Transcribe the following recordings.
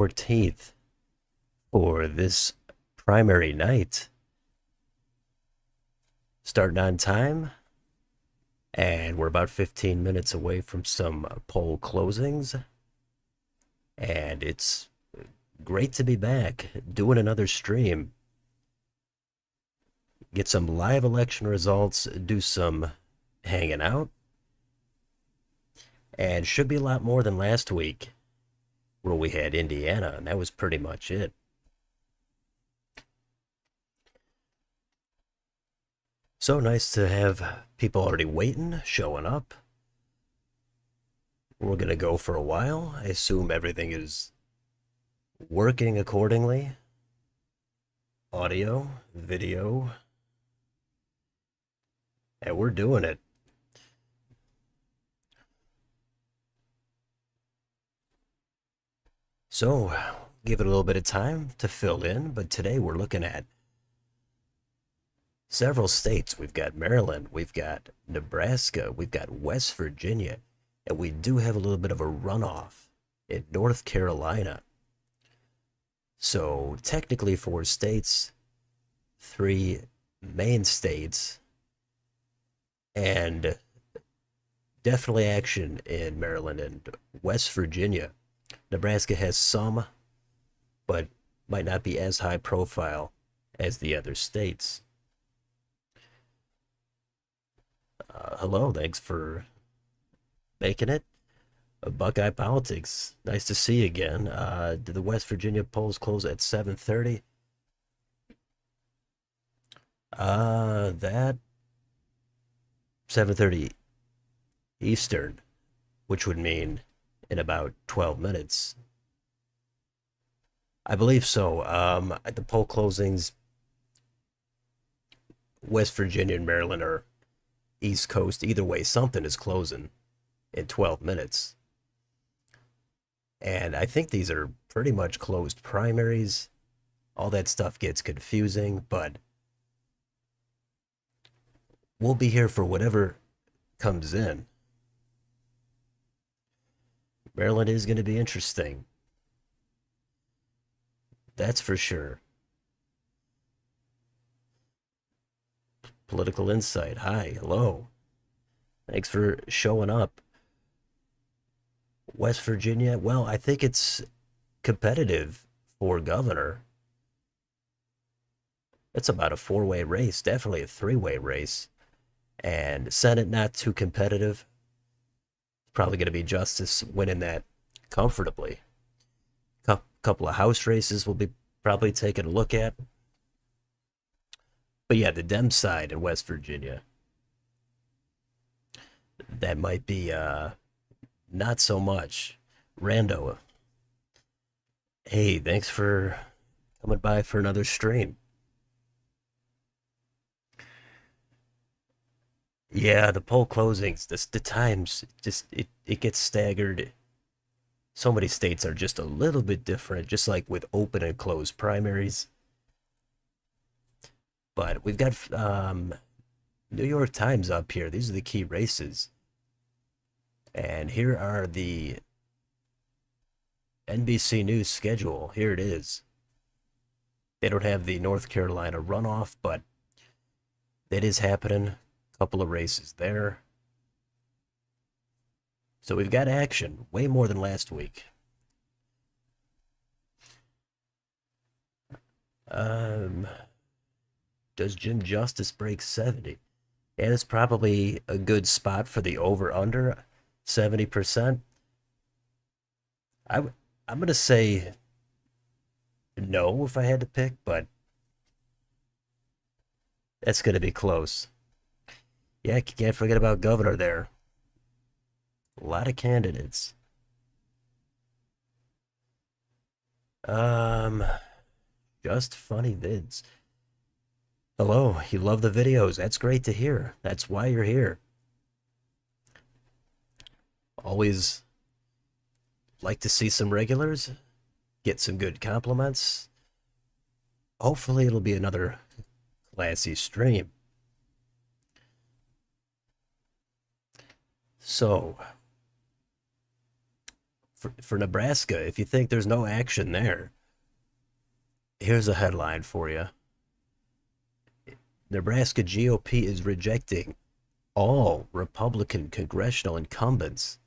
14th for this primary night. Starting on time, and we're about 15 minutes away from some poll closings. And it's great to be back doing another stream. Get some live election results, do some hanging out, and should be a lot more than last week where we had Indiana, and that was pretty much it. So nice to have people already waiting, showing up. We're going to go for a while. I assume everything is working accordingly. Audio, video, and we're doing it. So, give it a little bit of time to fill in, but today we're looking at several states. We've got Maryland, we've got Nebraska, we've got West Virginia, and we do have a little bit of a runoff in North Carolina. So, technically, 4 states, 3 main states, and definitely action in Maryland and West Virginia. Nebraska has some, but might not be as high profile as the other states. Hello, thanks for making it. Buckeye Politics, nice to see you again. Did the West Virginia polls close at 7:30? That 7:30 Eastern, which would mean in about 12 minutes. I believe so. At the poll closings, West Virginia and Maryland are East Coast. Either way, something is closing in 12 minutes. And I think these are pretty much closed primaries. All that stuff gets confusing, but we'll be here for whatever comes in. Maryland is going to be interesting. That's for sure. Political Insight. Hi, hello. Thanks for showing up. West Virginia, well, I think it's competitive for governor. It's about a 4-way race, definitely a 3-way race. And Senate, not too competitive. Probably going to be Justice winning that comfortably. Couple of House races we'll be probably taking a look at. But yeah, the Dem side in West Virginia, that might be not so much. Rando, hey, thanks for coming by for another stream. Yeah, the poll closings, the times, just it gets staggered. So many states are just a little bit different, just like with open and closed primaries. But we've got New York Times up here. These are the key races. And here are the NBC News schedule. Here it is. They don't have the North Carolina runoff, but that is happening. A couple of races there. So we've got action, way more than last week. Does Jim Justice break 70? Yeah, that's probably a good spot for the over-under, 70%. I'm going to say no if I had to pick, but that's going to be close. Yeah, you can't forget about governor there. A lot of candidates. Um, just funny vids. Hello, you love the videos. That's great to hear. That's why you're here. Always like to see some regulars, get some good compliments. Hopefully it'll be another classy stream. So, for Nebraska, if you think there's no action there, here's a headline for you. Nebraska GOP is rejecting all Republican congressional incumbents.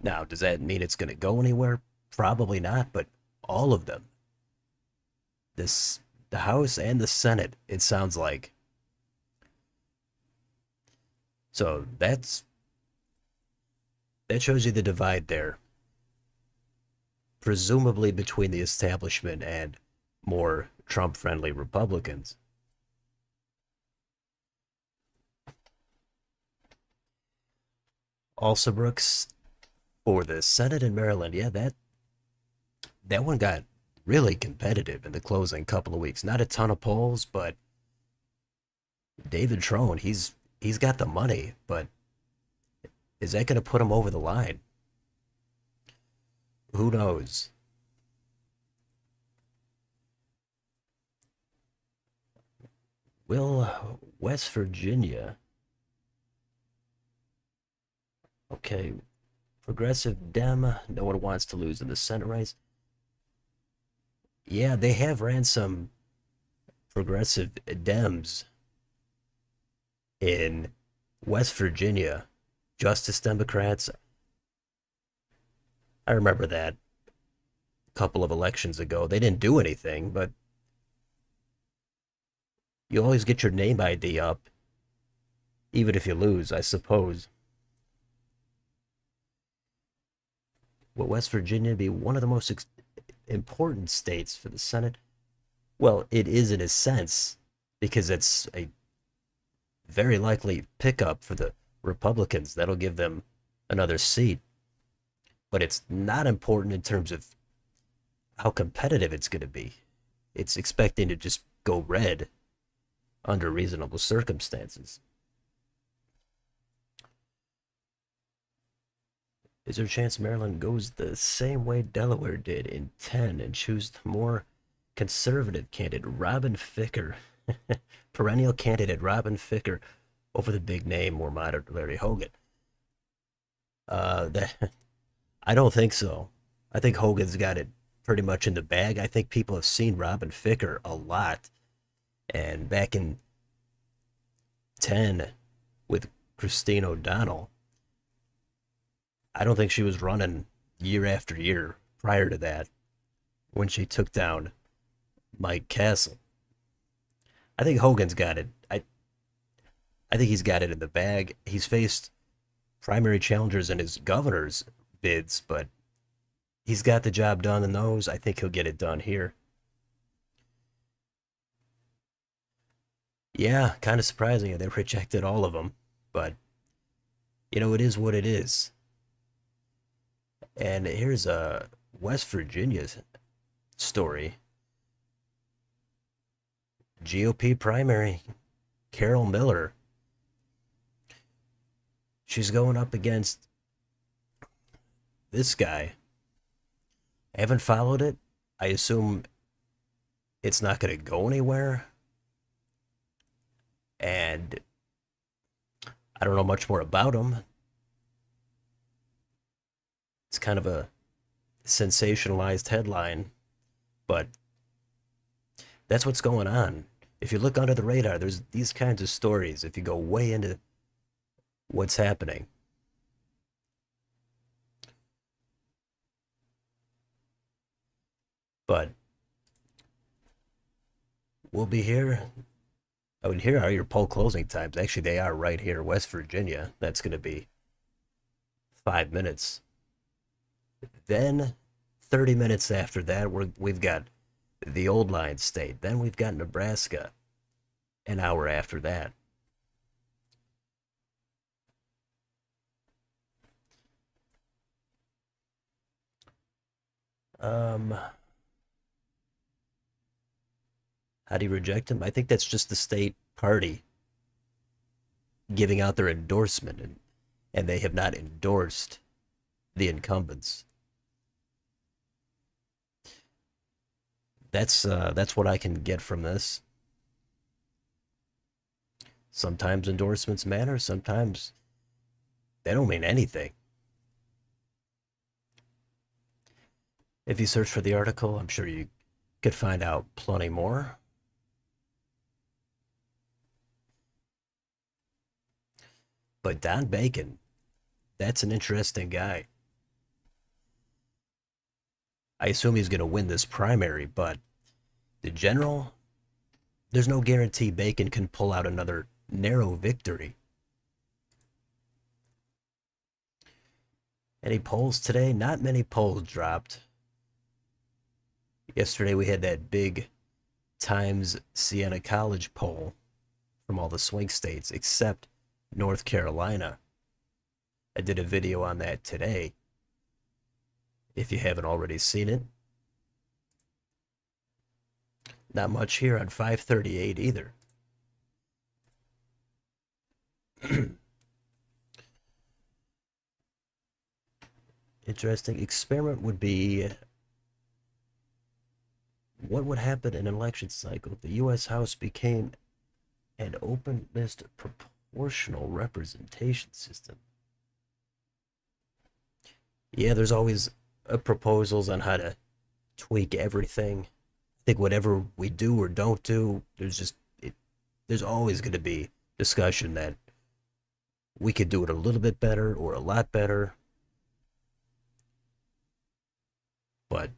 Now, does that mean it's going to go anywhere? Probably not, but all of them. This the House and the Senate, it sounds like. So that shows you the divide there, presumably between the establishment and more Trump-friendly Republicans. Also, Brooks, for the Senate in Maryland, yeah, that one got really competitive in the closing couple of weeks. Not a ton of polls, but David Trone, he's got the money, but is that going to put him over the line? Who knows? Will West Virginia, okay, progressive Dem, no one wants to lose in the Senate race. Yeah, they have ran some progressive Dems in West Virginia, Justice Democrats. I remember that a couple of elections ago. They didn't do anything, but you always get your name ID up, even if you lose, I suppose. Will West Virginia be one of the most important states for the Senate? Well, it is in a sense, because it's a very likely pickup for the Republicans. That'll give them another seat. But it's not important in terms of how competitive it's going to be. It's expecting to just go red under reasonable circumstances. Is there a chance Maryland goes the same way Delaware did in 10 and choose the more conservative candidate, Robin Ficker? Perennial candidate Robin Ficker over the big name, more moderate Larry Hogan. That I don't think so. I think Hogan's got it pretty much in the bag. I think people have seen Robin Ficker a lot. And back in 10 with Christine O'Donnell, I don't think she was running year after year prior to that when she took down Mike Castle. I think Hogan's got it. I think he's got it in the bag. He's faced primary challengers in his governor's bids, but he's got the job done in those. I think he'll get it done here. Yeah, kind of surprising. They rejected all of them, but it is what it is. And here's a West Virginia's story. GOP primary, Carol Miller. She's going up against this guy. I haven't followed it. I assume it's not going to go anywhere. And I don't know much more about him. It's kind of a sensationalized headline, but that's what's going on. If you look under the radar, there's these kinds of stories. If you go way into what's happening, but we'll be here. Oh, and here are your poll closing times. Actually, they are right here, West Virginia. That's going to be 5 minutes. Then 30 minutes after that, we've got the old line state. Then we've got Nebraska an hour after that. Um, how do you reject him? I think that's just the state party giving out their endorsement, and they have not endorsed the incumbents. That's what I can get from this. Sometimes endorsements matter, sometimes they don't mean anything. If you search for the article, I'm sure you could find out plenty more. But Don Bacon, that's an interesting guy. I assume he's going to win this primary, but the general, there's no guarantee Bacon can pull out another narrow victory. Any polls today? Not many polls dropped. Yesterday we had that big Times Siena College poll from all the swing states except North Carolina. I did a video on that today. If you haven't already seen it, not much here on 538 either. Interesting experiment would be what would happen in an election cycle if the U.S. House became an open list proportional representation system. Yeah, there's always proposals on how to tweak everything. I think whatever we do or don't do, there's always going to be discussion that we could do it a little bit better or a lot better. But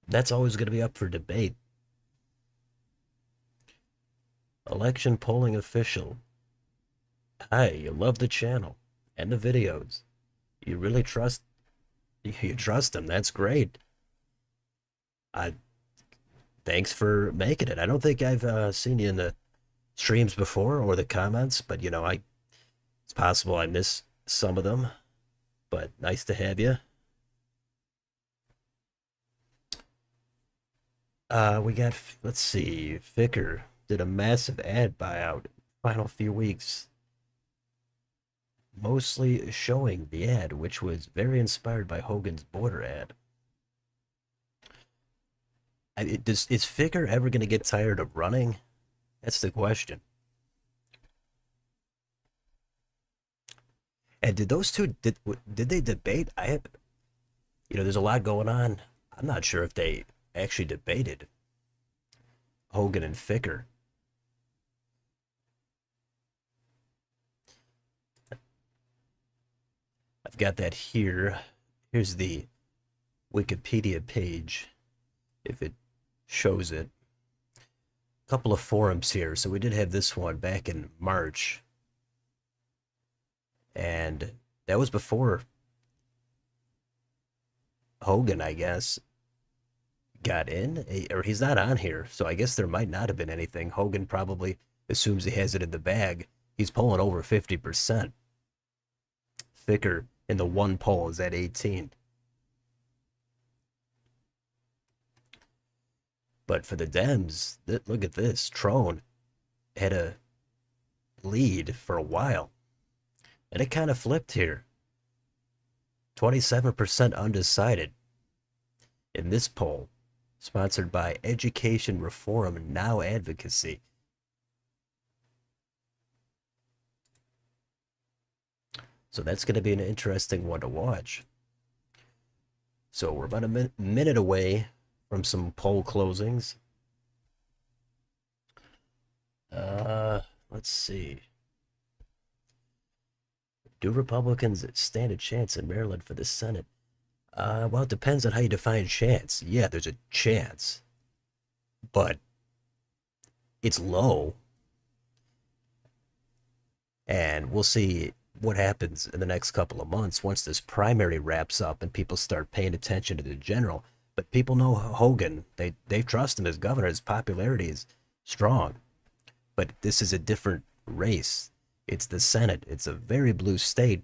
that's always going to be up for debate. Election polling official. Hi, you love the channel and the videos. You really trust them. That's great. I Thanks for making it. I don't think I've seen you in the streams before or the comments, but I it's possible I missed some of them. But nice to have you. We got, let's see, Vicker did a massive ad buyout final few weeks, mostly showing the ad, which was very inspired by Hogan's border ad. Is Vicker ever going to get tired of running? That's the question. And did those two did they debate? I have, there's a lot going on. I'm not sure if they actually debated Hogan and Vicker. I've got that here. Here's the Wikipedia page, if it shows it. A couple of forums here. So we did have this one back in March. And that was before Hogan, I guess, got in. Or he's not on here. So I guess there might not have been anything. Hogan probably assumes he has it in the bag. He's pulling over 50%. Vicker in the one poll is at 18. But for the Dems, look at this. Trone had a lead for a while. And it kind of flipped here. 27% undecided in this poll, sponsored by Education Reform Now Advocacy. So that's going to be an interesting one to watch. So we're about a minute away from some poll closings. Let's see. Do Republicans stand a chance in Maryland for the Senate? Well, it depends on how you define chance. Yeah, there's a chance, but it's low, and we'll see what happens in the next couple of months once this primary wraps up and people start paying attention to the general. But people know Hogan. They trust him as governor. His popularity is strong. But this is a different race. It's the Senate. It's a very blue state.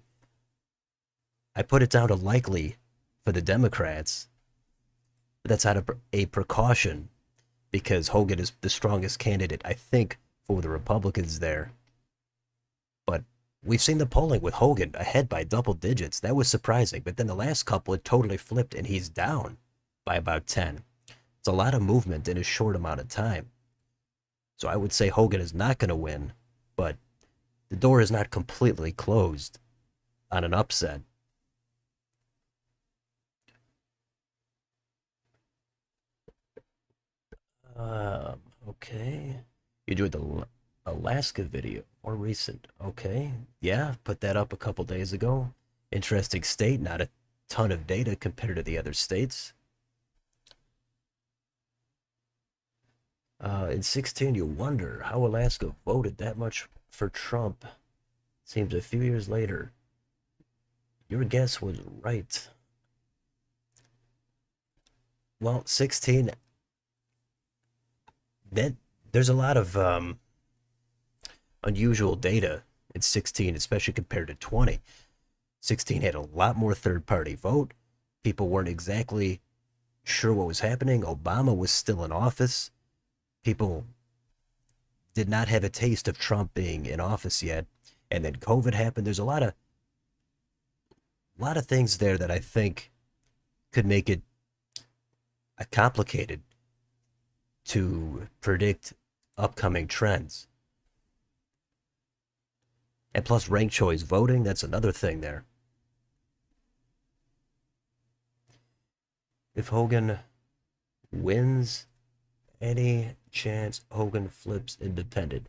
I put it down to likely for the Democrats. That's out of a precaution because Hogan is the strongest candidate, I think, for the Republicans there. But we've seen the polling with Hogan ahead by double digits. That was surprising. But then the last couple, it totally flipped and he's down by about 10. It's a lot of movement in a short amount of time. So I would say Hogan is not going to win, but the door is not completely closed on an upset. Okay. You enjoyed the Alaska video, more recent. Okay. Yeah, put that up a couple days ago. Interesting state, not a ton of data compared to the other states. In 16, you wonder how Alaska voted that much for Trump. Seems a few years later, your guess was right. Well, 16, that there's a lot of unusual data in 16, especially compared to 20. 16 had a lot more third party vote. People weren't exactly sure what was happening. Obama was still in office. People did not have a taste of Trump being in office yet. And then COVID happened. There's a lot of things there that I think could make it complicated to predict upcoming trends. And plus ranked choice voting, that's another thing there. If Hogan wins, any chance Hogan flips independent?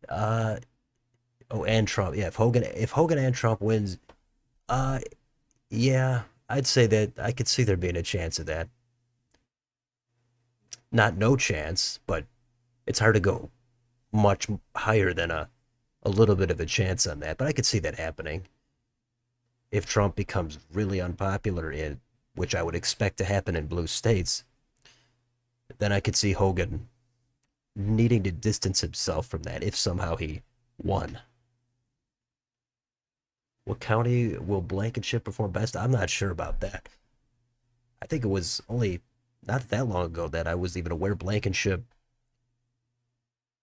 Uh and Trump. Yeah, if Hogan and Trump wins, uh yeah, I'd say that I could see there being a chance of that. Not no chance, but it's hard to go much higher than a little bit of a chance on that. But I could see that happening if Trump becomes really unpopular in which I would expect to happen in blue states. Then I could see Hogan needing to distance himself from that if somehow he won. What county will Blankenship perform best? I'm not sure about that. I think it was only not that long ago that I was even aware Blankenship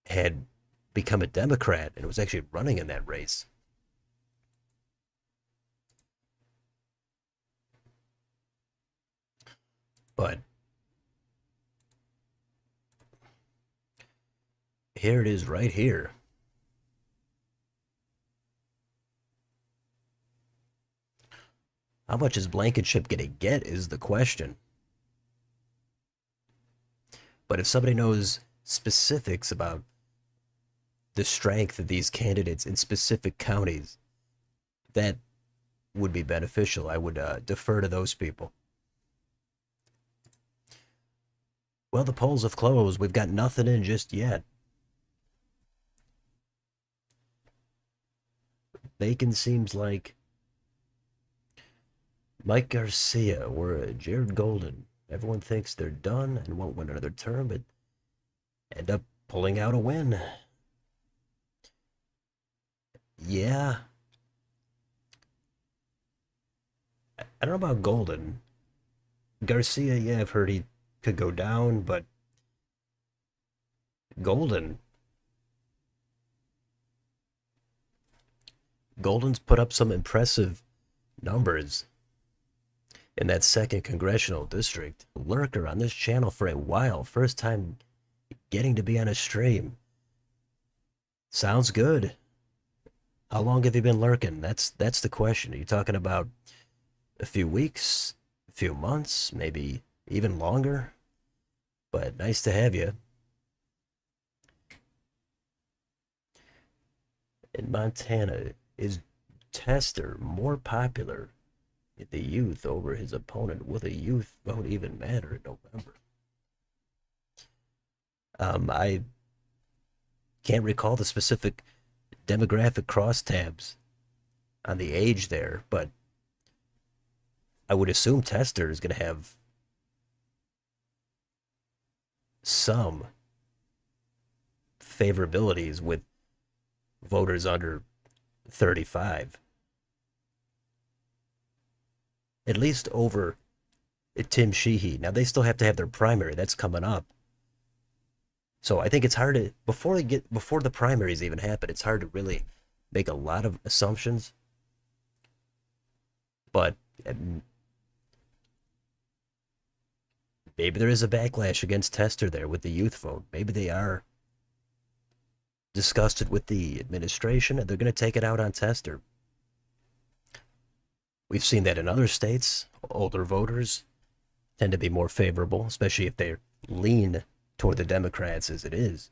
had become a Democrat and was actually running in that race. But here it is right here. How much is Blankenship going to get is the question. But if somebody knows specifics about the strength of these candidates in specific counties, that would be beneficial. I would defer to those people. Well, the polls have closed. We've got nothing in just yet. Bacon seems like Mike Garcia or Jared Golden. Everyone thinks they're done and won't win another term, but end up pulling out a win. Yeah, I don't know about Golden. Garcia, yeah, I've heard he could go down, but Golden, Golden's put up some impressive numbers in that second congressional district. Lurker on this channel for a while. First time getting to be on a stream. Sounds good. How long have you been lurking? That's the question. Are you talking about a few weeks, a few months, maybe even longer? But nice to have you. In Montana, is Tester more popular in the youth over his opponent? Will the youth vote even matter in November? I can't recall the specific demographic crosstabs on the age there, but I would assume Tester is going to have some favorabilities with voters under 35, at least over Tim Sheehy. Now they still have to have their primary. That's coming up. So I think it's hard to before the primaries even happen. It's hard to really make a lot of assumptions. But maybe there is a backlash against Tester there with the youth vote. Maybe they are disgusted with the administration and they're going to take it out on Tester. We've seen that in other states. Older voters tend to be more favorable, especially if they lean toward the Democrats as it is.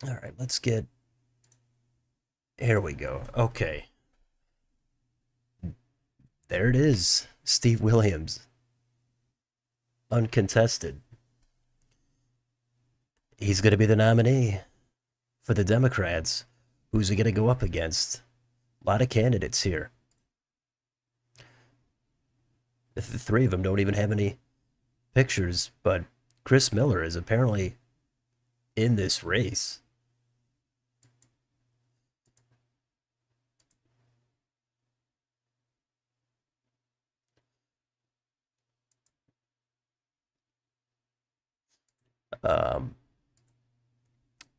All right, let's get. Here we go. Okay, there it is. Steve Williams, uncontested. He's going to be the nominee for the Democrats. Who's he going to go up against? A lot of candidates here. The three of them don't even have any pictures, but Chris Miller is apparently in this race. Um,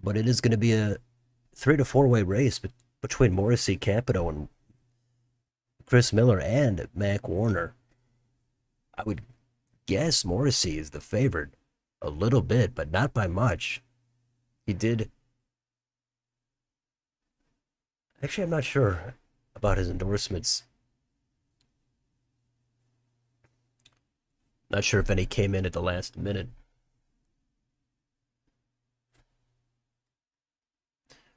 but it is going to be a 3 to 4 way race between Morrissey Capito and Chris Miller and Mac Warner. I would guess Morrissey is the favorite a little bit, but not by much. He did. Actually, I'm not sure about his endorsements. Not sure if any came in at the last minute.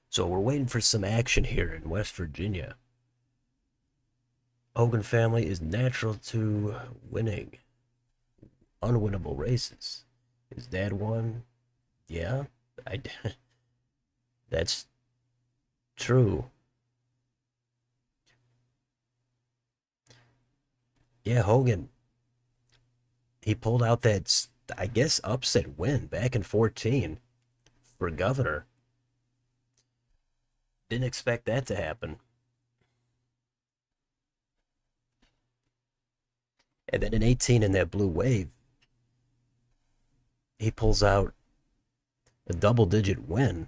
So we're waiting for some action here in West Virginia. Hogan family is natural to winning unwinnable races. His dad won. Yeah, I. That's true. Yeah, Hogan. He pulled out that, I guess, upset win back in 14 for governor. Didn't expect that to happen. And then in 18, in that blue wave, he pulls out a double-digit win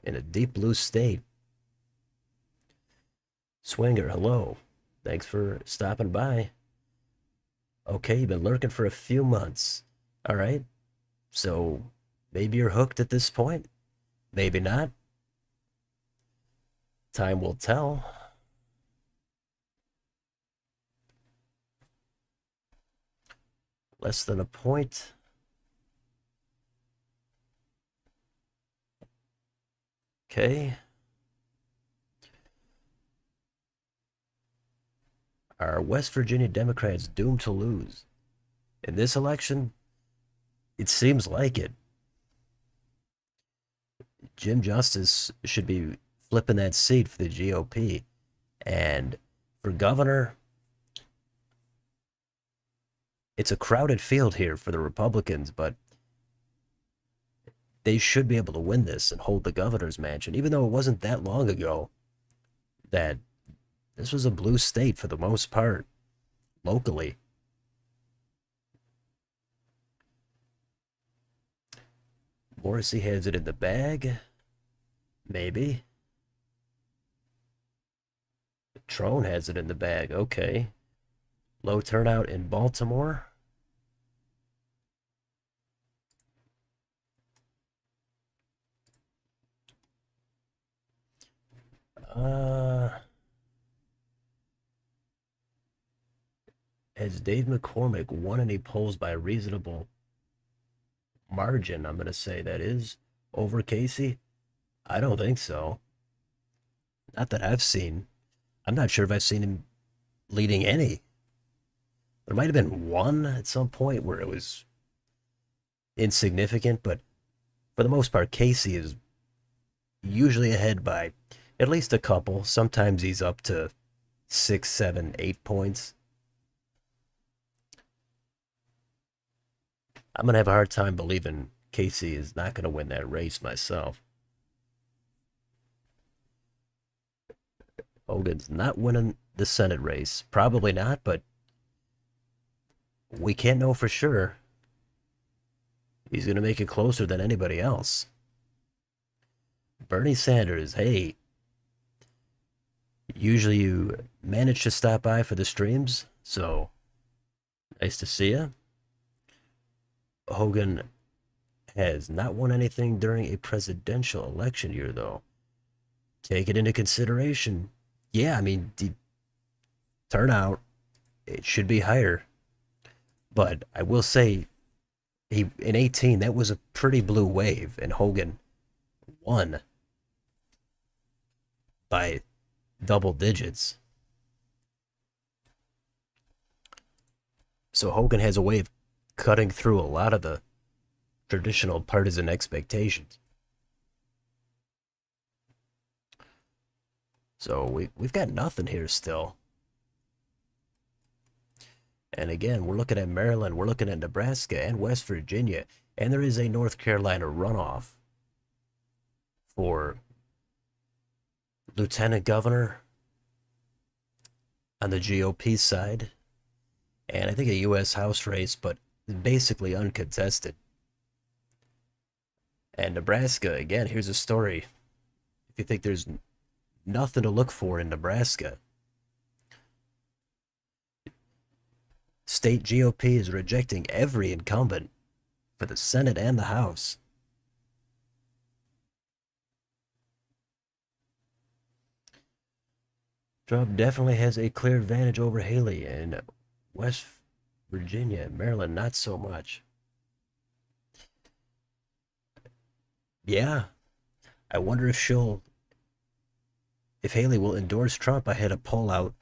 in a deep blue state. Swinger, hello. Thanks for stopping by. Okay, you've been lurking for a few months. All right. So maybe you're hooked at this point. Maybe not. Time will tell. Less than a point. Okay. Are West Virginia Democrats doomed to lose? In this election, it seems like it. Jim Justice should be flipping that seat for the GOP. And for governor, it's a crowded field here for the Republicans, but they should be able to win this and hold the governor's mansion, even though it wasn't that long ago that this was a blue state for the most part, locally. Morrissey has it in the bag. Maybe. Trone has it in the bag. Okay. Low turnout in Baltimore. Has Dave McCormick won any polls by a reasonable margin? I'm going to say that is over Casey. I don't think so. Not that I've seen. I'm not sure if I've seen him leading any. There might have been one at some point where it was insignificant, but for the most part, Casey is usually ahead by at least a couple. Sometimes he's up to 6, 7, 8 points. I'm gonna have a hard time believing Casey is not gonna win that race myself. Hogan's not winning the Senate race. Probably not, but we can't know for sure. He's gonna make it closer than anybody else. Bernie Sanders, hey, usually you manage to stop by for the streams, so nice to see you. Hogan has not won anything during a presidential election year, though. Take it into consideration. Yeah, I mean, the turnout, it should be higher. But I will say, he in 18, that was a pretty blue wave, and Hogan won by double digits. So Hogan has a way of cutting through a lot of the traditional partisan expectations. So we've got nothing here still. And again, we're looking at Maryland, we're looking at Nebraska and West Virginia, and there is a North Carolina runoff for lieutenant governor on the GOP side, and I think a U.S. House race, but basically uncontested. And Nebraska, again, here's a story. If you think there's nothing to look for in Nebraska, state GOP is rejecting every incumbent for the Senate and the House. Trump definitely has a clear advantage over Haley, and West Virginia and Maryland, not so much. Yeah, I wonder if Haley will endorse Trump. I had a poll out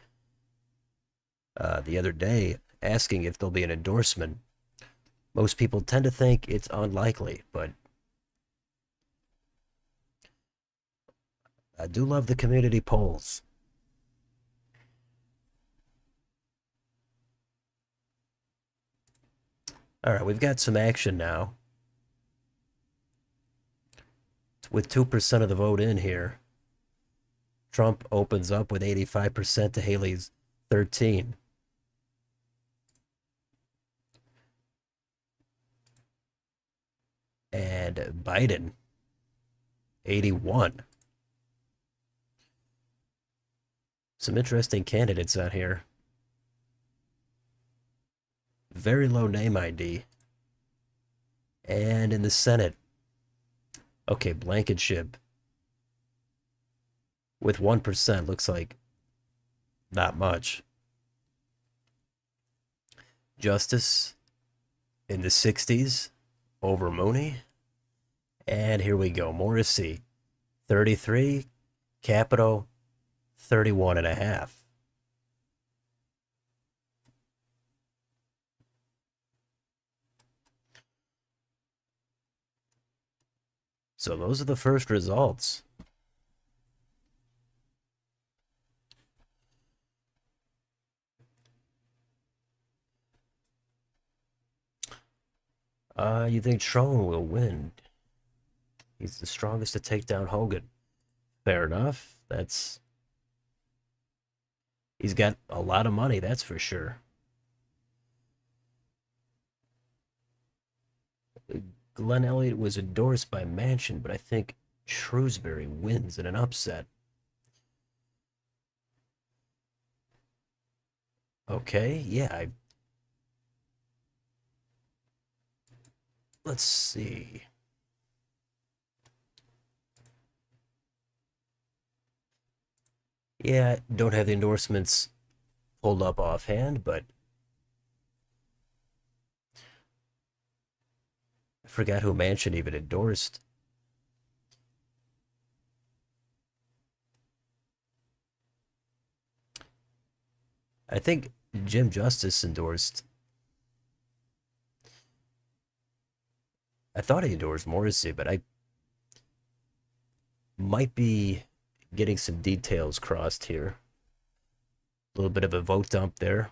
the other day asking if there'll be an endorsement. Most people tend to think it's unlikely, but I do love the community polls. All right, we've got some action now. With 2% of the vote in here, Trump opens up with 85% to Haley's 13. And Biden, 81. Some interesting candidates out here. Very low name ID. And in the Senate, okay, Blankenship with 1% looks like not much. Justice in the 60s over Mooney. And here we go. Morrissey, 33. Capito, 31 and a half. So those are the first results. You think Trump will win? He's the strongest to take down Hogan. Fair enough. He's got a lot of money, that's for sure. Glenn Elliott was endorsed by Manchin, but I think Shrewsbury wins in an upset. Okay, yeah, let's see. Yeah, don't have the endorsements pulled up offhand, but I forgot who Manchin even endorsed. I think Jim Justice endorsed. I thought he endorsed Morrissey, but I might be getting some details crossed here. A little bit of a vote dump there.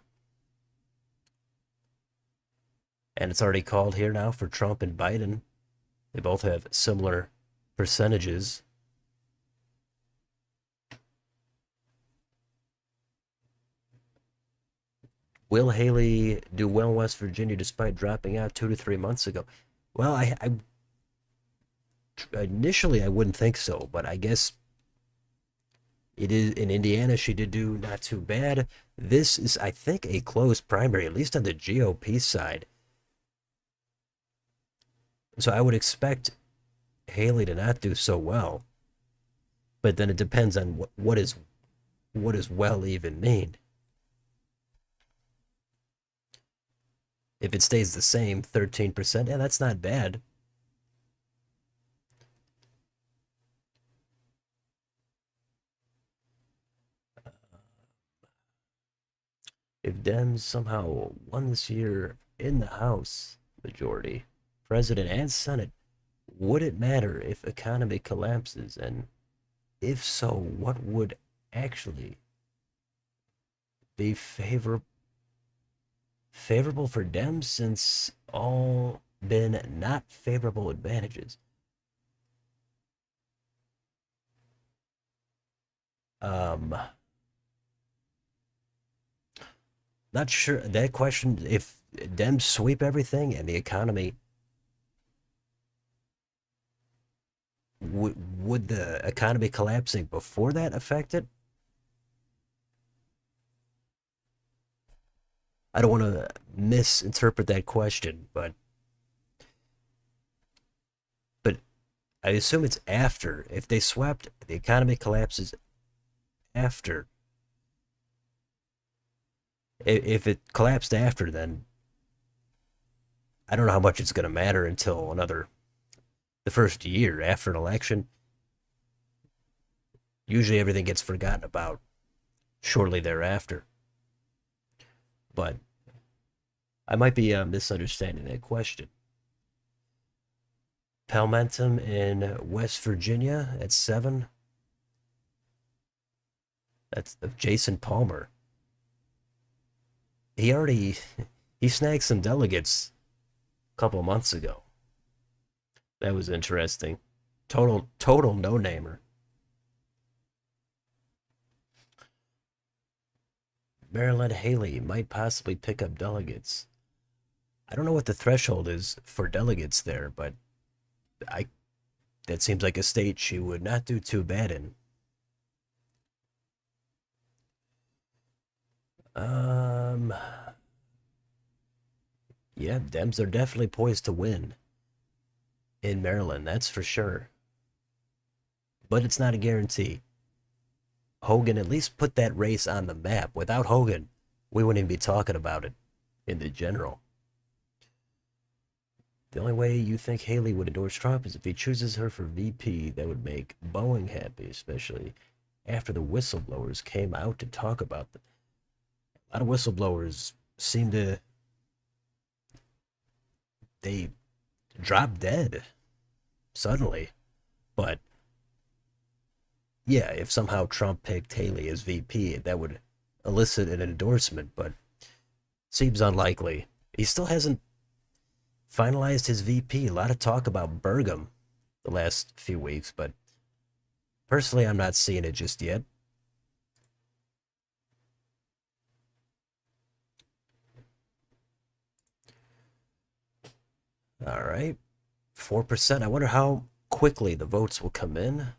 And it's already called here now for Trump and Biden. They both have similar percentages. Will Haley do well in West Virginia despite dropping out 2 to 3 months ago? Well, I initially I wouldn't think so, but I guess it is in Indiana. She did do not too bad. This is, I think, a close primary, at least on the GOP side. So I would expect Haley to not do so well. But then it depends on what does well even mean. If it stays the same, 13%, yeah, that's not bad. If Dems somehow won this year in the House majority, President and Senate, would it matter if economy collapses? And if so, what would actually be favorable for Dems since all been not favorable advantages? Um, Not sure that question. If Dems sweep everything and the economy, would the economy collapsing before that affect it? I don't want to misinterpret that question, but I assume it's after. If they swept, the economy collapses after. If it collapsed after, then I don't know how much it's going to matter until the first year after an election. Usually everything gets forgotten about shortly thereafter. But I might be misunderstanding that question. Palmentum in West Virginia at 7. That's Jason Palmer. He already he snagged some delegates a couple months ago. That was interesting. Total no namer. Maryland Haley might possibly pick up delegates. I don't know what the threshold is for delegates there, but I that seems like a state she would not do too bad in. Um, yeah, Dems are definitely poised to win in Maryland, that's for sure. But it's not a guarantee. Hogan at least put that race on the map. Without Hogan, we wouldn't even be talking about it in the general. The only way you think Haley would endorse Trump is if he chooses her for VP. That would make Boeing happy, especially after the whistleblowers came out to talk about them. A lot of whistleblowers seem to they drop dead suddenly. But yeah, if somehow Trump picked Haley as VP, that would elicit an endorsement, but seems unlikely. He still hasn't finalized his VP. A lot of talk about Burgum the last few weeks, but personally, I'm not seeing it just yet. All right, 4%. I wonder how quickly the votes will come in.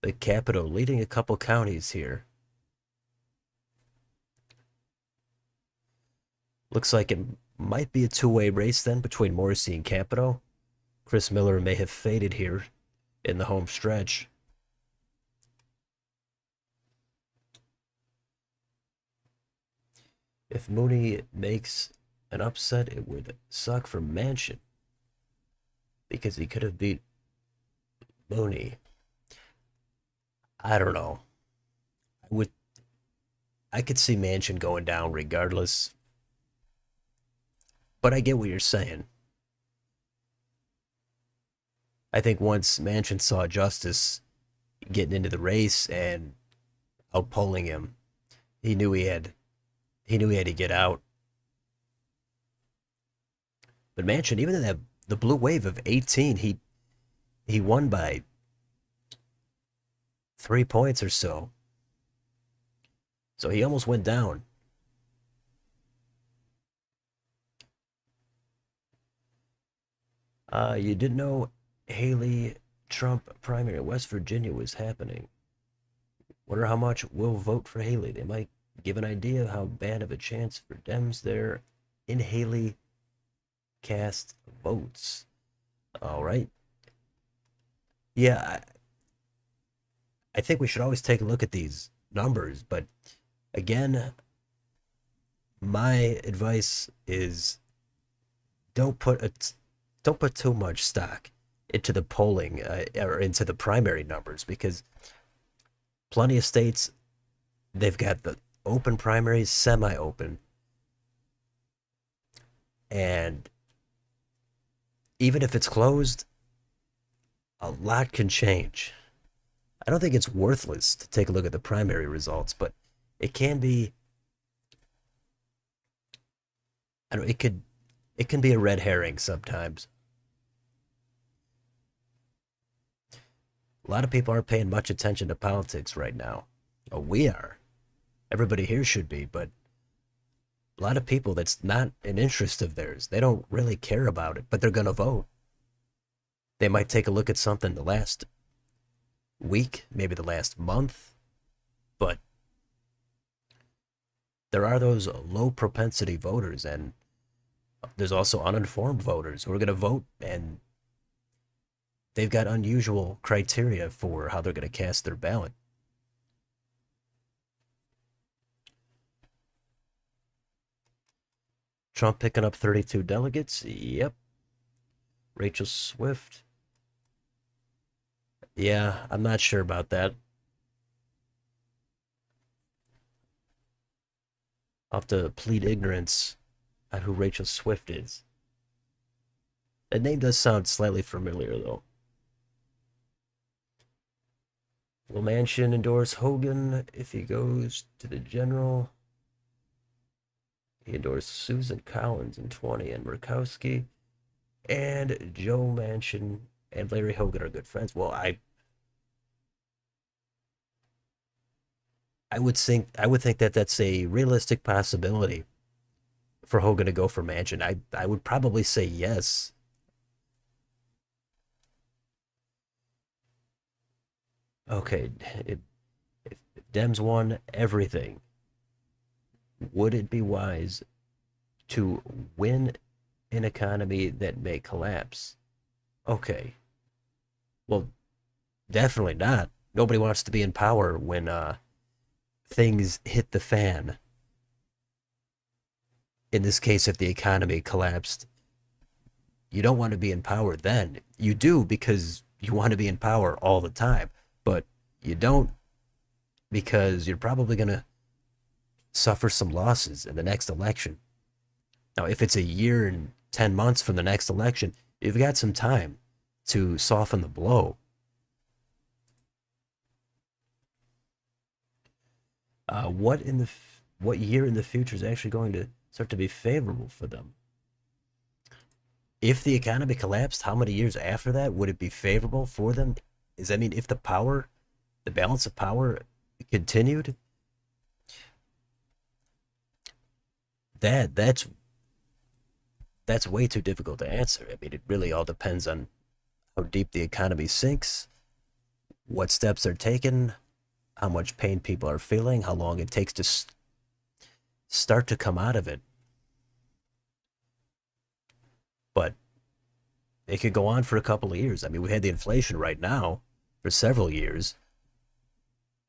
The Capitol leading a couple counties here. Looks like it might be a two-way race then between Morrissey and Capitol. Chris Miller may have faded here in the home stretch. If Mooney makes an upset, it would suck for Manchin because he could have beat Mooney. I don't know. I would I could see Manchin going down regardless, but I get what you're saying. I think once Manchin saw Justice getting into the race and outpolling him, he knew he had to get out. But Manchin, even in that the blue wave of 18, he won by 3 points or so. So he almost went down. You didn't know Haley Trump primary in West Virginia was happening. Wonder how much will vote for Haley. They might give an idea of how bad of a chance for Dems there in Haley cast votes. All right. Yeah, I think we should always take a look at these numbers, but again, my advice is don't put a, don't put too much stock into the polling or into the primary numbers because plenty of states they've got the open primaries, semi-open, and even if it's closed, a lot can change. I don't think it's worthless to take a look at the primary results, but it can be I don't it can be a red herring sometimes. A lot of people aren't paying much attention to politics right now. Oh, we are. Everybody here should be, but a lot of people that's not an interest of theirs. They don't really care about it, but they're going to vote. They might take a look at something the last week, maybe the last month, but there are those low propensity voters and there's also uninformed voters who are going to vote and they've got unusual criteria for how they're going to cast their ballot. Trump picking up 32 delegates. Yep. Rachel Swift. Yeah, I'm not sure about that. I'll have to plead ignorance on who Rachel Swift is. That name does sound slightly familiar, though. Will Manchin endorse Hogan if he goes to the general? He endorsed Susan Collins in 20 and Murkowski. And Joe Manchin and Larry Hogan are good friends. Well, I would think that that's a realistic possibility for Hogan to go for Manchin. I would probably say yes. Okay, if, if Dems won everything, would it be wise to win an economy that may collapse? Okay, well, definitely not. Nobody wants to be in power when things hit the fan. In this case, if the economy collapsed, you don't want to be in power then. You do because you want to be in power all the time, but you don't because you're probably going to suffer some losses in the next election. Now, if it's a year and 10 months from the next election, you've got some time to soften the blow. What year in the future is actually going to start to be favorable for them? If the economy collapsed, how many years after that would it be favorable for them? Is I mean, if the balance of power continued, that's way too difficult to answer. I mean, it really all depends on how deep the economy sinks, what steps are taken, how much pain people are feeling, how long it takes to start to come out of it. But it could go on for a couple of years. I mean, we had the inflation right now for several years,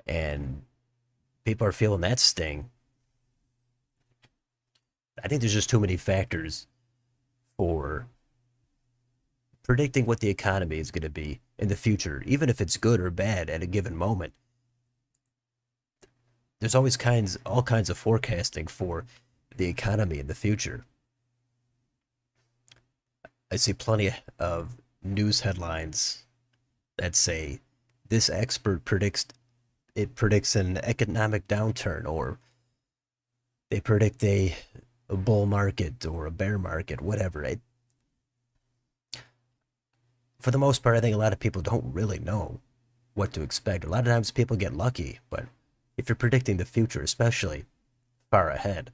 and people are feeling that sting. I think there's just too many factors for predicting what the economy is going to be in the future, even if it's good or bad at a given moment. There's always all kinds of forecasting for the economy in the future. I see plenty of news headlines that say this expert predicts an economic downturn, or they predict a bull market or a bear market, whatever. For the most part, I think a lot of people don't really know what to expect. A lot of times people get lucky, but if you're predicting the future, especially far ahead,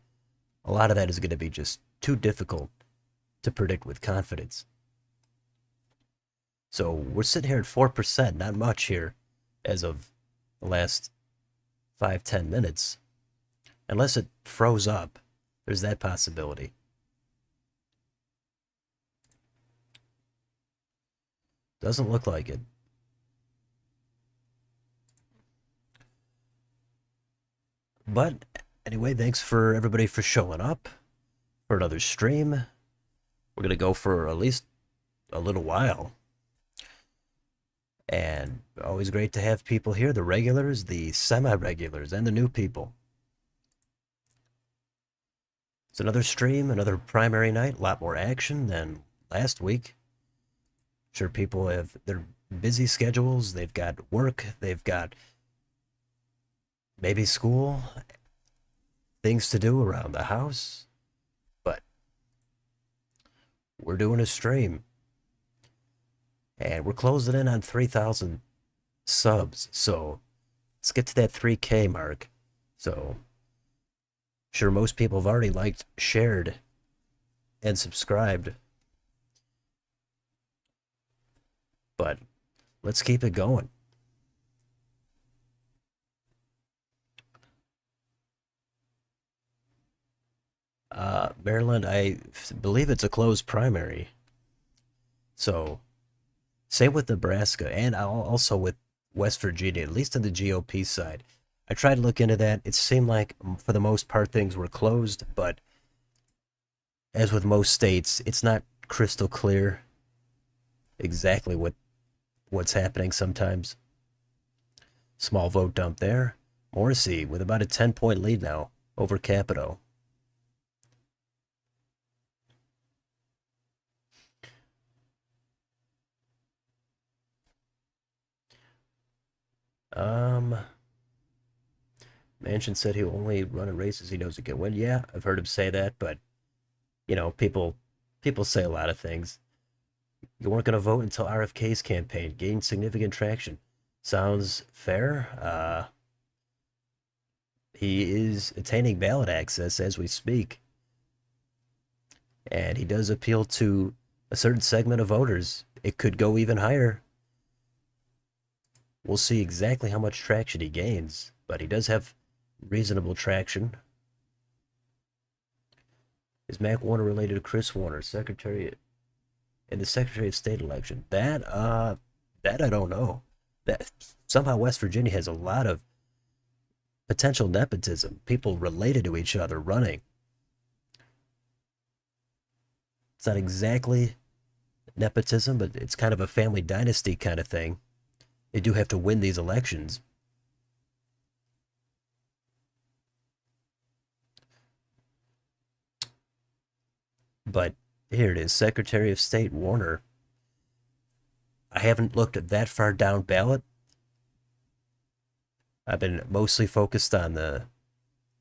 a lot of that is going to be just too difficult to predict with confidence. So we're sitting here at 4%, not much here as of the last 5, 10 minutes. Unless it froze up, there's that possibility. Doesn't look like it. But anyway, thanks for everybody for showing up for another stream. We're gonna go for at least a little while. And always great to have people here, the regulars, the semi-regulars, and the new people. It's another stream, another primary night, a lot more action than last week. Sure, people have their busy schedules, they've got work, they've got maybe school, things to do around the house, but we're doing a stream. And we're closing in on 3,000 subs, so let's get to that 3K mark. So, sure, most people have already liked, shared, and subscribed. But let's keep it going. Maryland, I believe it's a closed primary. So, same with Nebraska, and also with West Virginia, at least on the GOP side. I tried to look into that. It seemed like, for the most part, things were closed, but as with most states, it's not crystal clear exactly what's happening sometimes. Small vote dump there. Morrissey with about a 10-point lead now over Capito. Um, Manchin said he'll only run in races he knows he can win. Yeah, I've heard him say that, but people say a lot of things. You weren't going to vote until RFK's campaign gained significant traction. Sounds fair. He is attaining ballot access as we speak, and he does appeal to a certain segment of voters. It could go even higher. We'll see exactly how much traction he gains, but he does have reasonable traction. Is Mac Warner related to Chris Warner, Secretary in the Secretary of State election? That I don't know. That somehow West Virginia has a lot of potential nepotism, people related to each other running. It's not exactly nepotism, but it's kind of a family dynasty kind of thing. They do have to win these elections. But here it is, Secretary of State Warner. I haven't looked at that far down ballot. I've been mostly focused on the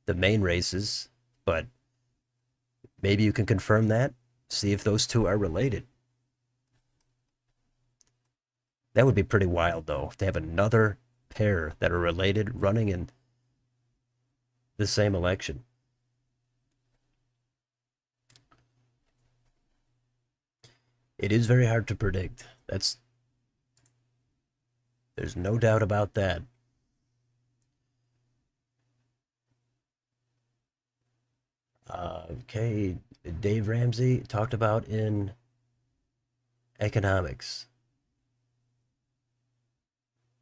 main races, but maybe you can confirm that. See if those two are related. That would be pretty wild, though, to have another pair that are related running in the same election. It is very hard to predict. There's no doubt about that. Okay, Dave Ramsey talked about in economics.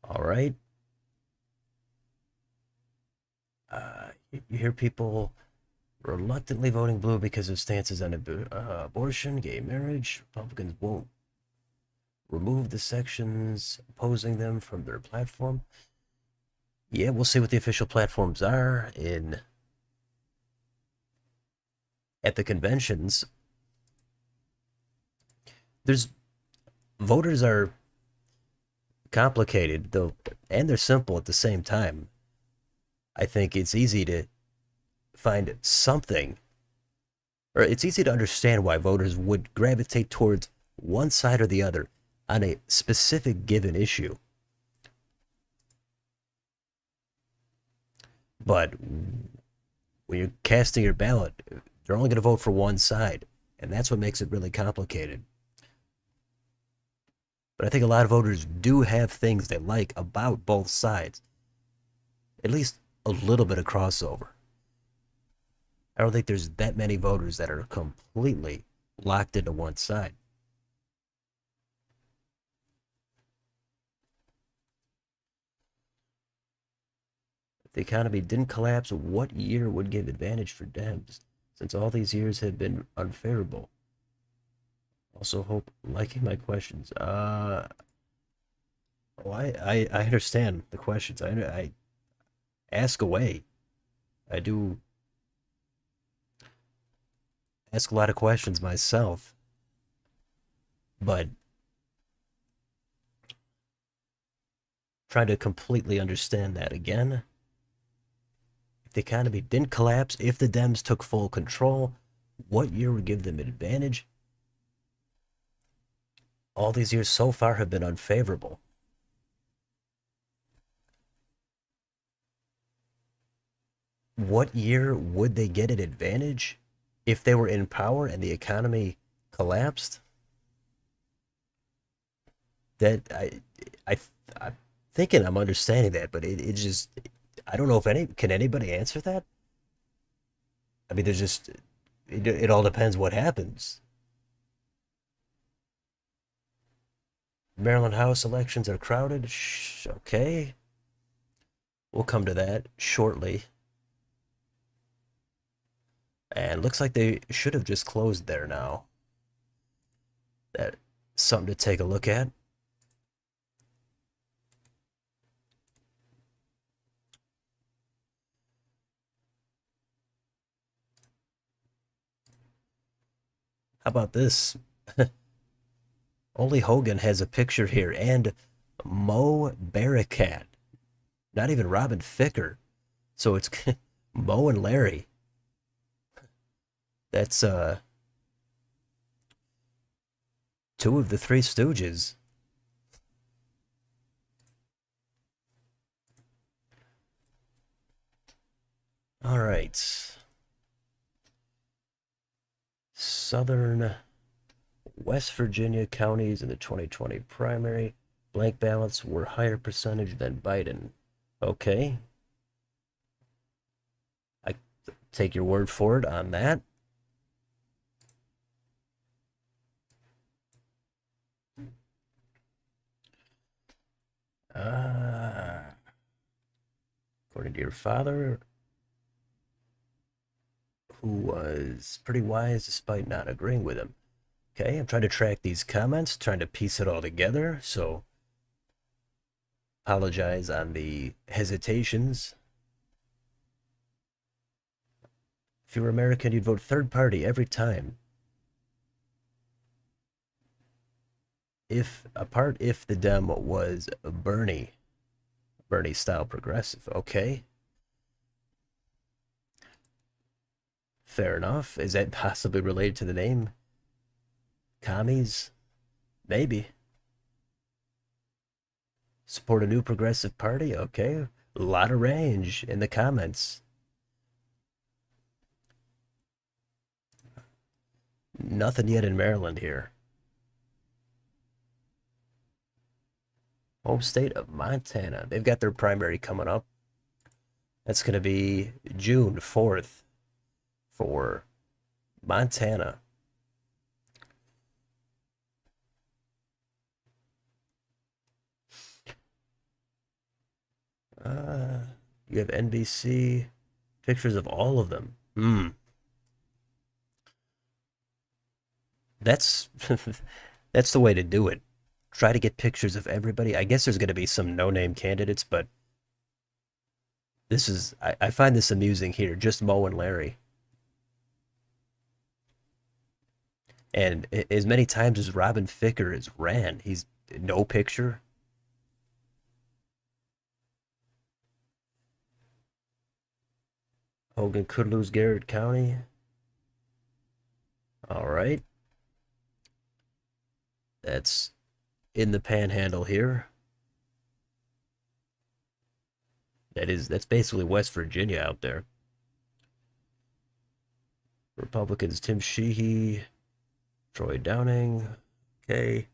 All right. You hear people reluctantly voting blue because of stances on abortion, gay marriage. Republicans won't remove the sections opposing them from their platform. Yeah, we'll see what the official platforms are at the conventions. Voters are complicated though, and they're simple at the same time. I think it's easy to find something, or it's easy to understand why voters would gravitate towards one side or the other on a specific given issue. But when you're casting your ballot, they're only going to vote for one side, and that's what makes it really complicated. But I think a lot of voters do have things they like about both sides, at least a little bit of crossover. I don't think there's that many voters that are completely locked into one side. the economy didn't collapse, what year would give advantage for Dems? Since all these years have been unfavorable. Also hope liking my questions. Oh, I understand the questions. I ask away. I do ask a lot of questions myself, but try to completely understand that again. If the economy didn't collapse, if the Dems took full control, what year would give them an advantage? All these years so far have been unfavorable. What year would they get an advantage if they were in power and the economy collapsed? That I I'm thinking I'm understanding that, but it just I don't know if anybody answer that. I mean, there's just it all depends what happens. Maryland House elections are crowded. Okay, we'll come to that shortly. And looks like they should have just closed there now. That's something to take a look at. How about this? Only Hogan has a picture here, and Mo Barricat. Not even Robin Ficker. So it's Mo and Larry. That's two of the Three Stooges. All right. Southern West Virginia counties in the 2020 primary. Blank ballots were higher percentage than Biden. Okay. I take your word for it on that. According to your father, who was pretty wise despite not agreeing with him. Okay, I'm trying to track these comments, trying to piece it all together, so apologize on the hesitations. If you were American, you'd vote third party every time. If the Dem was Bernie style progressive. Okay, fair enough. Is that possibly related to the name? Commies? Maybe. Support a new progressive party? Okay. A lot of range in the comments. Nothing yet in Maryland here. Home state of Montana. They've got their primary coming up. That's going to be June 4th for Montana. You have NBC pictures of all of them. That's that's the way to do it. Try to get pictures of everybody. I guess there's going to be some no-name candidates, but I find this amusing here. Just Mo and Larry, and as many times as Robin Ficker has ran, he's no picture. Hogan could lose Garrett County. All right, that's in the panhandle here. That's basically West Virginia out there. Republicans Tim Sheehy, Troy Downing. Okay.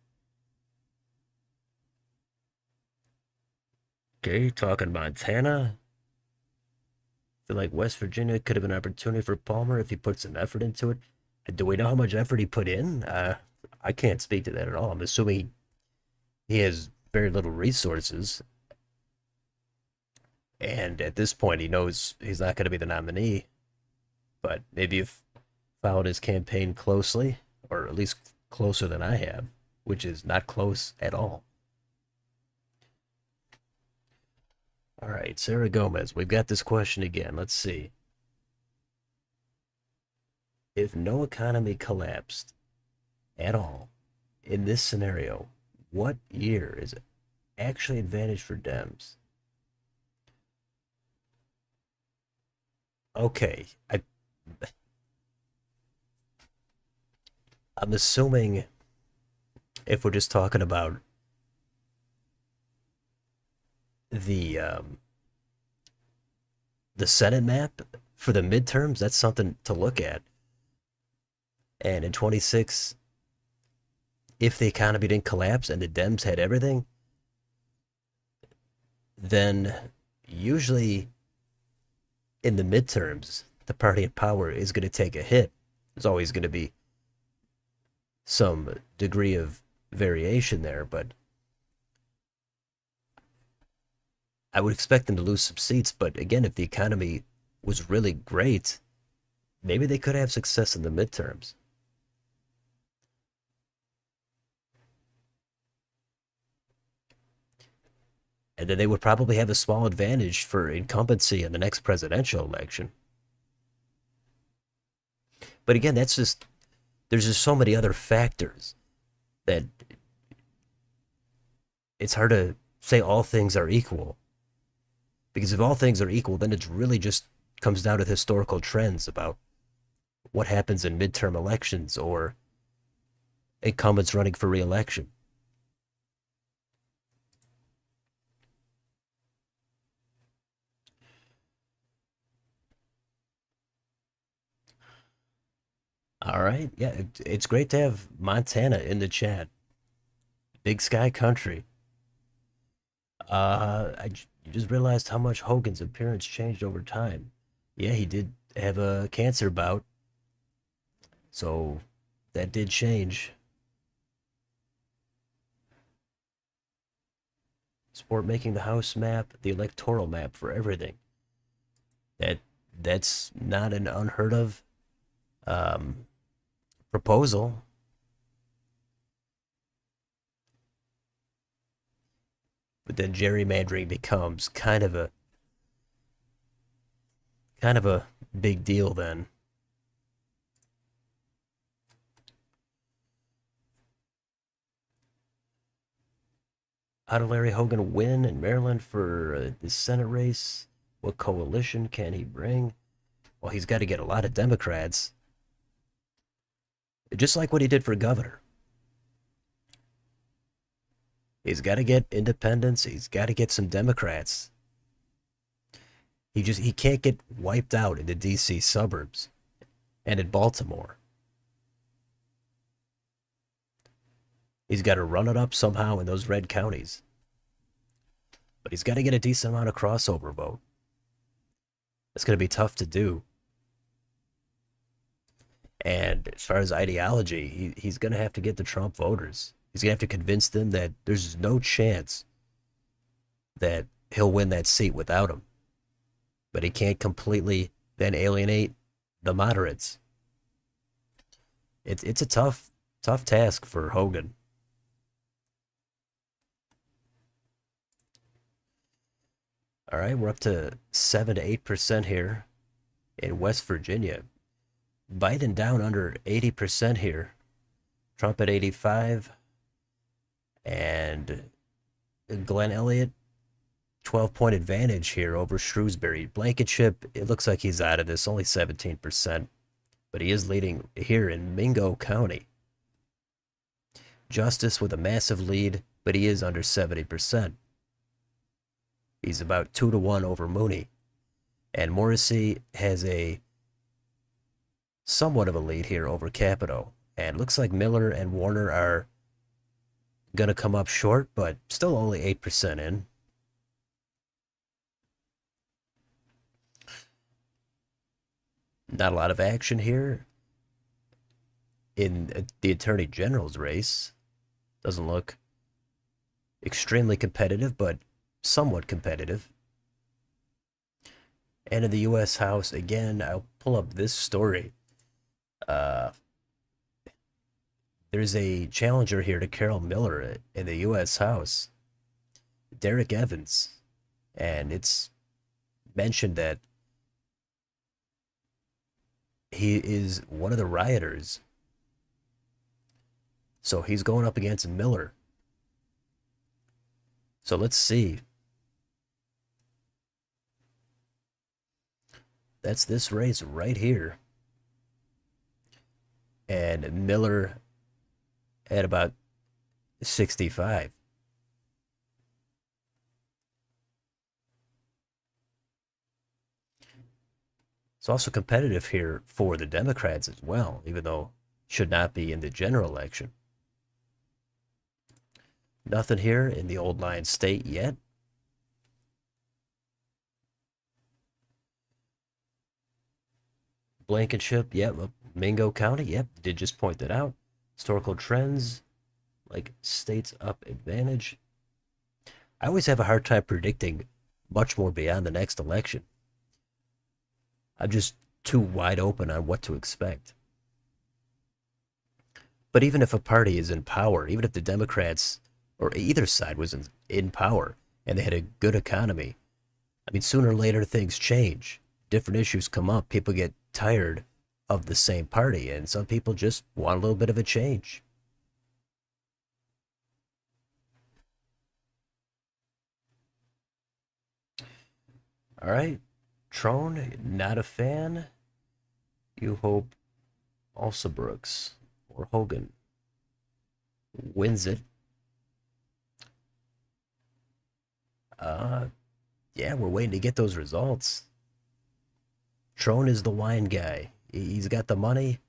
Okay, talking Montana. I feel like West Virginia could have been an opportunity for Palmer if he put some effort into it. Do we know how much effort he put in? I can't speak to that at all. I'm assuming he has very little resources. And at this point, he knows he's not going to be the nominee. But maybe you've followed his campaign closely, or at least closer than I have, which is not close at all. All right, Sarah Gomez, we've got this question again. Let's see. If no economy collapsed at all in this scenario, what year is actually advantage for Dems? Okay, I'm assuming if we're just talking about the the Senate map for the midterms, that's something to look at. And in 26, if the economy didn't collapse and the Dems had everything, then usually in the midterms, the party in power is going to take a hit. There's always going to be some degree of variation there, but I would expect them to lose some seats. But again, if the economy was really great, maybe they could have success in the midterms. And then they would probably have a small advantage for incumbency in the next presidential election. But again, that's just, there's just so many other factors that it's hard to say all things are equal. Because if all things are equal, then it really just comes down to historical trends about what happens in midterm elections or incumbents running for reelection. All right. Yeah, it's great to have Montana in the chat. Big Sky Country. You just realized how much Hogan's appearance changed over time. Yeah, he did have a cancer bout, so that did change. Sport making the House map, the electoral map for everything. That that's not an unheard of um, proposal. But then gerrymandering becomes kind of a big deal then. How did Larry Hogan win in Maryland for the Senate race? What coalition can he bring? Well, he's got to get a lot of Democrats, just like what he did for governor. He's got to get independents. He's got to get some Democrats. He can't get wiped out in the D.C. suburbs and in Baltimore. He's got to run it up somehow in those red counties. But he's got to get a decent amount of crossover vote. It's going to be tough to do. And as far as ideology, he's going to have to get the Trump voters. He's going to have to convince them that there's no chance that he'll win that seat without him. But he can't completely then alienate the moderates. It's a tough task for Hogan. All right, we're up to 7 to 8% here in West Virginia. Biden down under 80% here. Trump at 85, and Glenn Elliott 12-point advantage here over Shrewsbury. Blankenship, it looks like he's out of this, only 17%, but he is leading here in Mingo County. Justice with a massive lead, but he is under 70%. He's about 2 to 1 over Mooney. And Morrissey has a somewhat of a lead here over Capito. And looks like Miller and Warner are going to come up short, but still only 8% in. Not a lot of action here in the Attorney General's race. Doesn't look extremely competitive, but somewhat competitive. And in the U.S. House, again, I'll pull up this story. Uh, there's a challenger here to Carol Miller in the U.S. House, Derek Evans, and it's mentioned that he is one of the rioters. So he's going up against Miller. So let's see. That's this race right here. And Miller at about 65. It's also competitive here for the Democrats as well, even though it should not be in the general election. Nothing here in the old line state yet. Blankenship, yep. Mingo County, yep. Did just point that out. Historical trends, like states up advantage. I always have a hard time predicting much more beyond the next election. I'm just too wide open on what to expect. But even if a party is in power, even if the Democrats or either side was in power and they had a good economy, I mean, sooner or later things change. Different issues come up. People get tired of the same party, and some people just want a little bit of a change. All right, Trone, not a fan. You hope also Brooks or Hogan wins it. Uh, yeah, we're waiting to get those results. Trone is the wine guy. He's got the money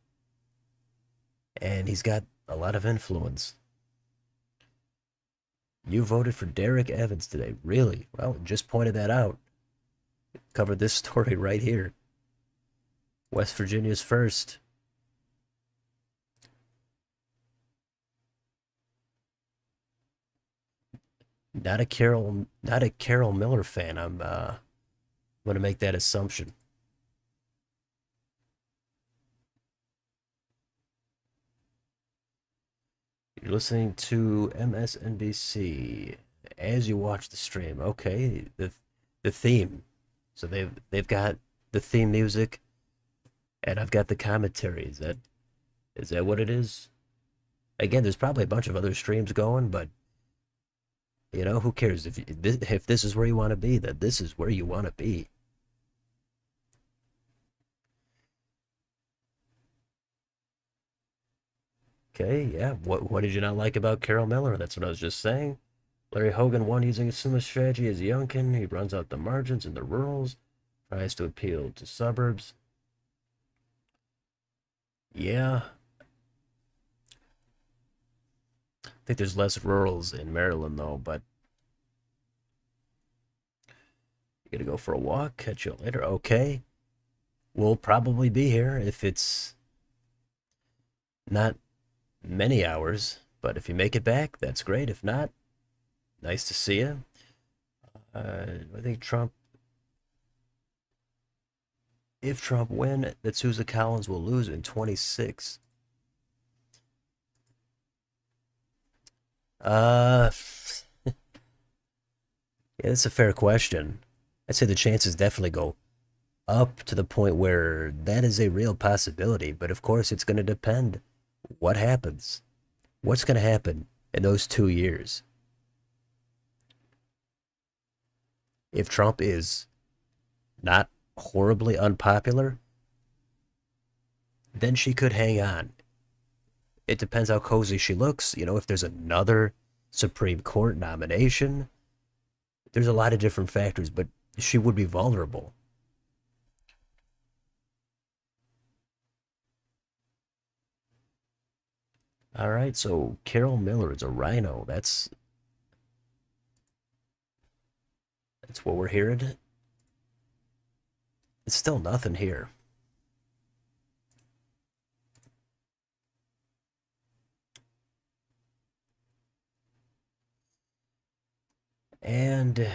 and he's got a lot of influence. You voted for Derek Evans today. Really? Well, just pointed that out. Covered this story right here. West Virginia's first. Not a Carol Miller fan. I'm gonna make that assumption. You're listening to MSNBC as you watch the stream. Okay, the theme. So they've got the theme music, and I've got the commentary. Is that what it is? Again, there's probably a bunch of other streams going, but who cares if this is where you want to be? Then this is where you want to be. Okay, yeah. What did you not like about Carol Miller? That's what I was just saying. Larry Hogan won using a similar strategy as Youngkin. He runs out the margins in the rurals, tries to appeal to suburbs. Yeah, I think there's less rurals in Maryland though, but you gotta go for a walk. Catch you later. Okay, we'll probably be here if it's not many hours, but if you make it back, that's great. If not, nice to see you. I think if Trump win, that Susan Collins will lose in 26. Uh, yeah, that's a fair question. I'd say the chances definitely go up to the point where that is a real possibility. But of course, it's going to depend what happens. What's going to happen in those 2 years? If Trump is not horribly unpopular, then she could hang on. It depends how cozy she looks. If there's another Supreme Court nomination, there's a lot of different factors, but she would be vulnerable. All right, so Carol Miller is a rhino. That's what we're hearing. It's still nothing here. And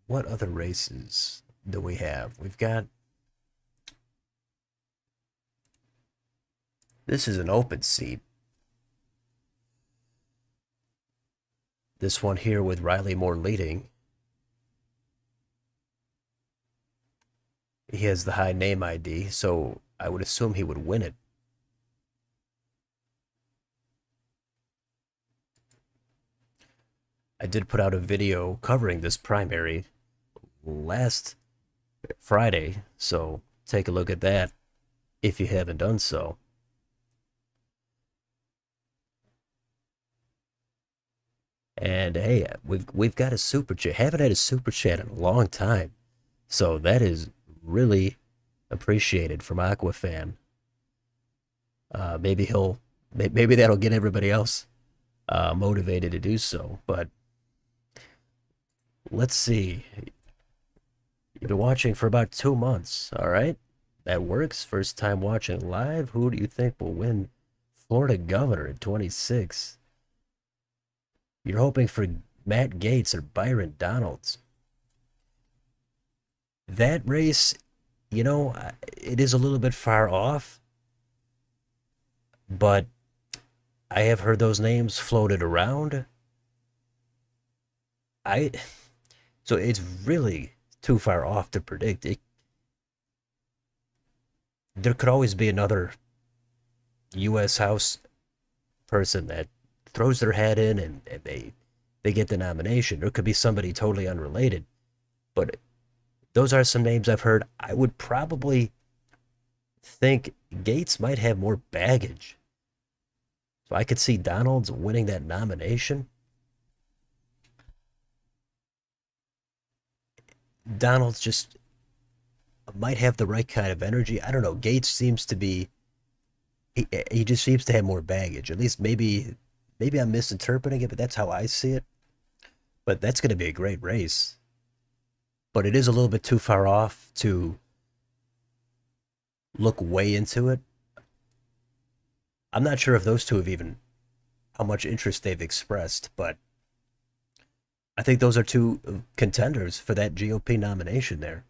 what other races? do we have? We've got, this is an open seat. This one here with Riley Moore leading. He has the high name ID, so I would assume he would win it. I did put out a video covering this primary last Friday, so take a look at that if you haven't done so. And hey, we've got a super chat. Haven't had a super chat in a long time, so that is really appreciated from Aquafan. Maybe maybe that'll get everybody else motivated to do so. But let's see. You've been watching for about 2 months. All right, that works. First time watching live. Who do you think will win Florida governor in 26? You're hoping for Matt Gaetz or Byron Donalds. That race, it is a little bit far off, but I have heard those names floated around. I so it's really too far off to predict. There could always be another U.S. House person that throws their hat in and they get the nomination. There could be somebody totally unrelated, but those are some names I've heard. I would probably think Gaetz might have more baggage. So I could see Donalds winning that nomination. Donalds just might have the right kind of energy. I don't know. Gaetz seems to be he just seems to have more baggage. At least maybe I'm misinterpreting it, but that's how I see it. But that's going to be a great race. But it is a little bit too far off to look way into it. I'm not sure if those two have even how much interest they've expressed, but I think those are two contenders for that GOP nomination there.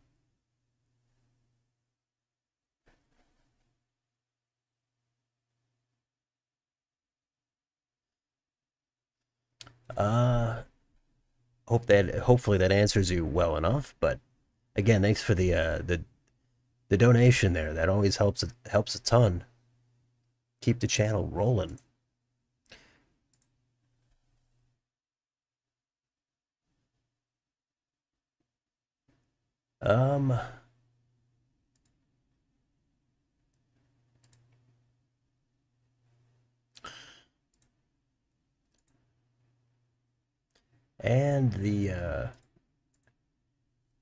Uh hopefully that answers you well enough, but again, thanks for the donation there. That always helps a ton. Keep the channel rolling. Um and the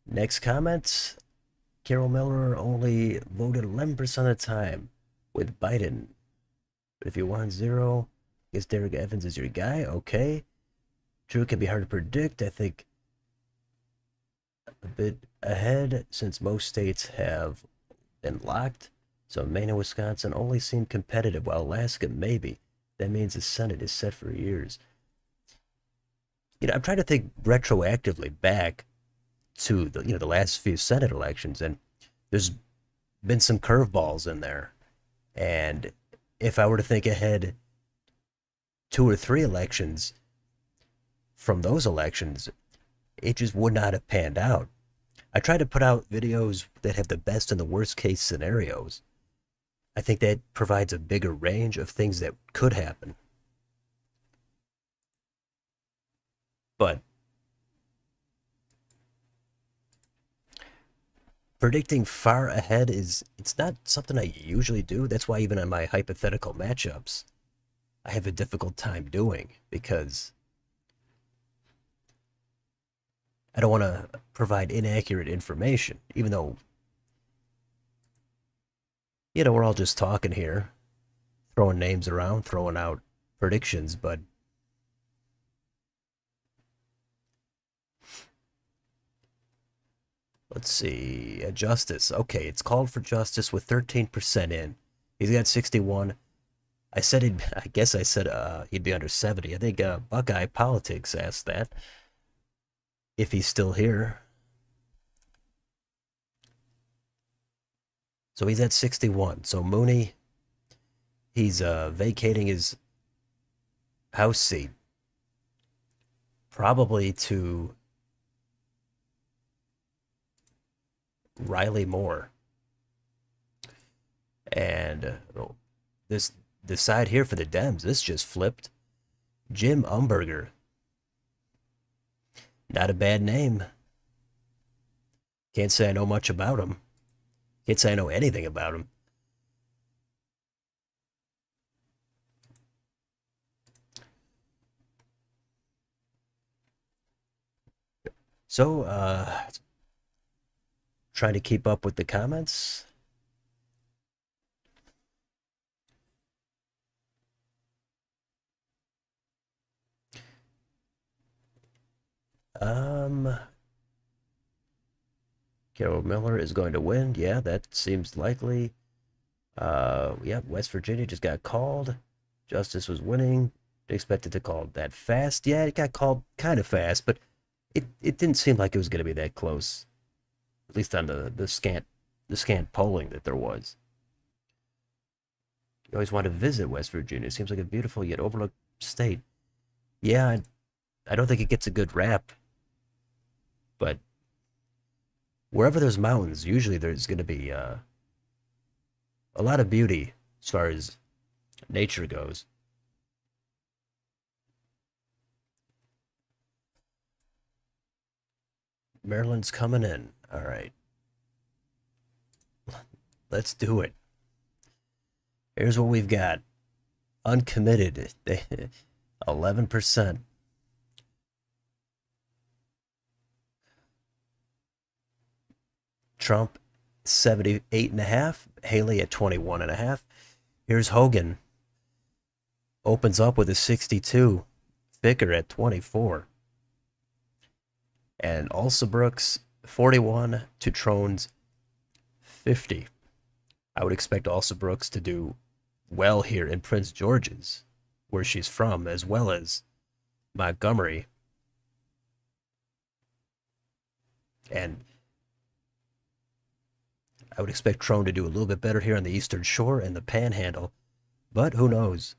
next comments, Carol Miller only voted 11% of the time with Biden. But if you want zero, I guess Derek Evans is your guy. Okay. Drew can be hard to predict. I think a bit ahead since most states have been locked. So Maine and Wisconsin only seem competitive, while Alaska maybe. That means the Senate is set for years. I'm trying to think retroactively back to the last few Senate elections, and there's been some curveballs in there. And if I were to think ahead 2 or 3 elections from those elections, it just would not have panned out. I try to put out videos that have the best and the worst case scenarios. I think that provides a bigger range of things that could happen. But predicting far ahead it's not something I usually do. That's why even on my hypothetical matchups, I have a difficult time doing because I don't want to provide inaccurate information, even though we're all just talking here, throwing names around, throwing out predictions, but let's see. Justice. Okay, it's called for Justice with 13% in. He's got 61. I guess I said he'd be under 70. I think Buckeye Politics asked that if he's still here. So he's at 61. So Mooney, he's vacating his House seat, probably to Riley Moore. And this the side here for the Dems, this just flipped. Jim Umberger. Not a bad name. Can't say I know much about him. Can't say I know anything about him. So, trying to keep up with the comments. Um, Carol Miller is going to win. Yeah, that seems likely. Yeah, West Virginia just got called. Justice was winning. Expected to call it that fast. Yeah, it got called kind of fast, but it didn't seem like it was going to be that close. At least on the scant polling that there was. You always want to visit West Virginia. It seems like a beautiful yet overlooked state. Yeah, I don't think it gets a good rap, but wherever there's mountains, usually there's going to be a lot of beauty as far as nature goes. Maryland's coming in. All right, let's do it. Here's what we've got. Uncommitted, 11%. Trump, 78.5. Haley at 21.5. Here's Hogan. Opens up with a 62. Vicker at 24. And Alsabrooks, 41 to Trone's 50. I would expect Alsabrooks to do well here in Prince George's, where she's from, as well as Montgomery. And I would expect Trone to do a little bit better here on the Eastern Shore and the Panhandle, but who knows?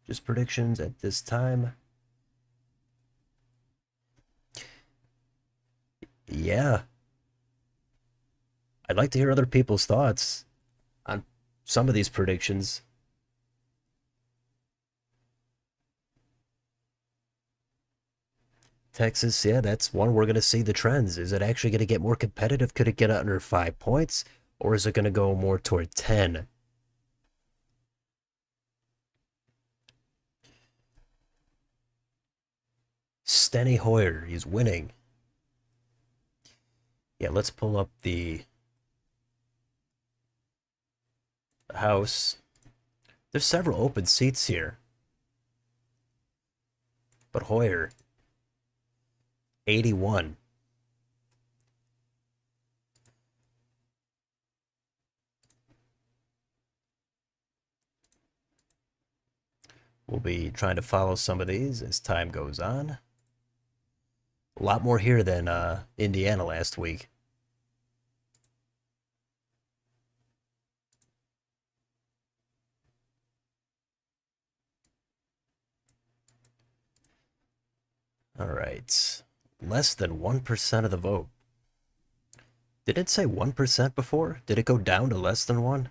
Just predictions at this time. Yeah, I'd like to hear other people's thoughts on some of these predictions. Texas, yeah, that's one we're going to see the trends. Is it actually going to get more competitive? Could it get under 5 points? Or is it going to go more toward 10? Steny Hoyer, he's winning. Yeah, let's pull up the House. There's several open seats here, but Hoyer, 81. We'll be trying to follow some of these as time goes on. A lot more here than Indiana last week. All right. Less than 1% of the vote. Did it say 1% before? Did it go down to less than 1?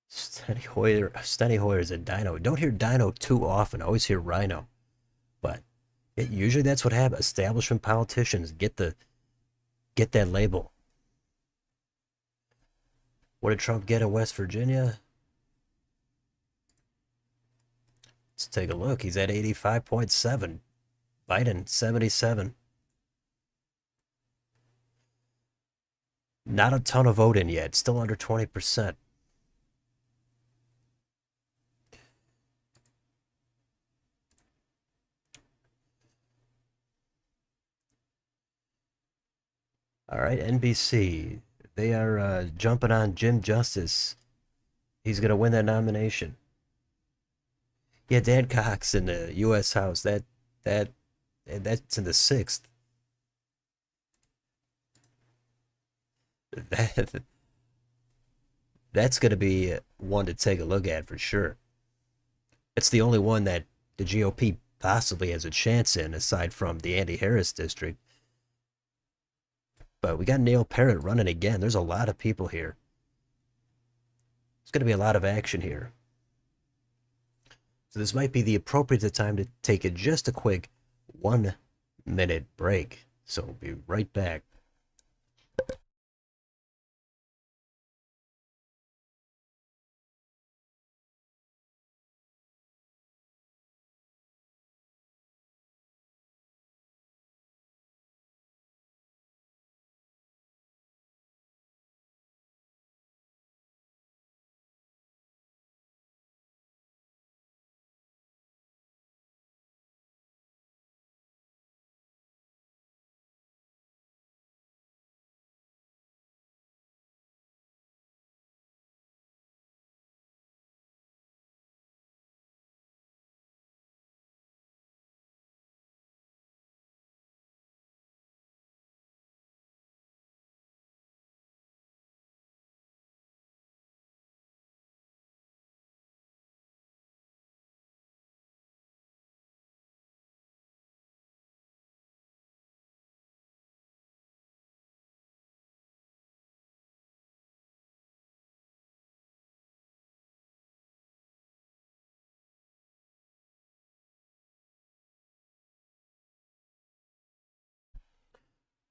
Steny Hoyer is a dino. Don't hear dino too often. I always hear rhino. But usually that's what happens. Establishment politicians get that label. What did Trump get in West Virginia? Let's take a look. He's at 85.7. Biden, 77. Not a ton of vote in yet. Still under 20%. All right, NBC. They are jumping on Jim Justice. He's going to win that nomination. Yeah, Dan Cox in the U.S. House. That and that's in the sixth. That that's going to be one to take a look at for sure. It's the only one that the GOP possibly has a chance in, aside from the Andy Harris district. But we got Neil Parrott running again. There's a lot of people here. There's going to be a lot of action here. So this might be the appropriate time to take just a quick 1 minute break. So we'll be right back.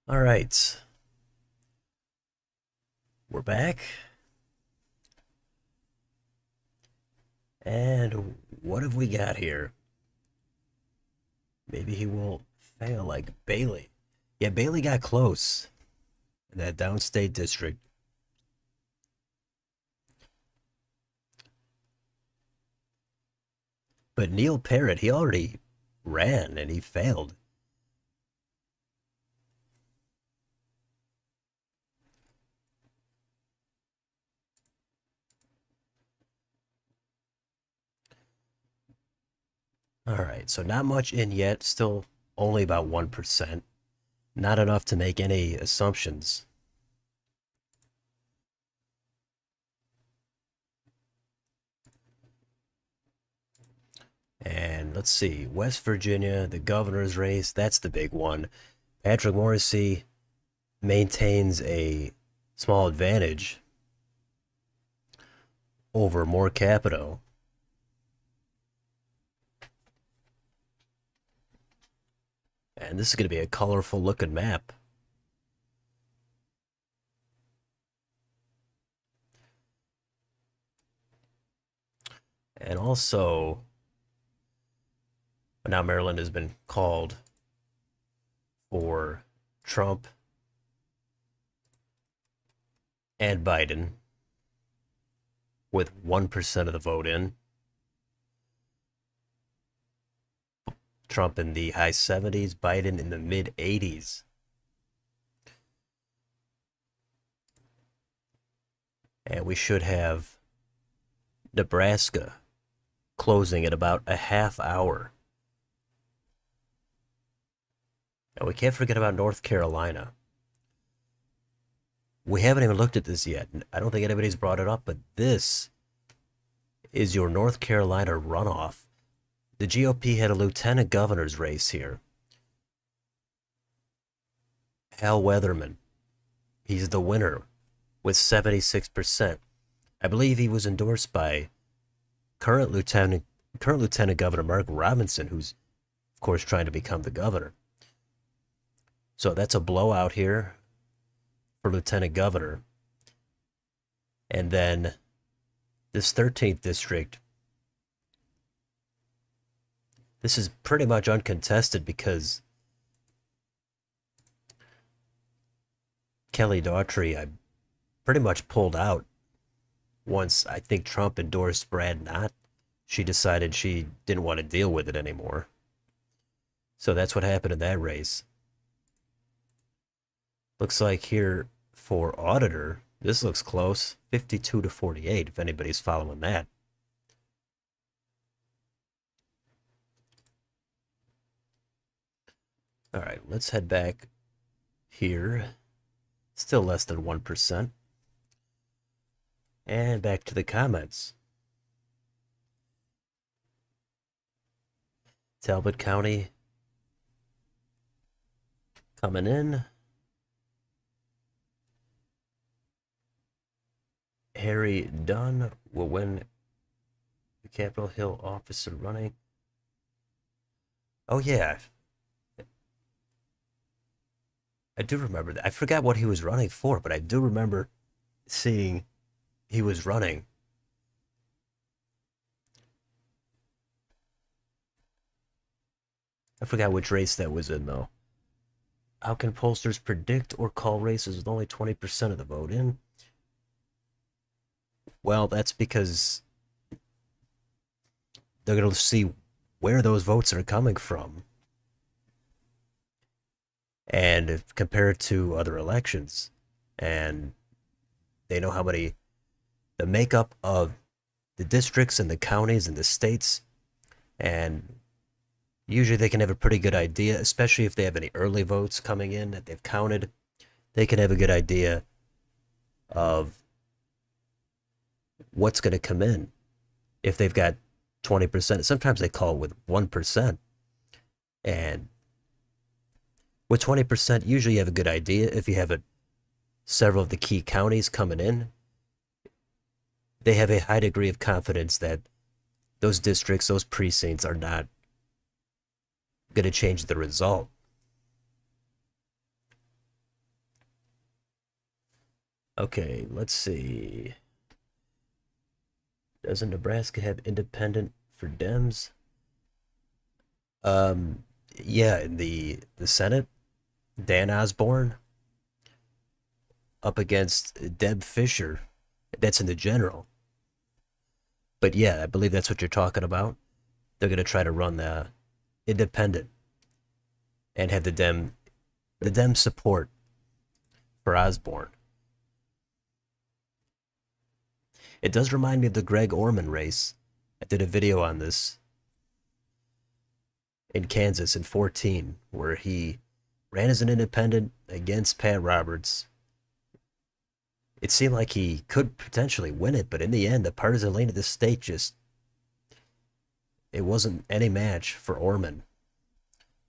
All right, we're back. And what have we got here? Maybe he will fail like Bailey. Yeah, Bailey got close in that downstate district. But Neil Parrott, he already ran and he failed. All right, so not much in yet, still only about 1%. Not enough to make any assumptions. And let's see, West Virginia, the governor's race, that's the big one. Patrick Morrisey maintains a small advantage over Moore Capito. And this is going to be a colorful looking map. And also, now Maryland has been called for Trump and Biden with 1% of the vote in. Trump in the high 70s, Biden in the mid 80s. And we should have Nebraska closing at about a half hour. And we can't forget about North Carolina. We haven't even looked at this yet. I don't think anybody's brought it up, but this is your North Carolina runoff. The GOP had a lieutenant governor's race here. Hal Weatherman. He's the winner with 76%. I believe he was endorsed by current Lieutenant Governor Mark Robinson, who's, of course, trying to become the governor. So that's a blowout here for Lieutenant Governor. And then this 13th district, this is pretty much uncontested because Kelly Daughtry pretty much pulled out once I think Trump endorsed Brad Knott. She decided she didn't want to deal with it anymore. So that's what happened in that race. Looks like here for auditor, this looks close, 52 to 48, if anybody's following that. All right, let's head back here. Still less than 1%. And back to the comments. Talbot County coming in. Harry Dunn will win the Capitol Hill office and running. Oh, yeah. I do remember that. I forgot what he was running for, but I do remember seeing he was running. I forgot which race that was in, though. How can pollsters predict or call races with only 20% of the vote in? Well, that's because they're going to see where those votes are coming from and compare it to other elections. And they know how many, the makeup of the districts and the counties and the states. And usually they can have a pretty good idea, especially if they have any early votes coming in that they've counted. They can have a good idea of what's going to come in if they've got 20%. Sometimes they call it with 1%. And with 20%, usually you have a good idea. If you have several of the key counties coming in, they have a high degree of confidence that those districts, those precincts are not going to change the result. Okay, let's see. Doesn't Nebraska have independent for Dems? Um, yeah, in the Senate, Dan Osborne up against Deb Fisher. That's in the general. But yeah, I believe that's what you're talking about. They're going to try to run the independent and have the Dem support for Osborne. It does remind me of the Greg Orman race. I did a video on this in Kansas in 14, where he ran as an independent against Pat Roberts. It seemed like he could potentially win it, but in the end, the partisan lane of the state just, it wasn't any match for Orman.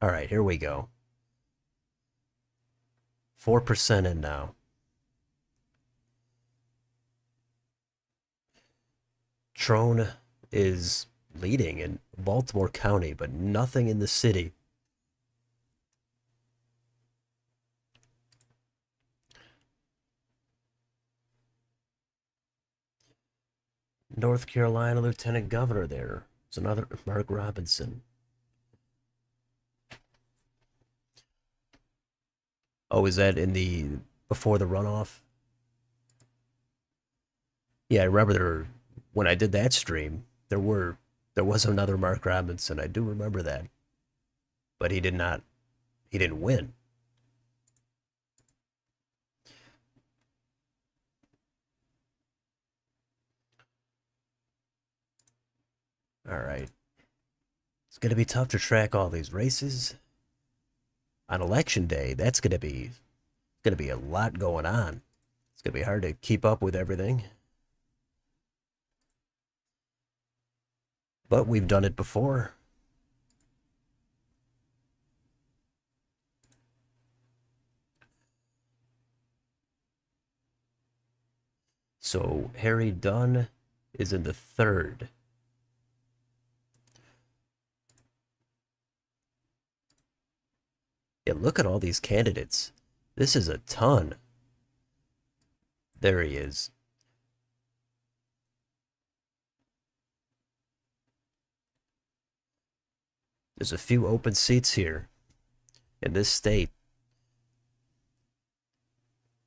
All right, here we go. 4% in now. Trone is leading in Baltimore County, but nothing in the city. North Carolina Lieutenant Governor there. It's another Mark Robinson. Oh, is that in the before the runoff? Yeah, I remember when I did that stream, there was another Mark Robinson. I do remember that. But he didn't win. All right. It's going to be tough to track all these races on election day. That's going to be a lot going on. It's going to be hard to keep up with everything. But we've done it before. So Harry Dunn is in the third. Yeah, look at all these candidates. This is a ton. There he is. There's a few open seats here in this state.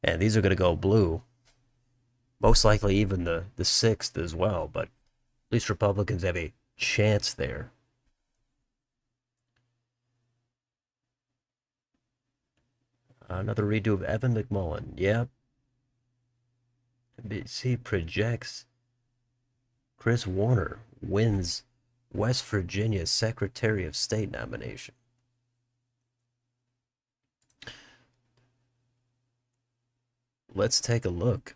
And these are going to go blue. Most likely even the sixth as well, but at least Republicans have a chance there. Another redo of Evan McMullen. Yep. NBC projects Chris Warner wins West Virginia Secretary of State nomination. Let's take a look.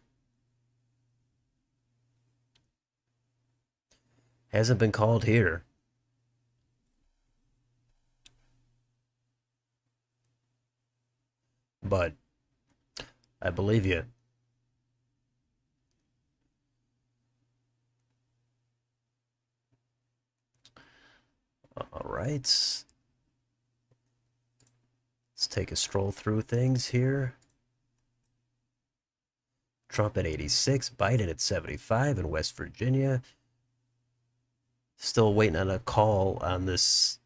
Hasn't been called here. But I believe you. All right. Let's take a stroll through things here. Trump at 86, Biden at 75 in West Virginia. Still waiting on a call on this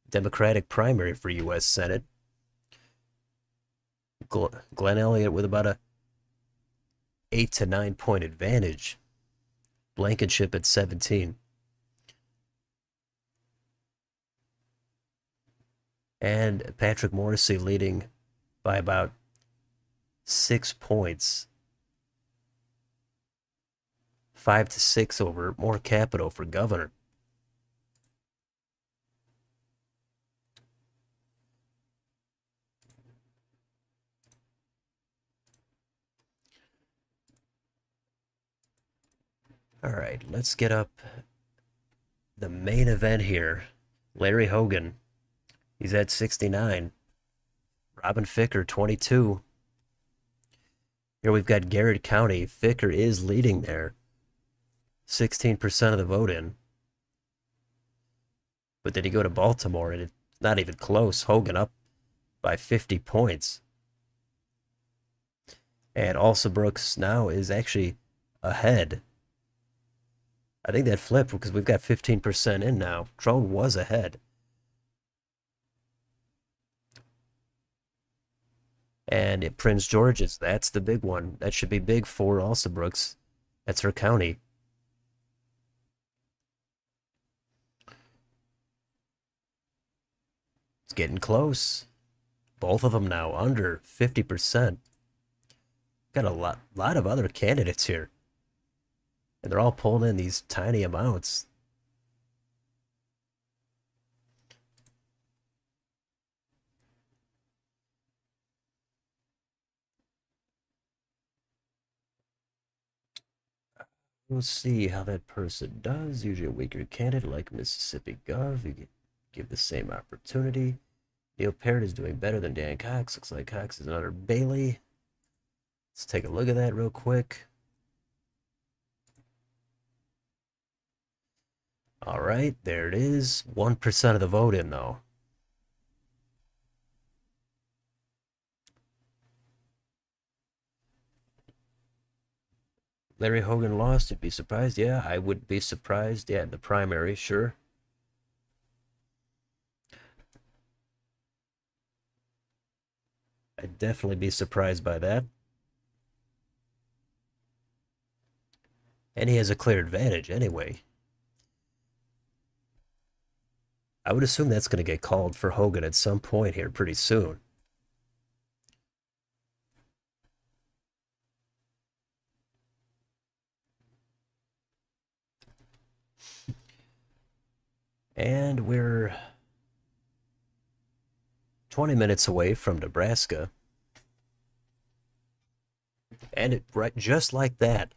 Democratic primary for U.S. Senate. Glenn Elliott with about a 8 to 9 point advantage. Blankenship at 17. And Patrick Morrissey leading by about 6 points. 5 to 6 over more capital for governor. All right, let's get up the main event here. Larry Hogan, he's at 69. Robin Ficker, 22. Here we've got Garrett County. Ficker is leading there. 16% of the vote in. But then you go to Baltimore, and it's not even close. Hogan up by 50 points. And Alsabrooks now is actually ahead. I think that flipped because we've got 15% in now. Trone was ahead. And Prince George's, that's the big one. That should be big for Alsabrooks. That's her county. It's getting close. Both of them now under 50%. Got a lot of other candidates here. And they're all pulling in these tiny amounts. We'll see how that person does. Usually a weaker candidate like Mississippi Gov. You give the same opportunity. Neil Parrott is doing better than Dan Cox. Looks like Cox is another Bailey. Let's take a look at that real quick. All right, there it is. 1% of the vote in, though. Larry Hogan lost. You'd be surprised? Yeah, I would be surprised. Yeah, in the primary, sure. I'd definitely be surprised by that. And he has a clear advantage anyway. I would assume that's going to get called for Hogan at some point here pretty soon. And we're 20 minutes away from Nebraska. And right, just like that,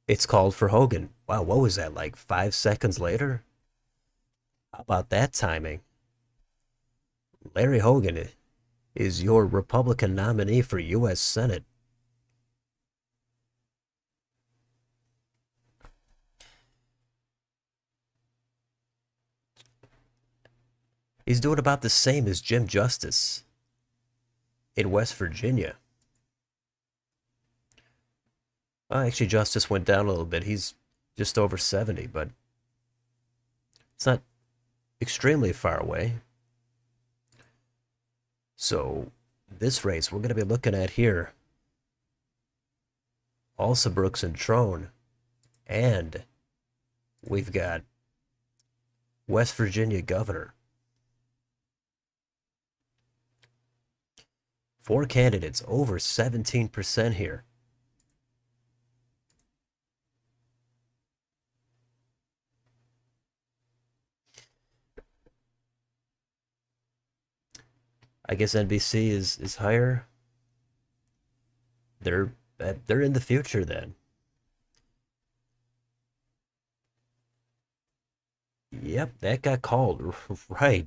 it's called for Hogan. Wow, what was that, like 5 seconds later? How about that timing? Larry Hogan is your Republican nominee for U.S. Senate. He's doing about the same as Jim Justice in West Virginia. Well, actually, Justice went down a little bit. He's just over 70, but it's not extremely far away. So this race we're going to be looking at here, Alsabrooks and Trone, and we've got West Virginia governor. 4 candidates, over 17% here. I guess NBC is higher. They're they're in the future then. Yep, that got called right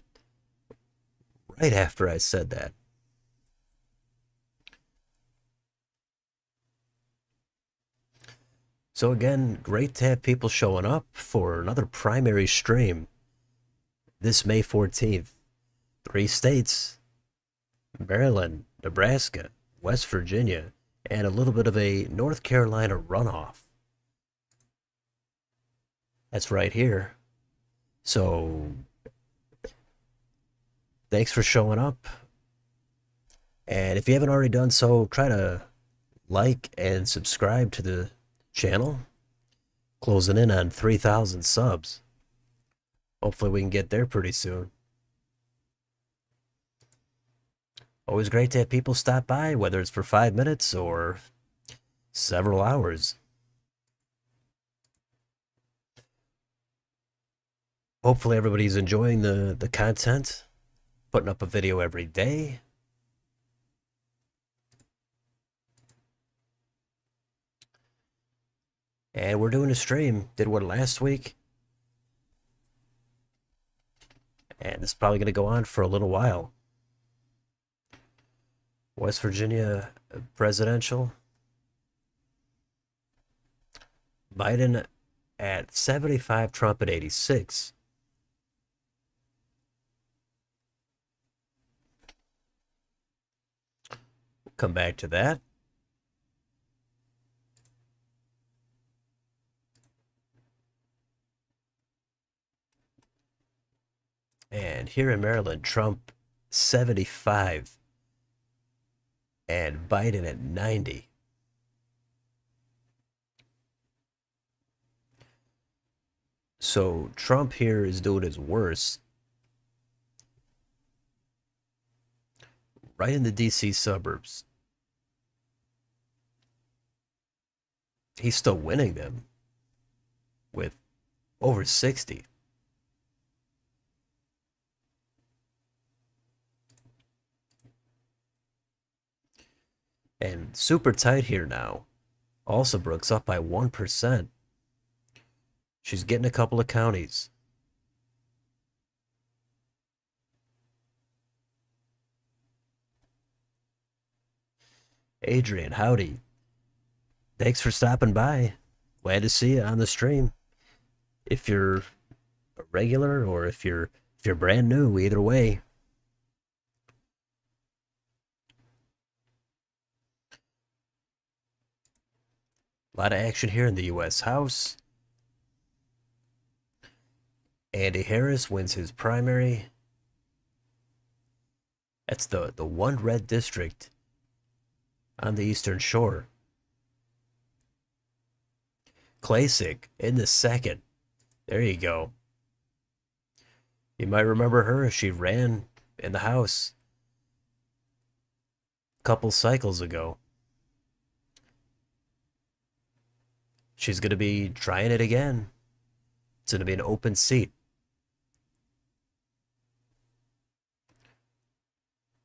right after I said that. So again, great to have people showing up for another primary stream this May 14th. Three states: Maryland, Nebraska, West Virginia, and a little bit of a North Carolina runoff. That's right here. So thanks for showing up. And if you haven't already done so, try to like and subscribe to the channel. Closing in on 3,000 subs. Hopefully we can get there pretty soon. Always great to have people stop by, whether it's for 5 minutes or several hours. Hopefully everybody's enjoying the content. Putting up a video every day. And we're doing a stream. Did one last week. And this is probably going to go on for a little while. West Virginia presidential. Biden at 75, Trump at 86. We'll come back to that. And here in Maryland, Trump 75 and Biden at 90. So Trump here is doing his worst right in the DC suburbs. He's still winning them with over 60. And super tight here now. Alsobrooks up by 1%. She's getting a couple of counties. Adrian, howdy. Thanks for stopping by. Glad to see you on the stream. If you're a regular or if you're brand new, either way. A lot of action here in the US House. Andy Harris wins his primary. That's the one red district on the Eastern Shore. Klasick in the second. There you go. You might remember her. She ran in the House a couple cycles ago. She's going to be trying it again. It's going to be an open seat.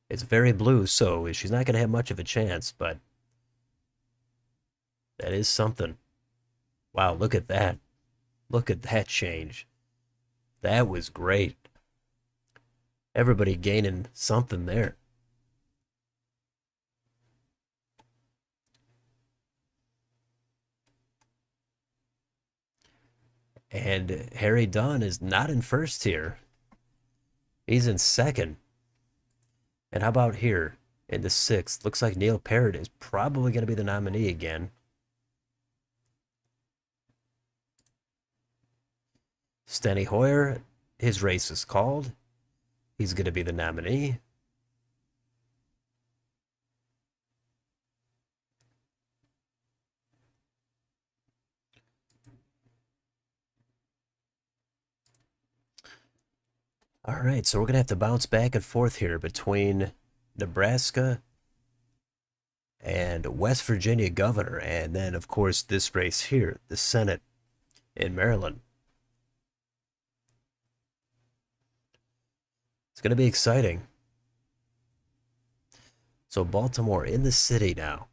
It's very blue, so she's not going to have much of a chance, but that is something. Wow, look at that. Look at that change. That was great. Everybody gaining something there. And Harry Dunn is not in first here. He's in second. And how about here in the sixth? Looks like Neil Parrott is probably going to be the nominee again. Steny Hoyer, his race is called. He's going to be the nominee. All right, so we're going to have to bounce back and forth here between Nebraska and West Virginia governor, and then, of course, this race here, the Senate in Maryland. It's going to be exciting. So Baltimore in the city now.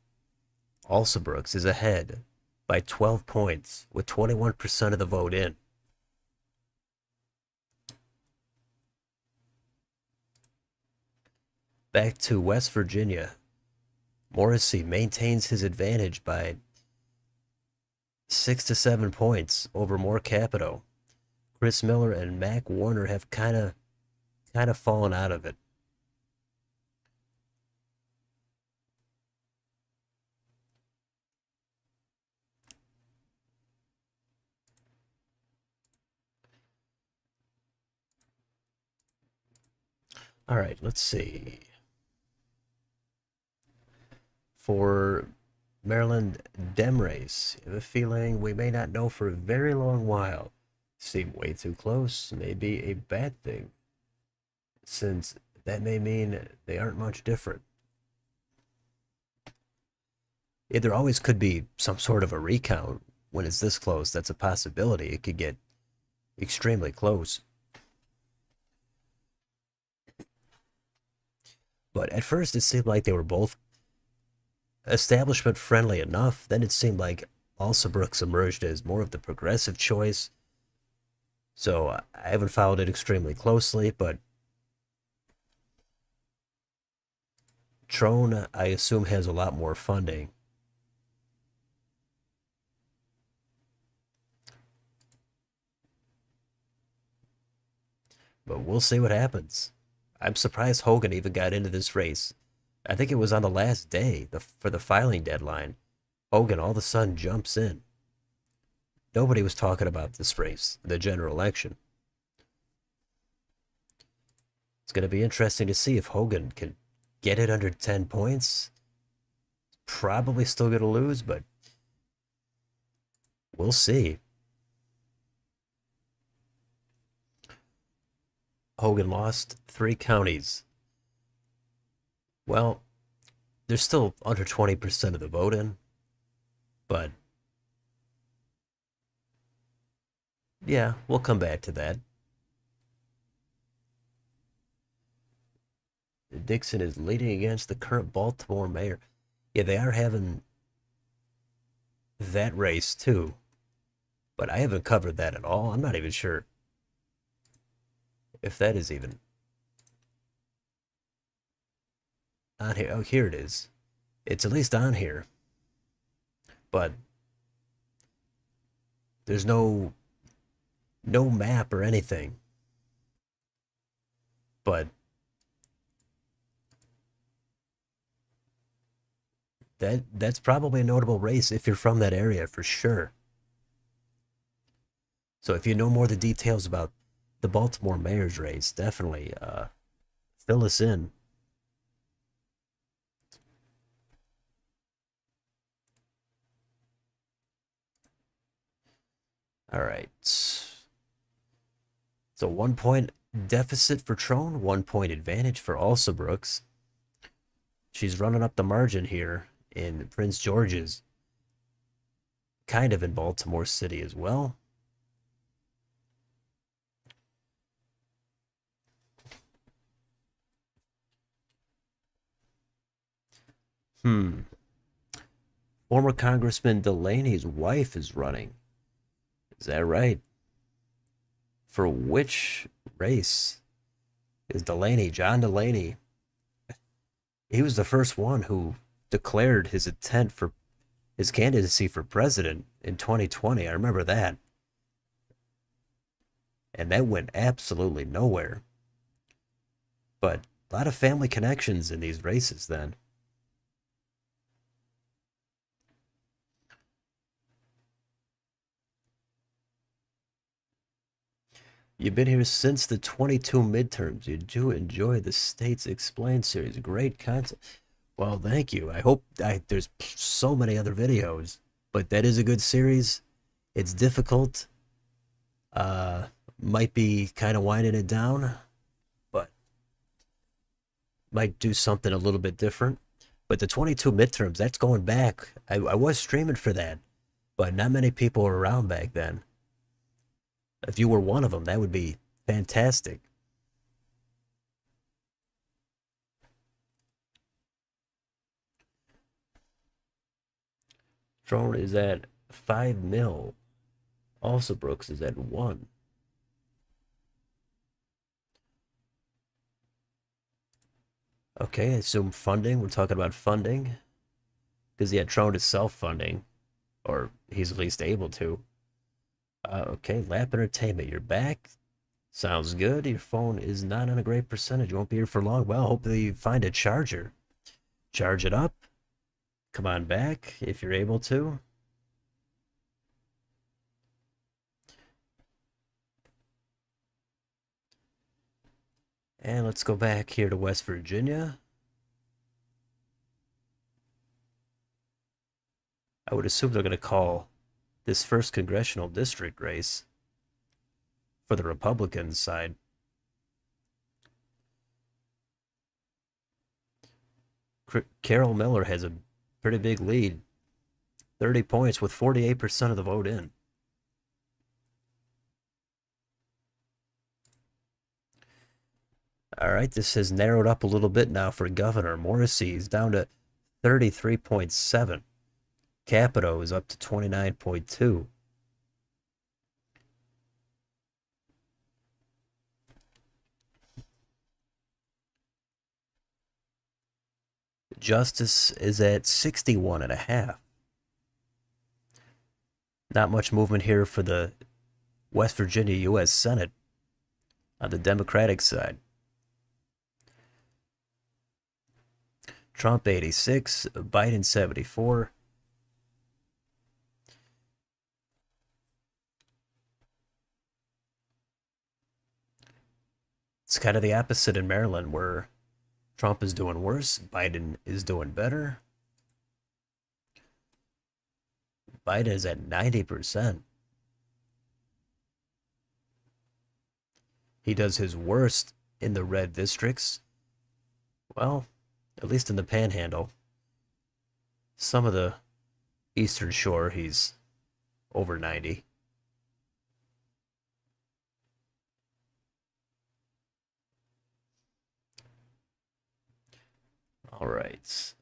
Alsobrooks is ahead by 12 points with 21% of the vote in. Back to West Virginia. Morrissey maintains his advantage by 6 to 7 points over Moore Capito. Chris Miller and Mac Warner have kind of fallen out of it. All right, let's see. For Maryland Dem race, I have a feeling we may not know for a very long while. Seem way too close, may be a bad thing, since that may mean they aren't much different. Yeah, there always could be some sort of a recount when it's this close. That's a possibility. It could get extremely close. But at first, it seemed like they were both establishment friendly enough. Then it seemed like Alsobrooks emerged as more of the progressive choice. So I haven't followed it extremely closely, but Trone, I assume, has a lot more funding. But we'll see what happens. I'm surprised Hogan even got into this race. I think it was on the last day for the filing deadline. Hogan all of a sudden jumps in. Nobody was talking about this race, the general election. It's going to be interesting to see if Hogan can get it under 10 points. Probably still going to lose, but we'll see. Hogan lost 3 counties. Well, there's still under 20% of the vote in, but yeah, we'll come back to that. Dixon is leading against the current Baltimore mayor. Yeah, they are having that race too, but I haven't covered that at all. I'm not even sure if that is even on here. Oh, here it is. It's at least on here, but there's no map or anything. But that's probably a notable race if you're from that area for sure. So if you know more of the details about the Baltimore mayor's race, definitely fill us in. All right. So 1 point deficit for Trone, 1 point advantage for Alsobrooks. She's running up the margin here in Prince George's, kind of in Baltimore City as well. Hmm. Former Congressman Delaney's wife is running. Is that right? For which race is Delaney? John Delaney. He was the first one who declared his intent for his candidacy for president in 2020. I remember that. And that went absolutely nowhere. But a lot of family connections in these races then. You've been here since the 22 midterms. You do enjoy the States Explained series. Great content. Well, thank you. I hope there's so many other videos, but that is a good series. It's difficult. Might be kind of winding it down, but might do something a little bit different. But the 22 midterms, that's going back. I was streaming for that, but not many people were around back then. If you were one of them, that would be fantastic. Drone is at 5 mil. Also Brooks is at 1. Okay, I assume funding. We're talking about funding. Because yeah, Trone is self-funding. Or he's at least able to. Okay, Lap Entertainment, you're back. Sounds good. Your phone is not on a great percentage. You won't be here for long. Well, hopefully you find a charger. Charge it up. Come on back if you're able to. And let's go back here to West Virginia. I would assume they're going to call this first congressional district race for the Republican side. Carol Miller has a pretty big lead, 30 points with 48% of the vote in. All right, this has narrowed up a little bit now for Governor. Morrissey is down to 33.7. Capito is up to 29.2. Justice is at 61.5. Not much movement here for the West Virginia U.S. Senate on the Democratic side. Trump 86, Biden 74. It's kind of the opposite in Maryland, where Trump is doing worse, Biden is doing better. Biden is at 90%. He does his worst in the red districts. Well, at least in the Panhandle. Some of the Eastern Shore, he's over 90. All right.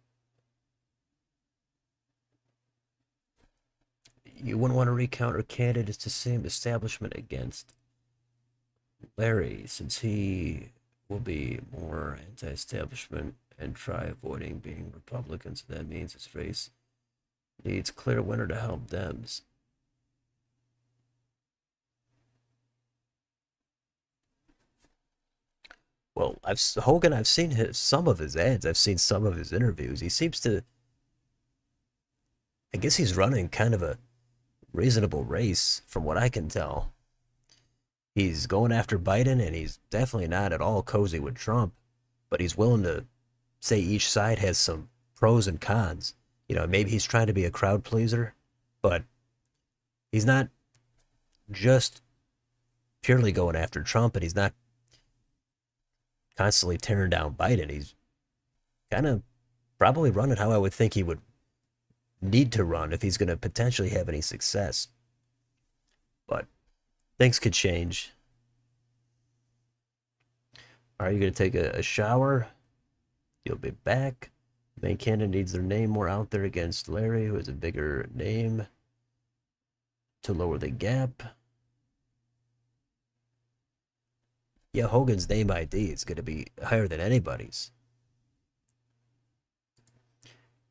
You wouldn't want to recount her candidates to same establishment against Larry, since he will be more anti-establishment and try avoiding being Republican. So that means his race needs clear winner to help Dems. Well, Hogan. I've seen some of his ads. I've seen some of his interviews. He seems to. I guess he's running kind of a reasonable race, from what I can tell. He's going after Biden, and he's definitely not at all cozy with Trump. But he's willing to say each side has some pros and cons. Maybe he's trying to be a crowd pleaser, but he's not just purely going after Trump, and he's not constantly tearing down Biden. He's kind of probably running how I would think he would need to run if he's going to potentially have any success. But things could change. Are you going to take a shower? You'll be back. Main candidate needs their name more out there against Larry, who has a bigger name to lower the gap. Yeah, Hogan's name ID is going to be higher than anybody's.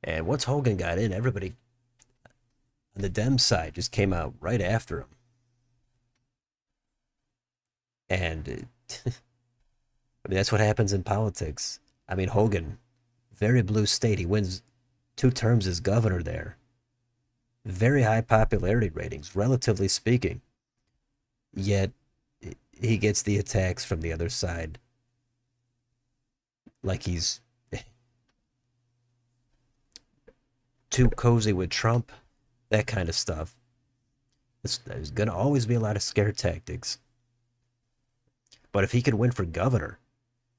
And once Hogan got in, everybody on the Dem side just came out right after him. And I mean, that's what happens in politics. I mean, Hogan, very blue state. He wins 2 terms as governor there. Very high popularity ratings, relatively speaking. Yet he gets the attacks from the other side. Like he's too cozy with Trump, that kind of stuff. There's going to always be a lot of scare tactics. But if he could win for governor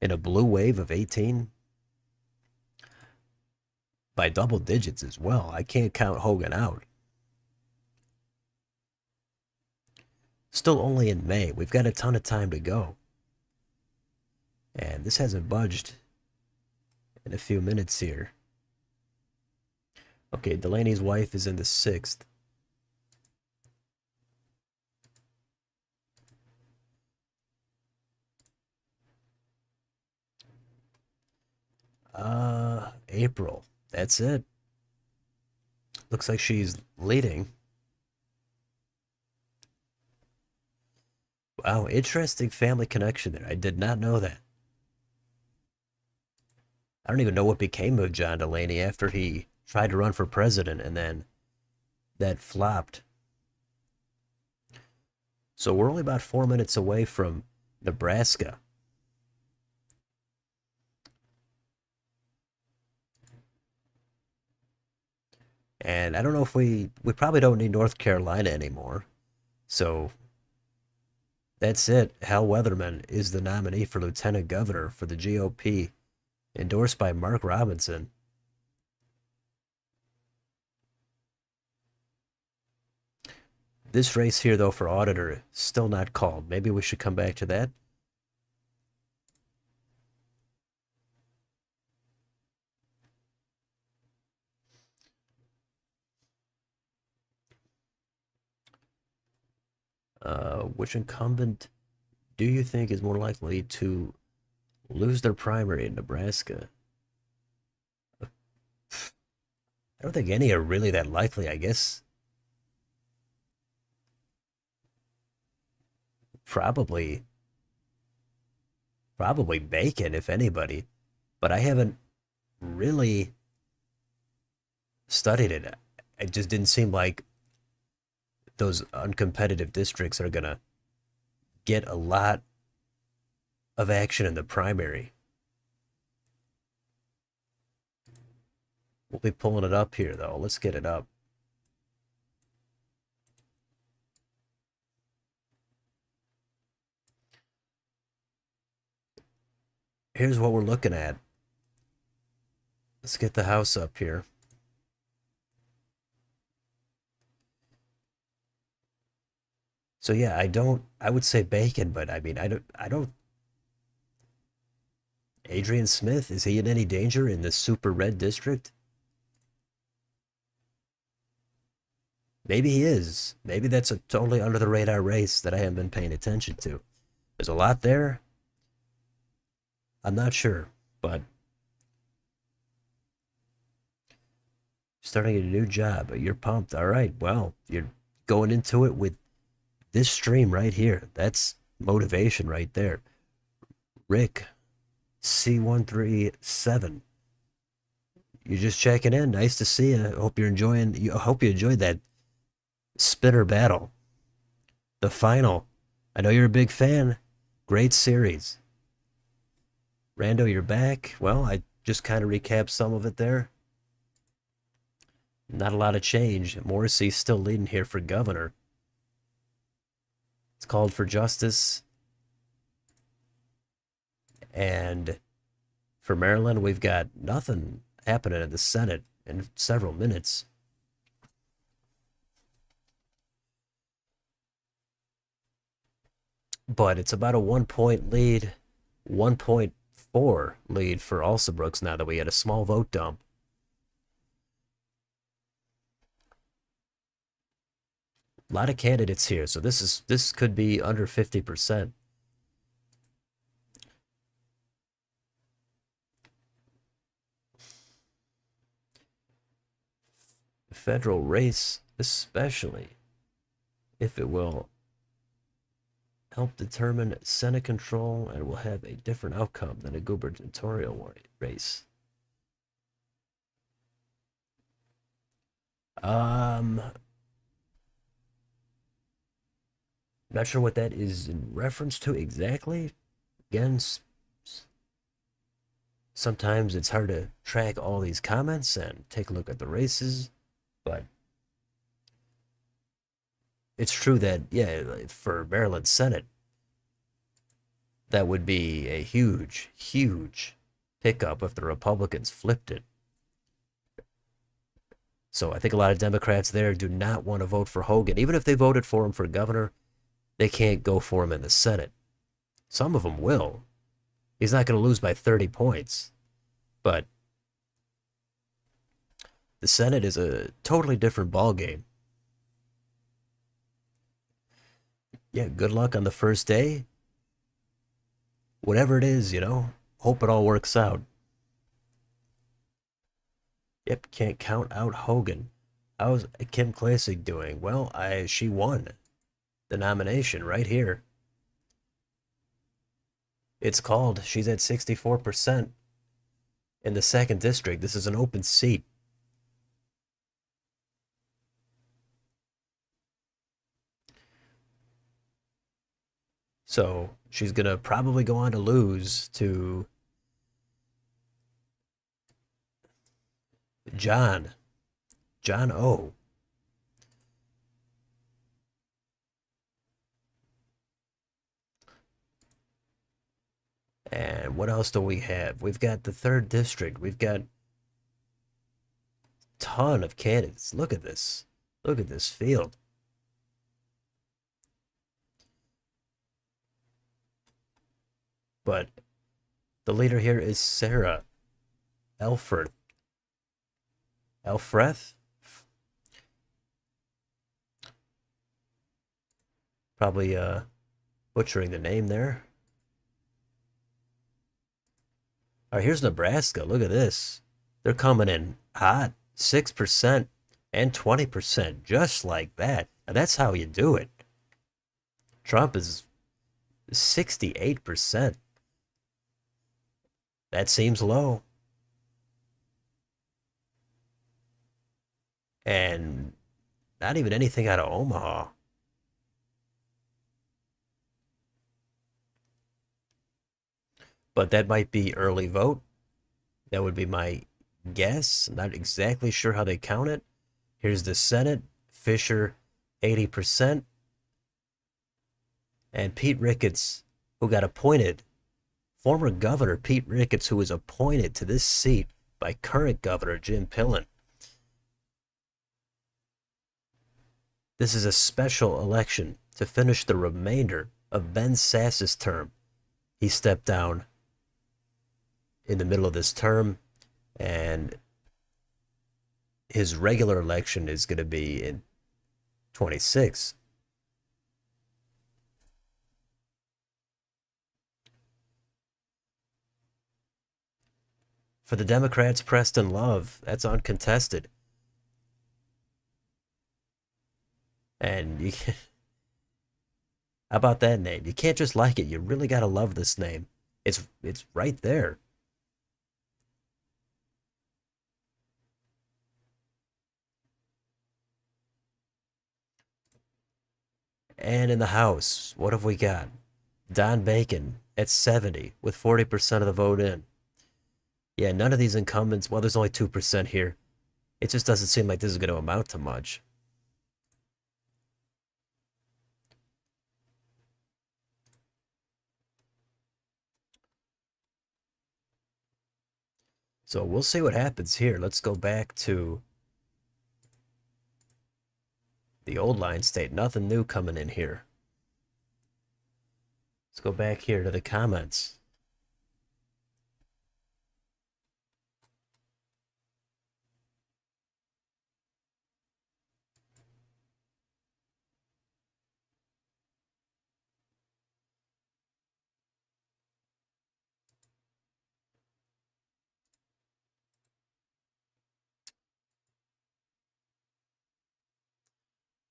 in a blue wave of 18 by double digits as well, I can't count Hogan out. Still only in May. We've got a ton of time to go. And this hasn't budged in a few minutes here. Okay, Delaney's wife is in the 6th. April. That's it. Looks like she's leading. Wow, interesting family connection there. I did not know that. I don't even know what became of John Delaney after he tried to run for president and then that flopped. So we're only about 4 minutes away from Nebraska. And I don't know if we probably don't need North Carolina anymore. So that's it. Hal Weatherman is the nominee for lieutenant governor for the GOP, endorsed by Mark Robinson. This race here, though, for auditor, still not called. Maybe we should come back to that. Which incumbent do you think is more likely to lose their primary in Nebraska? I don't think any are really that likely, I guess. Probably, probably Bacon, if anybody. But I haven't really studied it. It just didn't seem like those uncompetitive districts are gonna get a lot of action in the primary. We'll be pulling it up here, though. Let's get it up. Here's what we're looking at. Let's get the house up here. So yeah, I would say Bacon, but I mean I don't Adrian Smith, is he in any danger in the super red district? Maybe he is. Maybe that's a totally under the radar race that I haven't been paying attention to. There's a lot there. I'm not sure, but starting a new job, you're pumped. All right. Well, you're going into it with this stream right here. That's motivation right there. Rick C137. You're just checking in. Nice to see you. I hope you're enjoying. I hope you enjoyed that spinner battle. The final. I know you're a big fan. Great series. Rando, you're back. Well, I just kind of recapped some of it there. Not a lot of change. Morrissey's still leading here for governor. It's called for justice. And for Maryland, we've got nothing happening in the Senate in several minutes. But it's about a 1 point lead, 1.4 lead for Alsabrooks now that we had a small vote dump. A lot of candidates here, so this could be under 50%. Federal race, especially if it will help determine Senate control and will have a different outcome than a gubernatorial race. Not sure what that is in reference to exactly. Again, sometimes it's hard to track all these comments and take a look at the races, but it's true that, yeah, for Maryland Senate, that would be a huge, huge pickup if the Republicans flipped it. So I think a lot of Democrats there do not want to vote for Hogan. Even if they voted for him for governor, they can't go for him in the Senate. Some of them will. He's not going to lose by 30 points. But The Senate is a totally different ball game. Yeah, good luck on the first day. Whatever it is, hope it all works out. Yep, can't count out Hogan. How's Kim Klacik doing? Well, she won the nomination right here. It's called. She's at 64% in the second district. This is an open seat. So she's going to probably go on to lose to John. John O. And what else do we have? We've got the third district. We've got a ton of candidates. Look at this. Look at this field. But the leader here is Sarah Elfreth. Elfreth? Probably butchering the name there. All right, here's Nebraska. Look at this. They're coming in hot. 6% and 20%, just like that. Now, that's how you do it. Trump is 68%. That seems low. And not even anything out of Omaha. But that might be early vote. That would be my guess. I'm not exactly sure how they count it. Here's the Senate. Fisher, 80%. And Pete Ricketts, who got appointed, former governor Pete Ricketts, who was appointed to this seat by current governor Jim Pillen. This is a special election to finish the remainder of Ben Sasse's term. He stepped down in the middle of this term, and his regular election is going to be in 26. For the Democrats, Preston Love, that's uncontested. And how about that name? You can't just like it. You really got to love this name. It's right there. And in the House, what have we got? Don Bacon at 70 with 40% of the vote in. Yeah, none of these incumbents, well, there's only 2% here. It just doesn't seem like this is going to amount to much. So we'll see what happens here. Let's go back to the old line state. Nothing new coming in here. Let's go back here to the comments.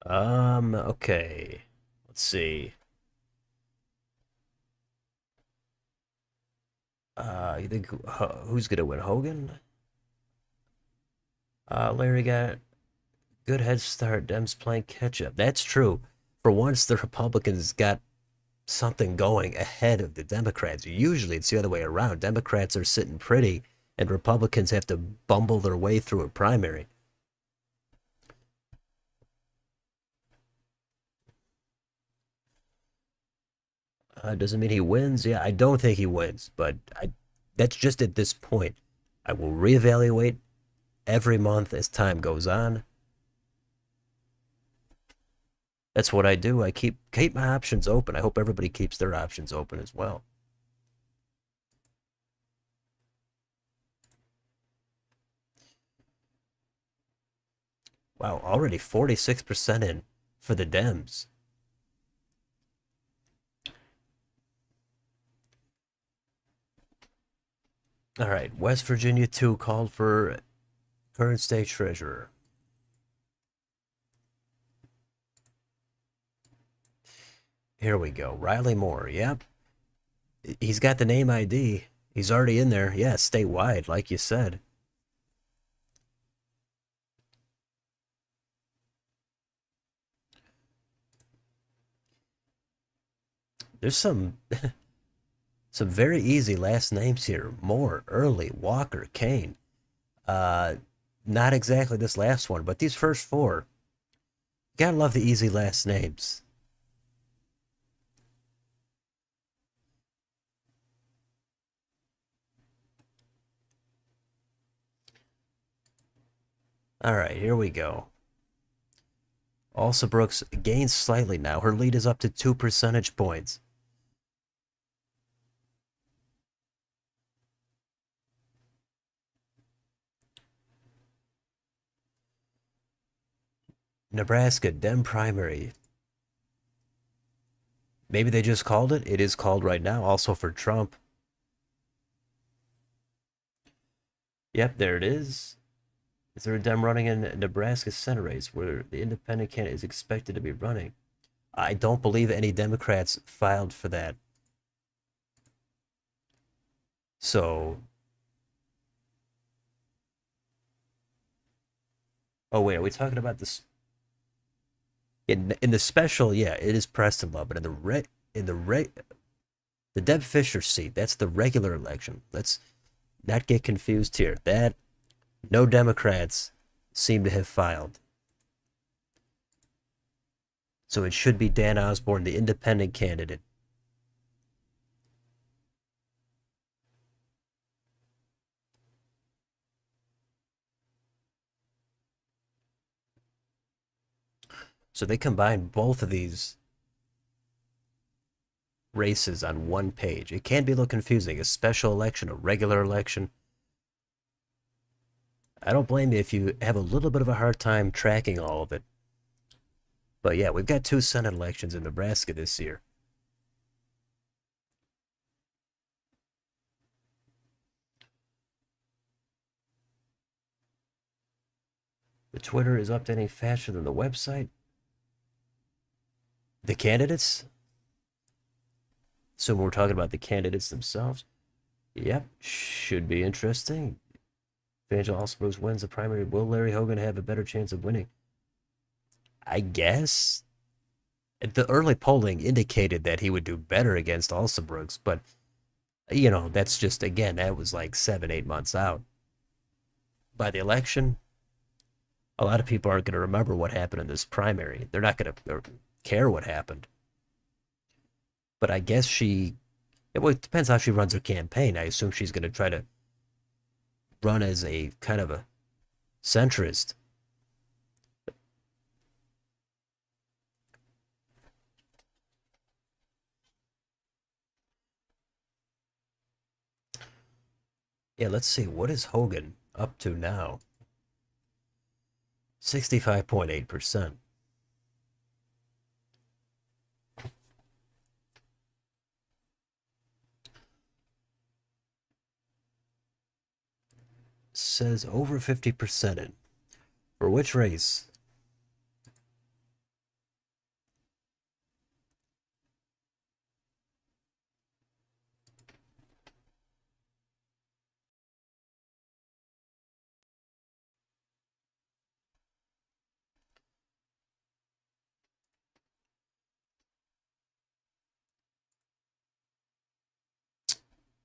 Okay. Let's see. You think who's gonna win? Hogan? Larry got good head start. Dems playing catch up. That's true. For once, the Republicans got something going ahead of the Democrats. Usually, it's the other way around. Democrats are sitting pretty, and Republicans have to bumble their way through a primary. Doesn't mean he wins. Yeah, I don't think he wins, but that's just at this point. I will reevaluate every month as time goes on. That's what I do. I keep my options open. I hope everybody keeps their options open as well. Wow, already 46% in for the Dems. All right, West Virginia 2 called for current state treasurer. Here we go. Riley Moore. Yep. He's got the name ID. He's already in there. Yeah, statewide, like you said. There's some very easy last names here. Moore, Early, Walker, Kane. Uh Not exactly this last one, but these first four. You gotta love the easy last names. All right, here we go. Also, Brooks gains slightly now. Her lead is up to 2 percentage points. Nebraska Dem primary. Maybe they just called it. It is called right now, also for Trump. Yep, there it is. Is there a Dem running in Nebraska Senate race where the independent candidate is expected to be running? I don't believe any Democrats filed for that. So, oh wait, are we talking about this in the special? Yeah, it is Preston Love, but in the Deb Fisher seat, that's the regular election. Let's not get confused here. That no Democrats seem to have filed. So it should be Dan Osborne, the independent candidate. So they combined both of these races on one page. It can be a little confusing. A special election, a regular election. I don't blame you if you have a little bit of a hard time tracking all of it. But yeah, we've got two Senate elections in Nebraska this year. The Twitter is updating faster than the website. The candidates? So we're talking about the candidates themselves. Yep, should be interesting. If Angela Alsbrooks wins the primary, will Larry Hogan have a better chance of winning? I guess. The early polling indicated that he would do better against Alsabrooks, but that's just again, that was like 7, 8 months out. By the election, a lot of people aren't going to remember what happened in this primary. They're not going to care what happened. But I guess it depends how she runs her campaign. I assume she's going to try to run as a kind of a centrist. Yeah, let's see. What is Hogan up to now? 65.8%. Says over 50% in. For which race?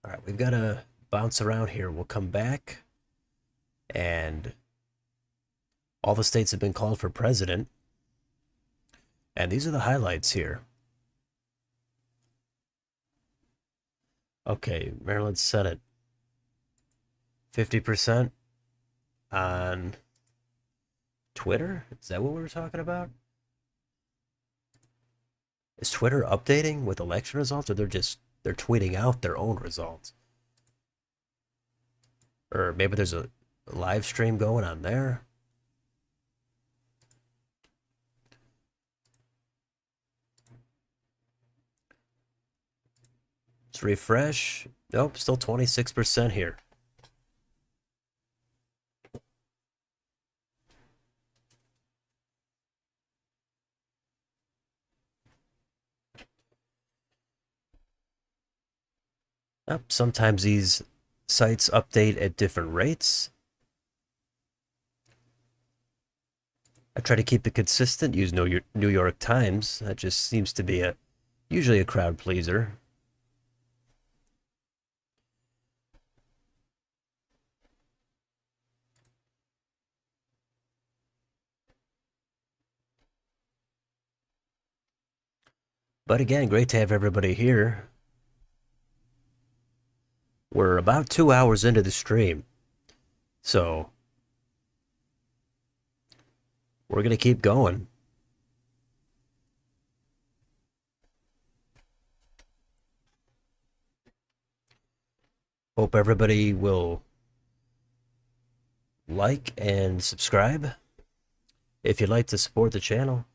All right, we've got to bounce around here. We'll come back, and all the states have been called for president. And these are the highlights here. Okay, Maryland Senate, 50% on Twitter? Is that what we were talking about? Is Twitter updating with election results, or they're tweeting out their own results? Or maybe there's a live stream going on there. Let's refresh. Nope, still 26% here. Sometimes these sites update at different rates. I try to keep it consistent, use New York Times. That just seems to be usually a crowd pleaser. But again, great to have everybody here. We're about 2 hours into the stream, so we're going to keep going. Hope everybody will like and subscribe if you'd like to support the channel.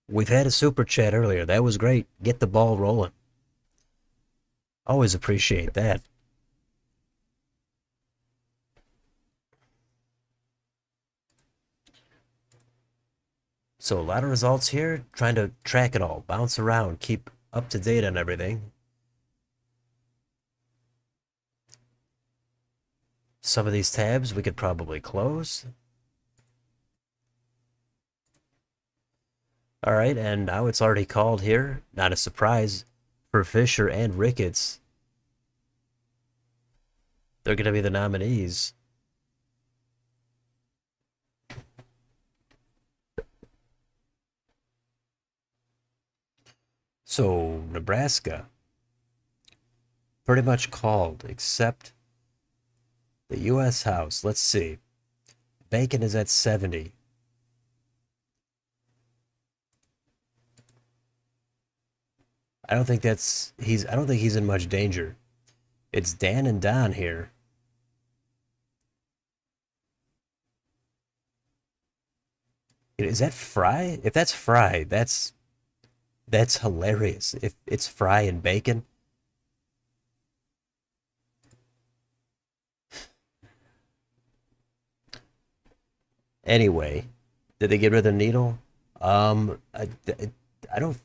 We've had a super chat earlier. That was great. Get the ball rolling. Always appreciate that. So a lot of results here. Trying to track it all, bounce around, keep up to date on everything. Some of these tabs we could probably close. All right, and now it's already called here. Not a surprise for Fisher and Ricketts. They're going to be the nominees. So, Nebraska, pretty much called, except the U.S. House. Let's see. Bacon is at 70. I don't think he's in much danger. It's Dan and Don here. Is that Fry? If that's Fry, that's hilarious. If it's Fry and Bacon. Anyway, did they get rid of the needle? I don't.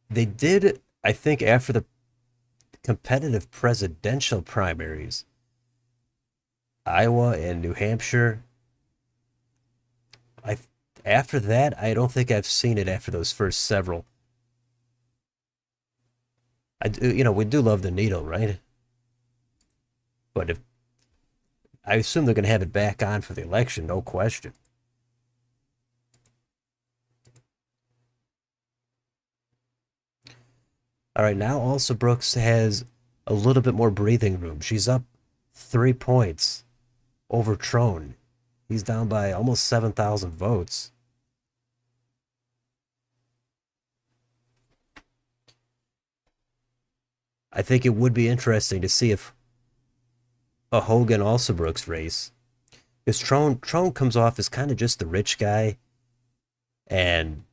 They did, I think, after the competitive presidential primaries. Iowa and New Hampshire. I After that, I don't think I've seen it after those first several. We do love the needle, right? But if I assume they're going to have it back on for the election, no question. All right, now also Brooks has a little bit more breathing room. She's up 3 points over Trone. He's down by almost 7,000 votes. I think it would be interesting to see if a Hogan also Brooks race. Because Trone comes off as kind of just the rich guy, and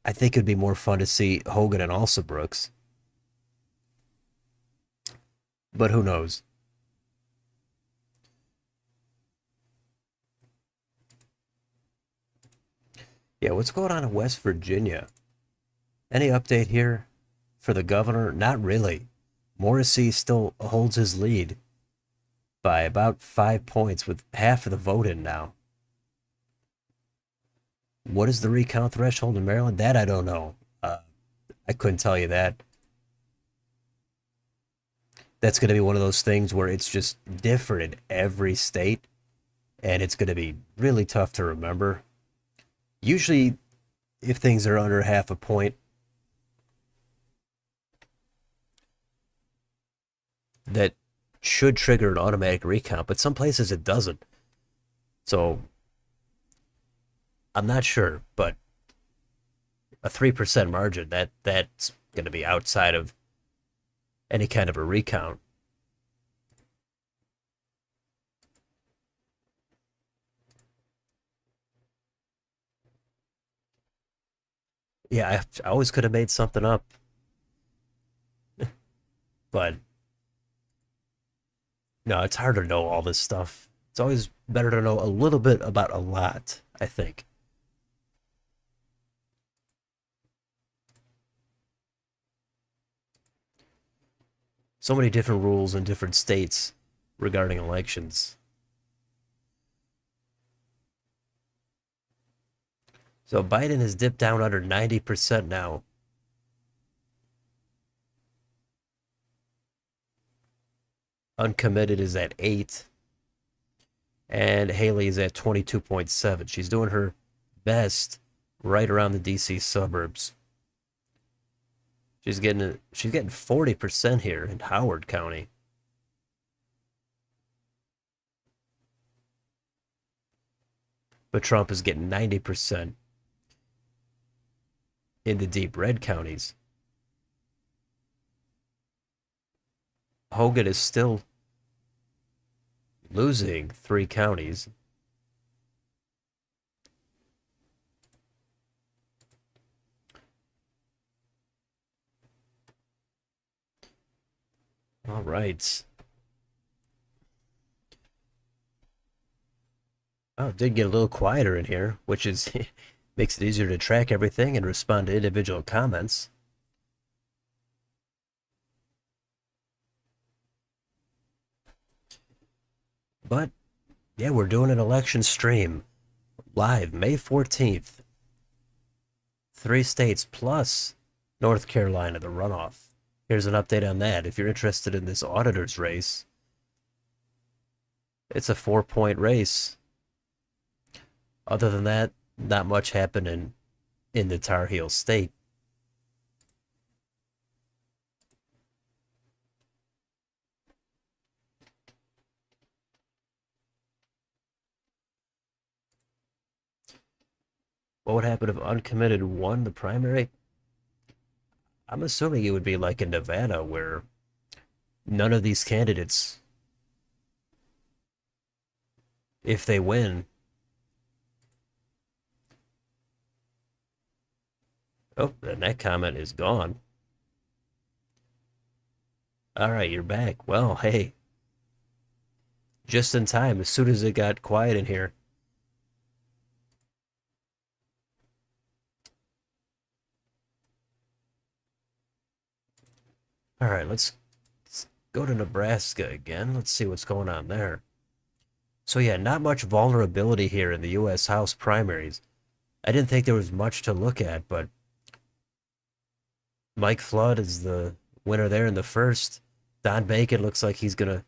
I think it'd be more fun to see Hogan and also Brooks. But who knows? Yeah, what's going on in West Virginia? Any update here for the governor? Not really. Morrissey still holds his lead by about 5 points with half of the vote in now. What is the recount threshold in Maryland? That I don't know. I couldn't tell you that. That's going to be one of those things where it's just different in every state, and it's going to be really tough to remember. Usually, if things are under half a point, that should trigger an automatic recount, but some places it doesn't. So I'm not sure, but a 3% margin, that's going to be outside of any kind of a recount. Yeah, I always could have made something up, but no, it's hard to know all this stuff. It's always better to know a little bit about a lot, I think. So many different rules in different states regarding elections. So Biden has dipped down under 90% now. Uncommitted is at 8, and Haley is at 22.7. She's doing her best right around the DC suburbs. She's getting 40% here in Howard County. But Trump is getting 90% in the deep red counties. Hogan is still losing 3 counties. All right. Oh, it did get a little quieter in here, which is makes it easier to track everything and respond to individual comments. But yeah, we're doing an election stream live May 14th. 3 states plus North Carolina, the runoff. Here's an update on that. If you're interested in this auditor's race, it's a 4 point race. Other than that, not much happened in the Tar Heel state. What would happen if uncommitted won the primary? I'm assuming it would be like in Nevada where none of these candidates, if they win, oh, then that comment is gone. All right, you're back. Well, hey, just in time, as soon as it got quiet in here. All right, let's go to Nebraska again. Let's see what's going on there. So yeah, not much vulnerability here in the U.S. House primaries. I didn't think there was much to look at, but Mike Flood is the winner there in the first. Don Bacon looks like he's gonna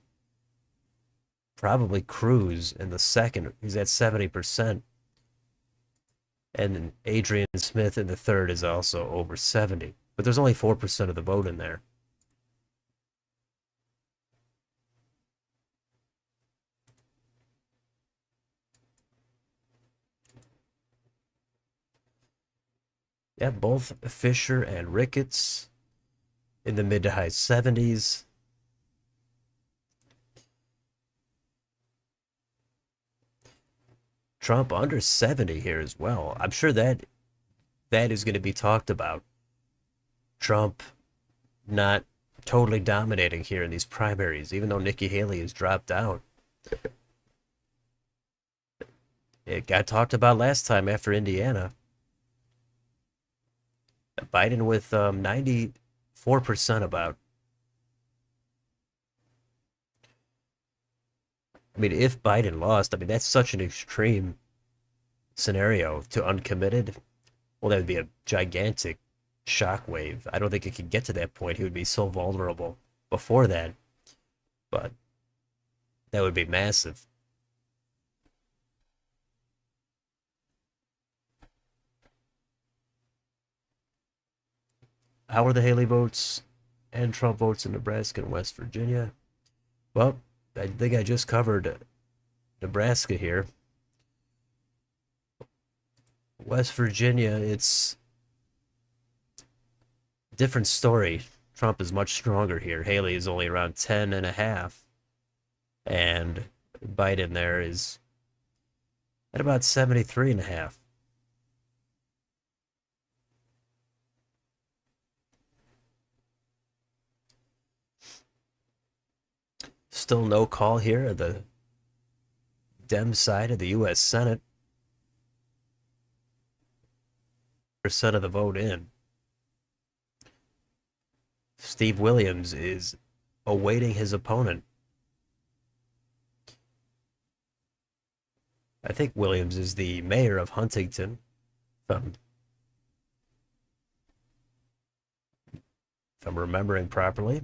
probably cruise in the second. He's at 70%. And then Adrian Smith in the third is also over 70. But there's only 4% of the vote in there. Yeah, both Fisher and Ricketts in the mid to high 70s. Trump under 70 here as well. I'm sure that is going to be talked about. Trump not totally dominating here in these primaries, even though Nikki Haley has dropped out. It got talked about last time after Indiana. Biden with 94% about. I mean, if Biden lost, I mean, that's such an extreme scenario to uncommitted. Well, that would be a gigantic shockwave. I don't think it could get to that point. He would be so vulnerable before that, but that would be massive. How are the Haley votes and Trump votes in Nebraska and West Virginia? Well, I think I just covered Nebraska here. West Virginia, it's a different story. Trump is much stronger here. Haley is only around 10 and a half, and Biden there is at about 73 and a half. Still no call here at the Dem side of the U.S. Senate. Percent of the vote in. Steve Williams is awaiting his opponent. I think Williams is the mayor of Huntington, if I'm remembering properly.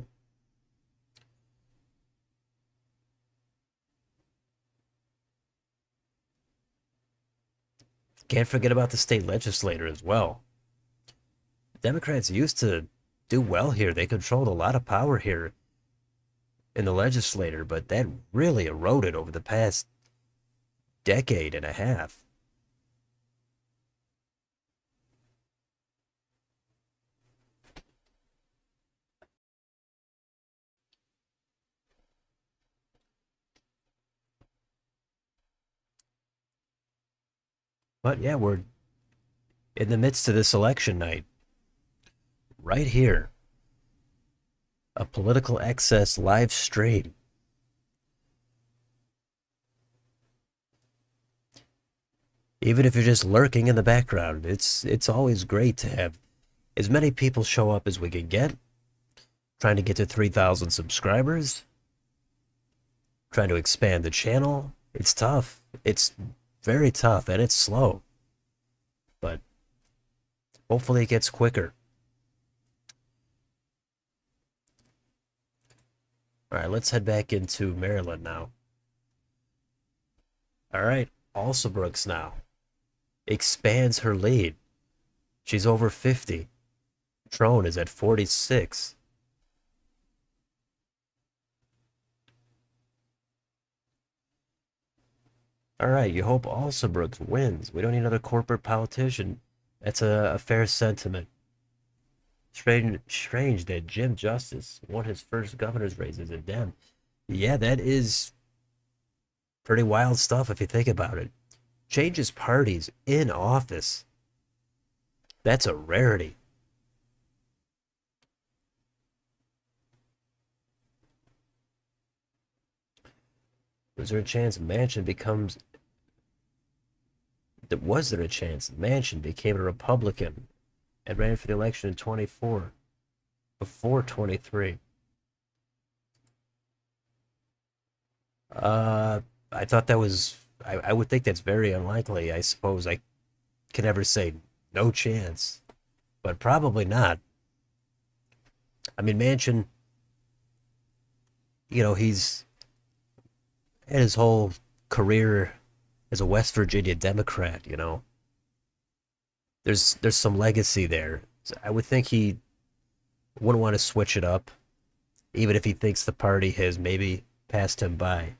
Can't forget about the state legislator as well. Democrats used to do well here. They controlled a lot of power here in the legislature, but that really eroded over the past decade and a half. But yeah, we're in the midst of this election night, right here, a political excess live stream. Even if you're just lurking in the background, it's always great to have as many people show up as we can get. Trying to get to 3,000 subscribers, trying to expand the channel. It's tough. It's very tough and it's slow. But hopefully it gets quicker. All right, let's head back into Maryland now. All right, Alsobrooks now expands her lead. She's over 50. Trone is at 46. All right, you hope Alsobrooks wins. We don't need another corporate politician. That's a fair sentiment. Strange that Jim Justice won his first governor's race as a Dem. Yeah, that is pretty wild stuff if you think about it. Changes parties in office. That's a rarity. Was there a chance Manchin becomes... Was there a chance Manchin became a Republican and ran for the election in 24 before 23? I thought that was... I would think that's very unlikely. I suppose I can never say no chance, but probably not. I mean, Manchin, he's had his whole career as a West Virginia Democrat. There's some legacy there. So I would think he wouldn't want to switch it up, even if he thinks the party has maybe passed him by.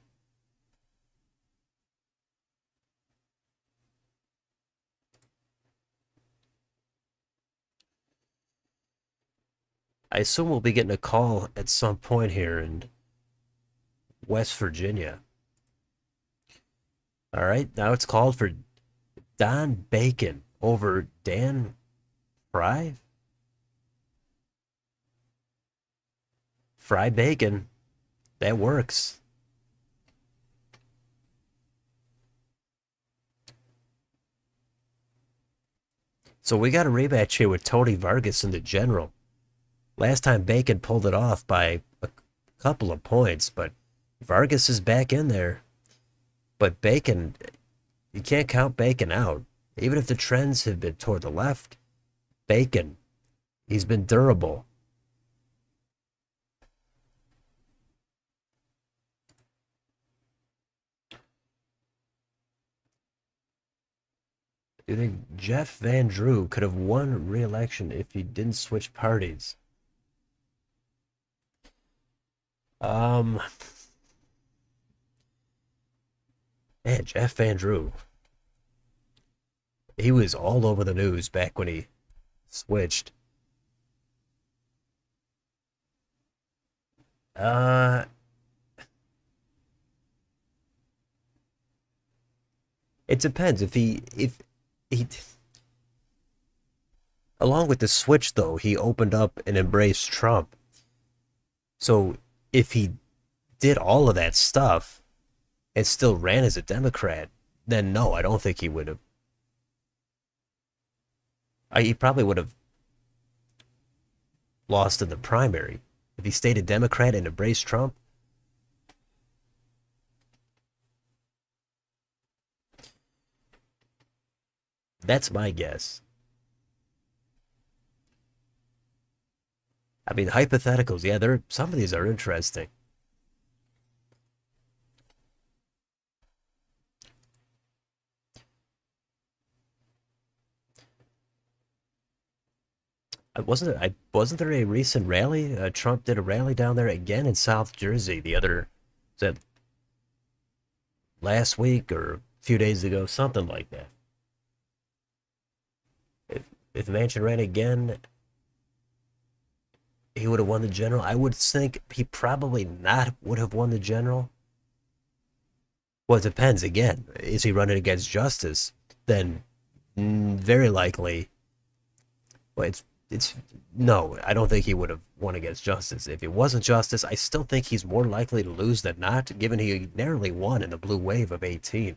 I assume we'll be getting a call at some point here in West Virginia. All right, now it's called for Don Bacon over Dan Fry. Fry Bacon. That works. So we got a rematch here with Tony Vargas in the general. Last time Bacon pulled it off by a couple of points, but Vargas is back in there. But Bacon, you can't count Bacon out. Even if the trends have been toward the left, Bacon, he's been durable. Do you think Jeff Van Drew could have won re-election if he didn't switch parties? Um, Man, Jeff Van Drew, he was all over the news back when he switched. Uh, it depends if he along with the switch though, he opened up and embraced Trump. So if he did all of that stuff and still ran as a Democrat, then no, I don't think he would have. He probably would have lost in the primary if he stayed a Democrat and embraced Trump. That's my guess. I mean, hypotheticals, yeah, there some of these are interesting. Wasn't there a recent rally? Trump did a rally down there again in South Jersey the other was that last week or a few days ago, something like that. If if Manchin ran again, he would have won the general. I would think he probably not would have won the general. Well, it depends. Again, is he running against justice? Then very likely. Well, it's no. I don't think he would have won against justice. If it wasn't justice, I still think he's more likely to lose than not, given he narrowly won in the blue wave of 18.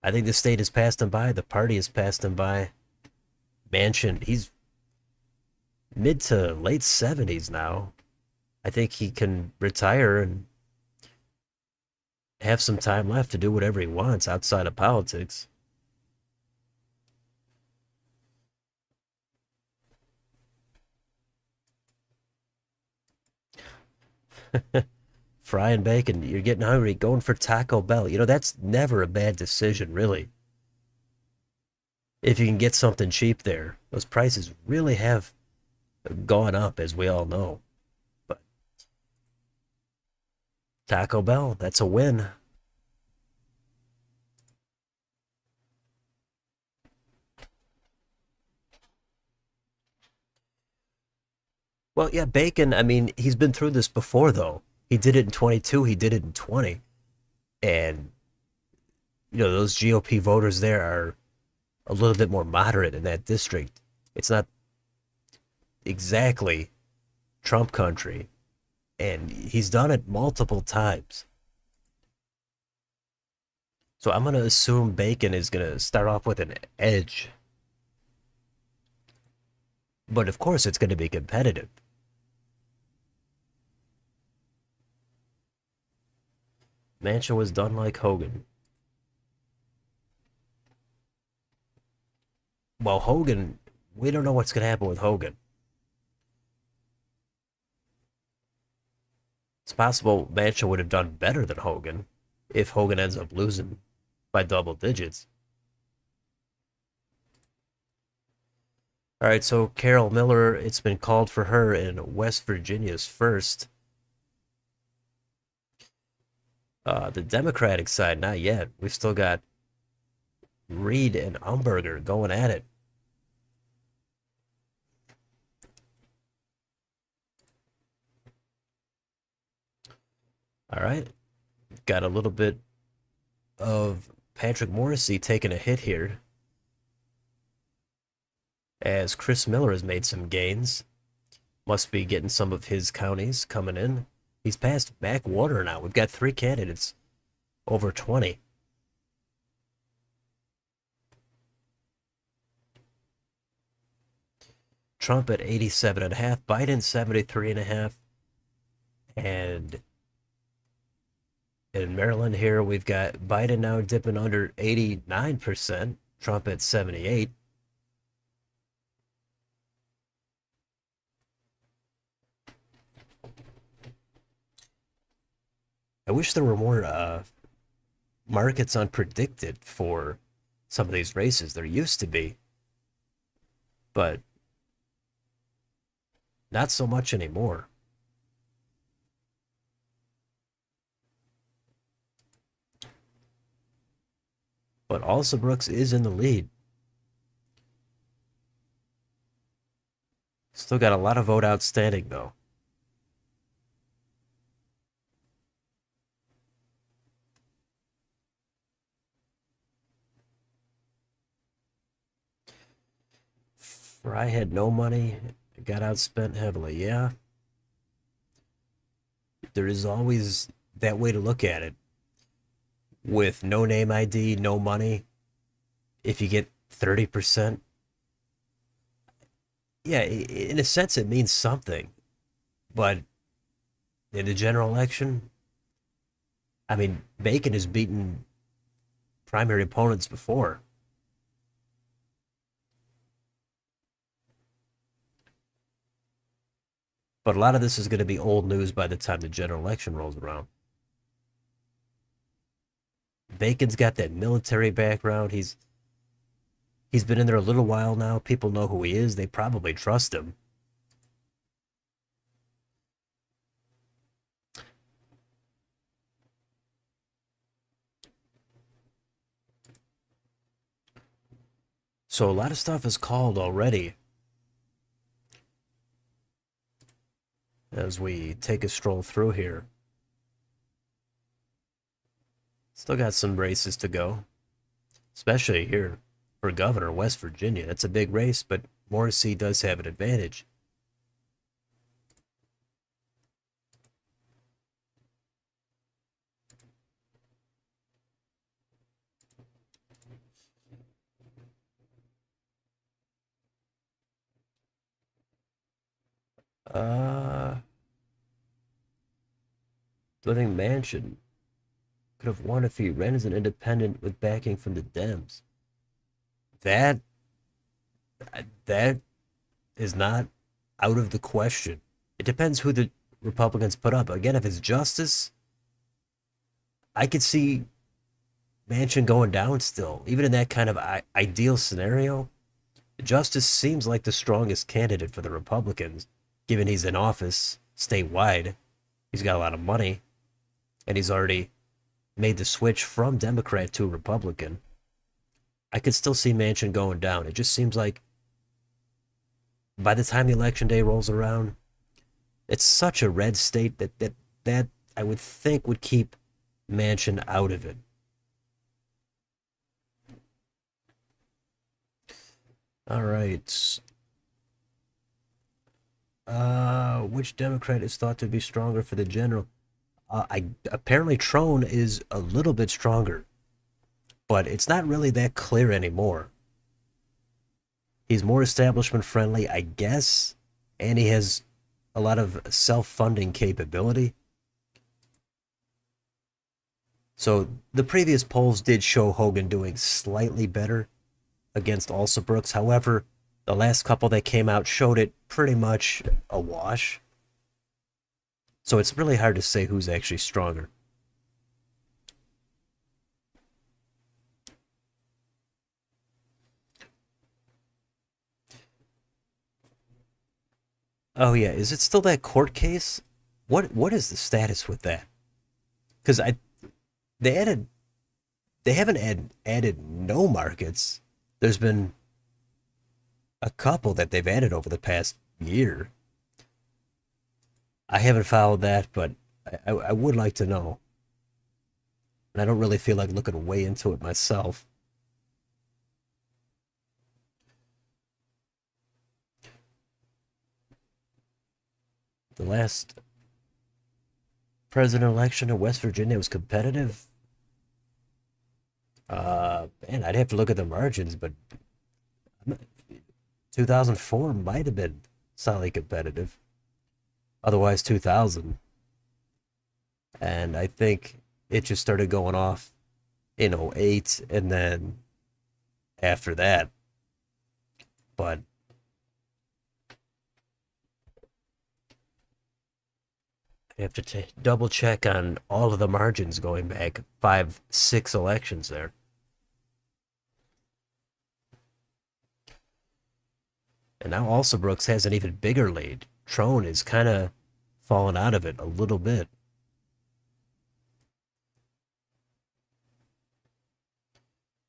I think the state has passed him by. The party has passed him by. Manchin, he's mid to late 70s now. I think he can retire and have some time left to do whatever he wants outside of politics. Frying bacon, you're getting hungry, going for Taco Bell. That's never a bad decision, really. If you can get something cheap there, those prices really have gone up, as we all know. But Taco Bell, that's a win. Well, yeah, bacon, I mean, he's been through this before, though. He did it in 22, he did it in 20. And, those GOP voters there are a little bit more moderate in that district. It's not exactly Trump country, and he's done it multiple times. So I'm going to assume Bacon is going to start off with an edge, but of course it's going to be competitive. Manchin was done like Hogan. Well, Hogan, we don't know what's going to happen with Hogan. It's possible Manchin would have done better than Hogan if Hogan ends up losing by double digits. All right, so Carol Miller, it's been called for her in West Virginia's first. The Democratic side, not yet. We've still got Reed and Umberger going at it. All right, got a little bit of Patrick Morrissey taking a hit here as Chris Miller has made some gains. Must be getting some of his counties coming in. He's passed Mac Warner now. We've got three candidates over 20. Trump at 87.5, Biden 73.5, and in Maryland here we've got Biden now dipping under 89%, Trump at 78. I wish there were more markets unpredicted for some of these races. There used to be, but not so much anymore. But also Brooks is in the lead. Still got a lot of vote outstanding, though. Fry had no money, got outspent heavily. Yeah, there is always that way to look at it. With no name ID, no money, if you get 30%, yeah, in a sense, it means something. But in the general election, I mean, Bacon has beaten primary opponents before. But a lot of this is going to be old news by the time the general election rolls around. Bacon's got that military background. He's been in there a little while now. People know who he is. They probably trust him. So a lot of stuff is called already as we take a stroll through here. Still got some races to go, especially here for governor, West Virginia. That's a big race, but Morrissey does have an advantage. Uh, do I think Manchin could have won if he ran as an independent with backing from the Dems? That that is not out of the question. It depends who the Republicans put up. Again, if it's Justice, I could see Manchin going down still. Even in that kind of ideal scenario, Justice seems like the strongest candidate for the Republicans, given he's in office statewide. He's got a lot of money, and he's already made the switch from Democrat to Republican. I could still see Manchin going down. It just seems like by the time the election day rolls around, it's such a red state that I would think would keep Manchin out of it. All right. Which Democrat is thought to be stronger for the general? I apparently Trone is a little bit stronger, but it's not really that clear anymore. He's more establishment friendly, I guess, and he has a lot of self-funding capability. So the previous polls did show Hogan doing slightly better against Alsobrooks. However, the last couple that came out showed it pretty much a wash. So it's really hard to say who's actually stronger. Oh yeah, is it still that court case? What is the status with that? Because I they added they haven't added no markets. There's been a couple that they've added over the past year. I haven't followed that, but I would like to know. And I don't really feel like looking way into it myself. The last president election in West Virginia was competitive. Man, I'd have to look at the margins, but 2004 might have been solidly competitive. Otherwise, 2000. And I think it just started going off in '08 and then after that. But I have to double check on all of the margins going back 5, 6 elections there. And now also Brooks has an even bigger lead. Trone is kind of fallen out of it a little bit.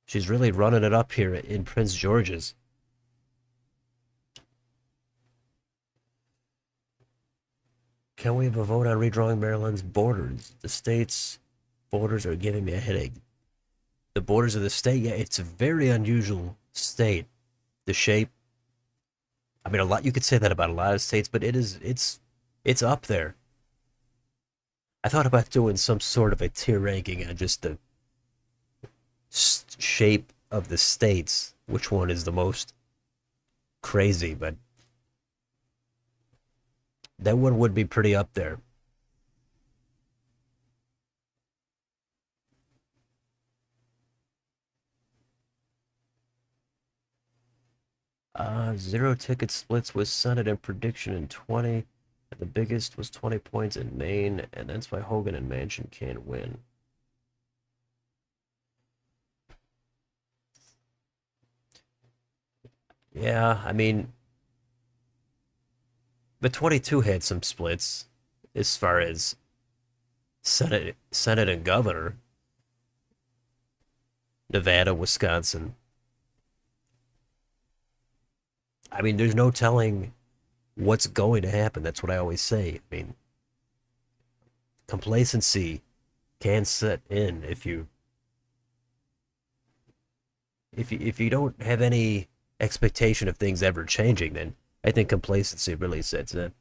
She's really running it up here in Prince George's. Can we have a vote on redrawing Maryland's borders? The state's borders are giving me a headache. The borders of the state, yeah, it's a very unusual state. The shape, I mean, a lot you could say that about a lot of states, but it's up there. I thought about doing some sort of a tier ranking on just the shape of the states, which one is the most crazy, but that one would be pretty up there. Zero ticket splits with Senate and prediction in 20. The biggest was 20 points in Maine, and that's why Hogan and Manchin can't win. Yeah, I mean, the 22 had some splits as far as Senate and governor, Nevada, Wisconsin. I mean, there's no telling what's going to happen. That's what I always say. I mean, complacency can set in if you don't have any expectation of things ever changing, then I think complacency really sets in.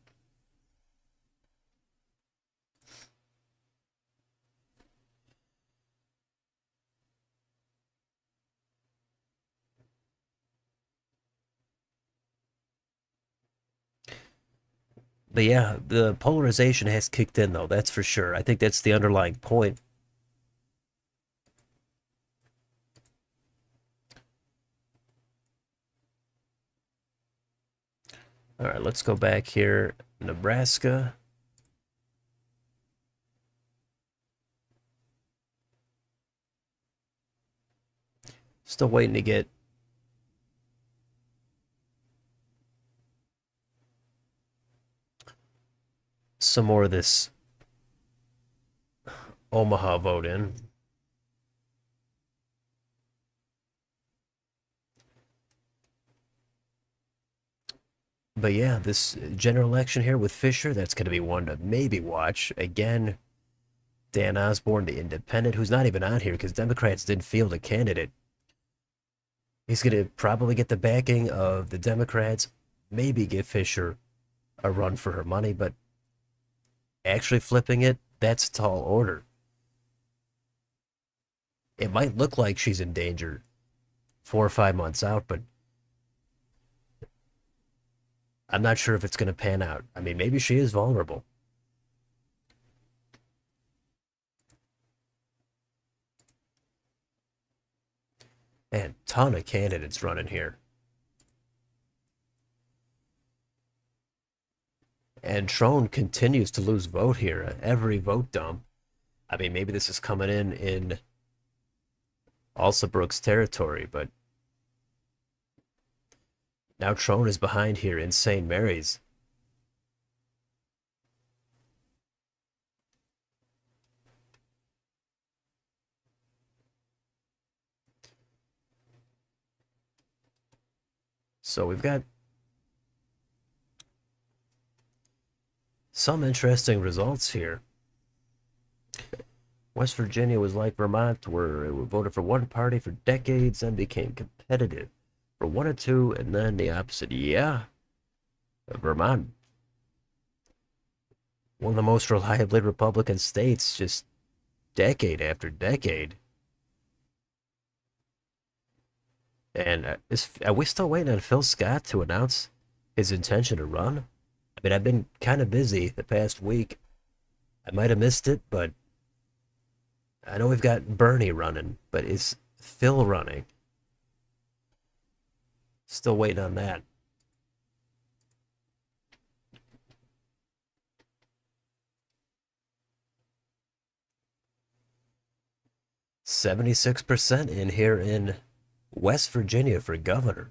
But yeah, the polarization has kicked in though, that's for sure. I think that's the underlying point. All right, let's go back here. Nebraska. Still waiting to get some more of this Omaha vote in. But yeah, this general election here with Fisher, that's going to be one to maybe watch. Again, Dan Osborne, the independent, who's not even on here because Democrats didn't field a candidate. He's going to probably get the backing of the Democrats, maybe give Fisher a run for her money, but actually flipping it, that's a tall order. It might look like she's in danger 4 or 5 months out, but I'm not sure if it's going to pan out. I mean, maybe she is vulnerable. And ton of candidates running here. And Trone continues to lose vote here. Every vote dump. I mean, maybe this is coming in Alsabrooks territory, but now Trone is behind here in St. Mary's. So we've got some interesting results here. West Virginia was like Vermont, where it voted for one party for decades and became competitive for one or two, and then the opposite. Yeah, Vermont, one of the most reliably Republican states, just decade after decade. And are we still waiting on Phil Scott to announce his intention to run? I mean, I've been kind of busy the past week. I might have missed it, but I know we've got Bernie running, but is Phil running? Still waiting on that. 76% in here in West Virginia for governor.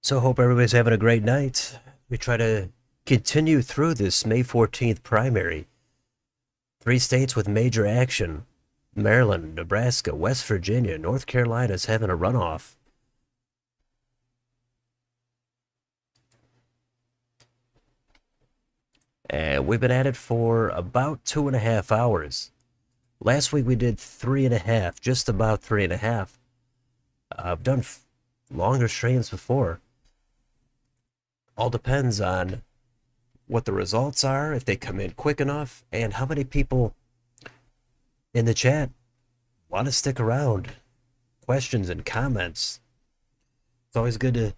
So hope everybody's having a great night. We try to continue through this May 14th primary. 3 states with major action. Maryland, Nebraska, West Virginia, North Carolina's having a runoff. And we've been at it for about 2.5 hours. Last week we did 3.5, just about 3.5. I've done longer streams before. All depends on what the results are, if they come in quick enough, and how many people in the chat want to stick around. Questions and comments. It's always good to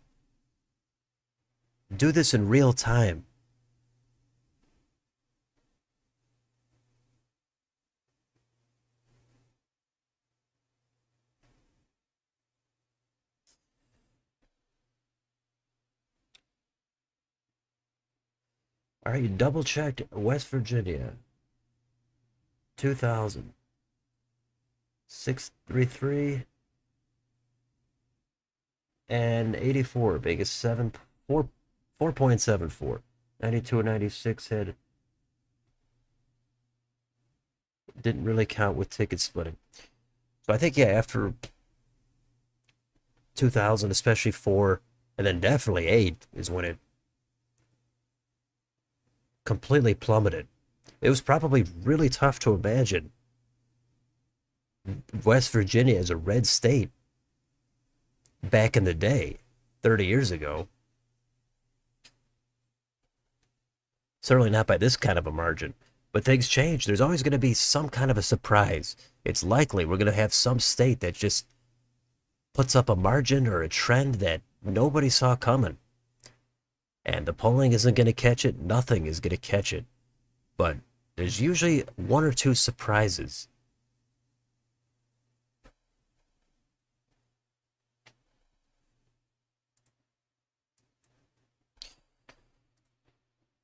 do this in real time. All right, you double checked West Virginia. 2000. 633 and 84, biggest 4.74. 92 and 96 had didn't really count with ticket splitting. So I think, yeah, after 2000, especially 4, and then definitely 8 is when it completely plummeted. It was probably really tough to imagine West Virginia as a red state back in the day, 30 years ago. Certainly not by this kind of a margin. But things change. There's always going to be some kind of a surprise. It's likely we're going to have some state that just puts up a margin or a trend that nobody saw coming. And the polling isn't going to catch it. Nothing is going to catch it. But there's usually one or two surprises.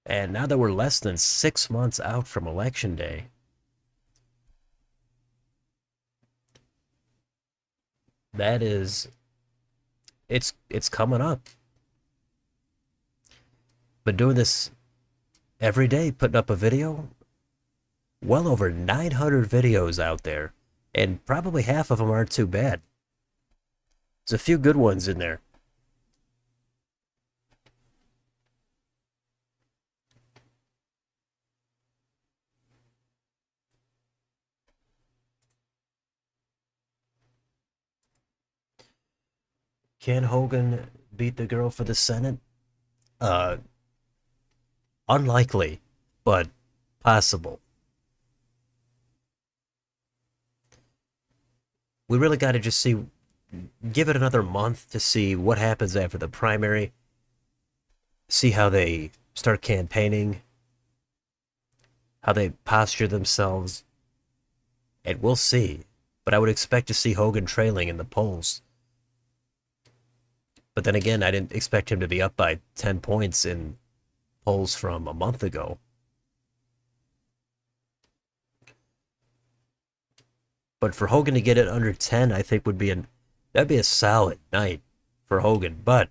And now that we're less than 6 months out from Election Day, that is, it's coming up. Been doing this every day, putting up a video. Well over 900 videos out there, and probably half of them aren't too bad. There's a few good ones in there. Can Hogan beat the girl for the Senate? Uh, Unlikely, but possible. We really got to just give it another month to see what happens after the primary, see how they start campaigning, how they posture themselves, and we'll see. But I would expect to see Hogan trailing in the polls. But then again, I didn't expect him to be up by 10 points in polls from a month ago. But for Hogan to get it under 10, I think that'd be a solid night for Hogan. But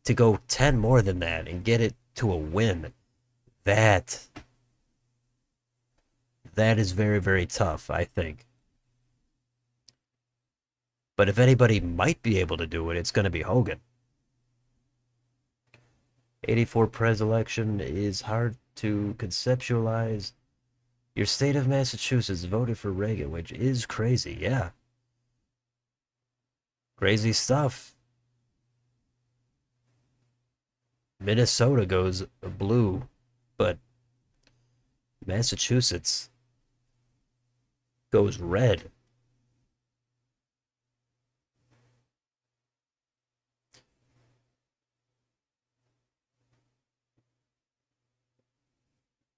to go 10 more than that and get it to a win, that is very, very tough, I think. But if anybody might be able to do it, it's going to be Hogan. 84 pres election is hard to conceptualize. Your state of Massachusetts voted for Reagan, which is crazy, yeah. Crazy stuff. Minnesota goes blue, but Massachusetts goes red.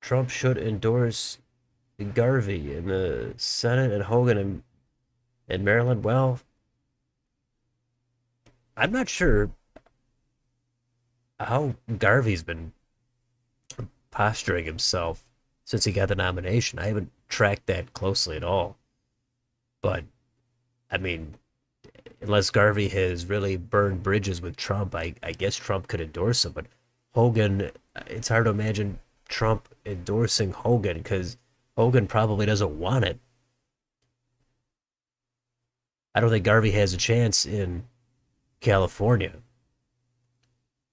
Trump should endorse Garvey in the Senate and Hogan in Maryland. Well, I'm not sure how Garvey's been posturing himself since he got the nomination. I haven't tracked that closely at all. But, I mean, unless Garvey has really burned bridges with Trump, I guess Trump could endorse him. But Hogan, it's hard to imagine Trump endorsing Hogan because Hogan probably doesn't want it. I don't think Garvey has a chance in California.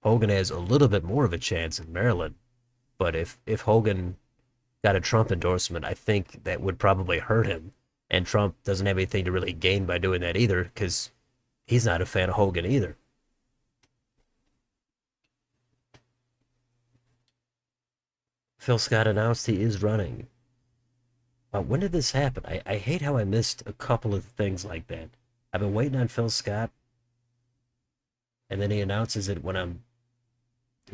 Hogan has a little bit more of a chance in Maryland. But if Hogan got a Trump endorsement, I think that would probably hurt him. And Trump doesn't have anything to really gain by doing that either, because he's not a fan of Hogan either. Phil Scott announced he is running. When did this happen? I hate how I missed a couple of things like that. I've been waiting on Phil Scott, and then he announces it when I'm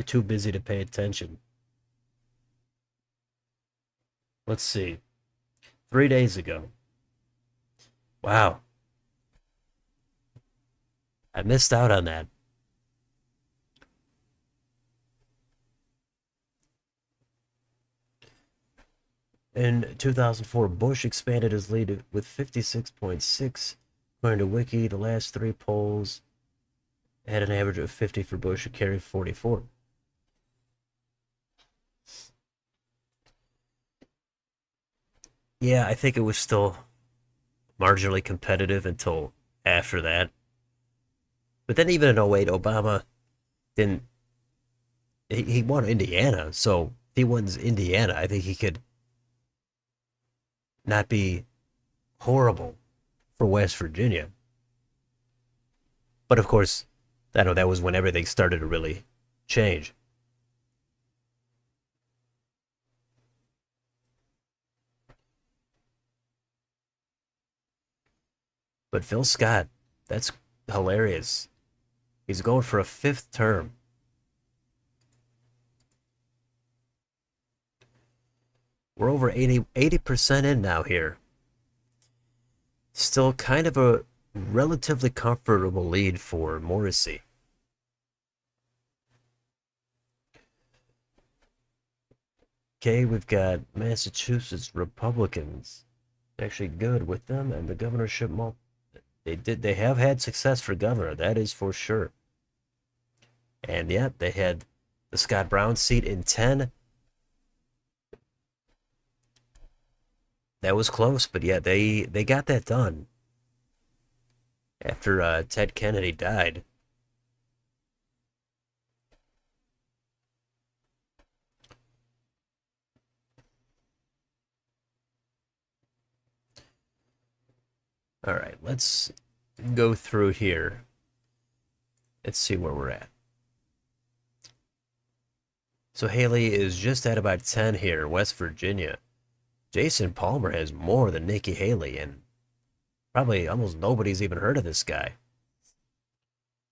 too busy to pay attention. Let's see. 3 days ago. Wow, I missed out on that. In 2004, Bush expanded his lead with 56.6. According to Wiki, the last three polls had an average of 50 for Bush, who carried 44. Yeah, I think it was still marginally competitive until after that. But then even in '08, Obama didn't. He won Indiana, so if he wins Indiana, I think he could not be horrible for West Virginia. But of course, I know that was when everything started to really change. But Phil Scott, that's hilarious. He's going for a fifth term. We're over 80% in now here. Still kind of a relatively comfortable lead for Morrissey. Okay, we've got Massachusetts Republicans. Actually good with them, and the governorship. They have had success for governor, that is for sure. And yeah, they had the Scott Brown seat in 10. That was close, but yeah, they got that done after Ted Kennedy died. All right, let's go through here. Let's see where we're at. So Haley is just at about 10 here, West Virginia. Jason Palmer has more than Nikki Haley, and probably almost nobody's even heard of this guy.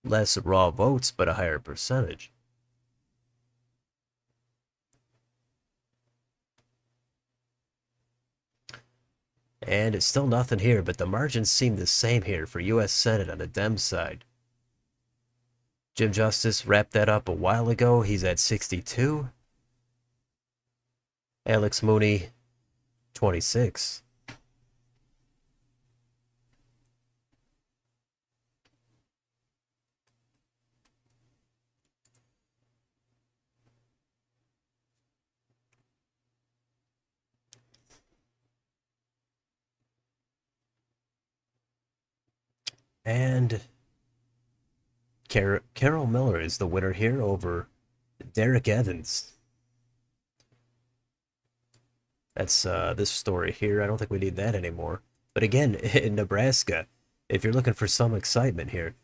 Less raw votes, but a higher percentage. And it's still nothing here, but the margins seem the same here for U.S. Senate on the Dem side. Jim Justice wrapped that up a while ago. He's at 62. Alex Mooney, 26. And Carol Miller is the winner here over Derek Evans. That's this story here. I don't think we need that anymore. But again, in Nebraska, if you're looking for some excitement here,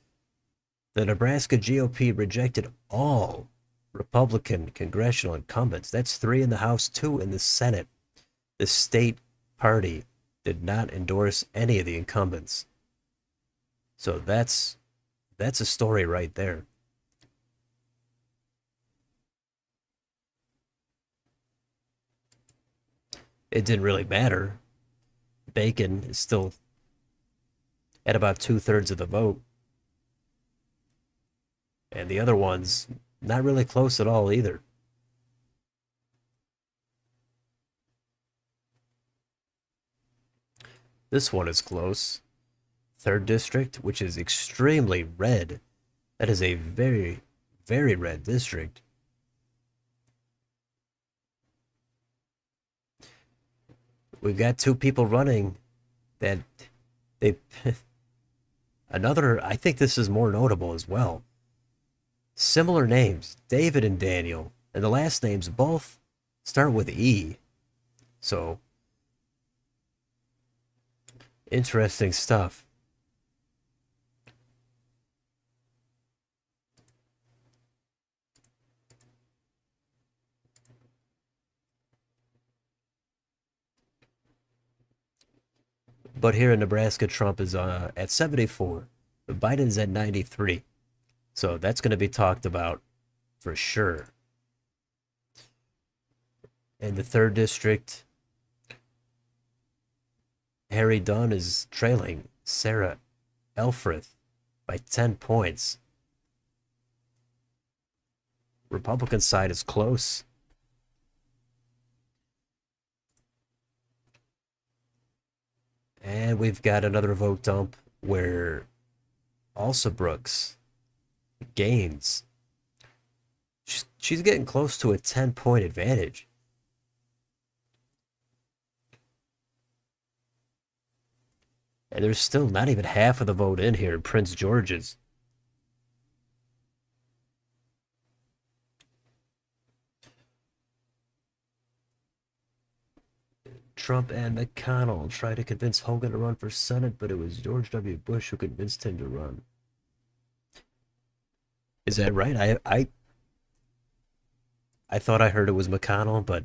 the Nebraska GOP rejected all Republican congressional incumbents. That's three in the House, two in the Senate. The state party did not endorse any of the incumbents. So that's a story right there. It didn't really matter. Bacon is still at about 2/3 of the vote, and the other ones not really close at all either. This one is close. Third district, which is extremely red. That is a very, very red district. We've got two people running that they another, I think this is more notable as well. Similar names, David and Daniel, and the last names both start with E. So, interesting stuff. But here in Nebraska, Trump is at 74. Biden's at 93. So that's going to be talked about for sure. In the third district, Harry Dunn is trailing Sarah Elfreth by 10 points. Republican side is close. And we've got another vote dump where also Brooks gains. She's getting close to a 10-point advantage. And there's still not even half of the vote in here in Prince George's. Trump and McConnell tried to convince Hogan to run for Senate, but it was George W. Bush who convinced him to run. Is that right? I thought I heard it was McConnell, but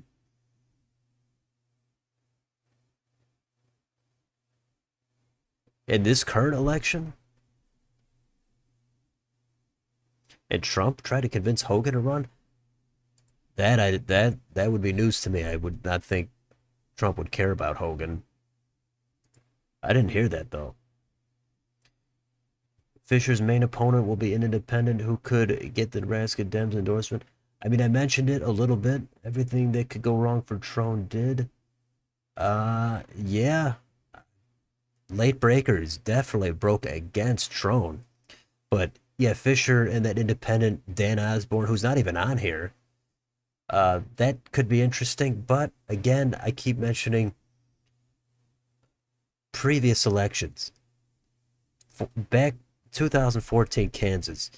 in this current election, and Trump tried to convince Hogan to run, that would be news to me. I would not think Trump would care about Hogan. I didn't hear that though. Fisher's main opponent will be an independent who could get the Nebraska Dems endorsement. I mean, I mentioned it a little bit. Everything that could go wrong for Trone did. Yeah. Late breakers definitely broke against Trone. But yeah, Fisher and that independent Dan Osborne, who's not even on here, that could be interesting. But again, I keep mentioning previous elections. Back 2014 Kansas,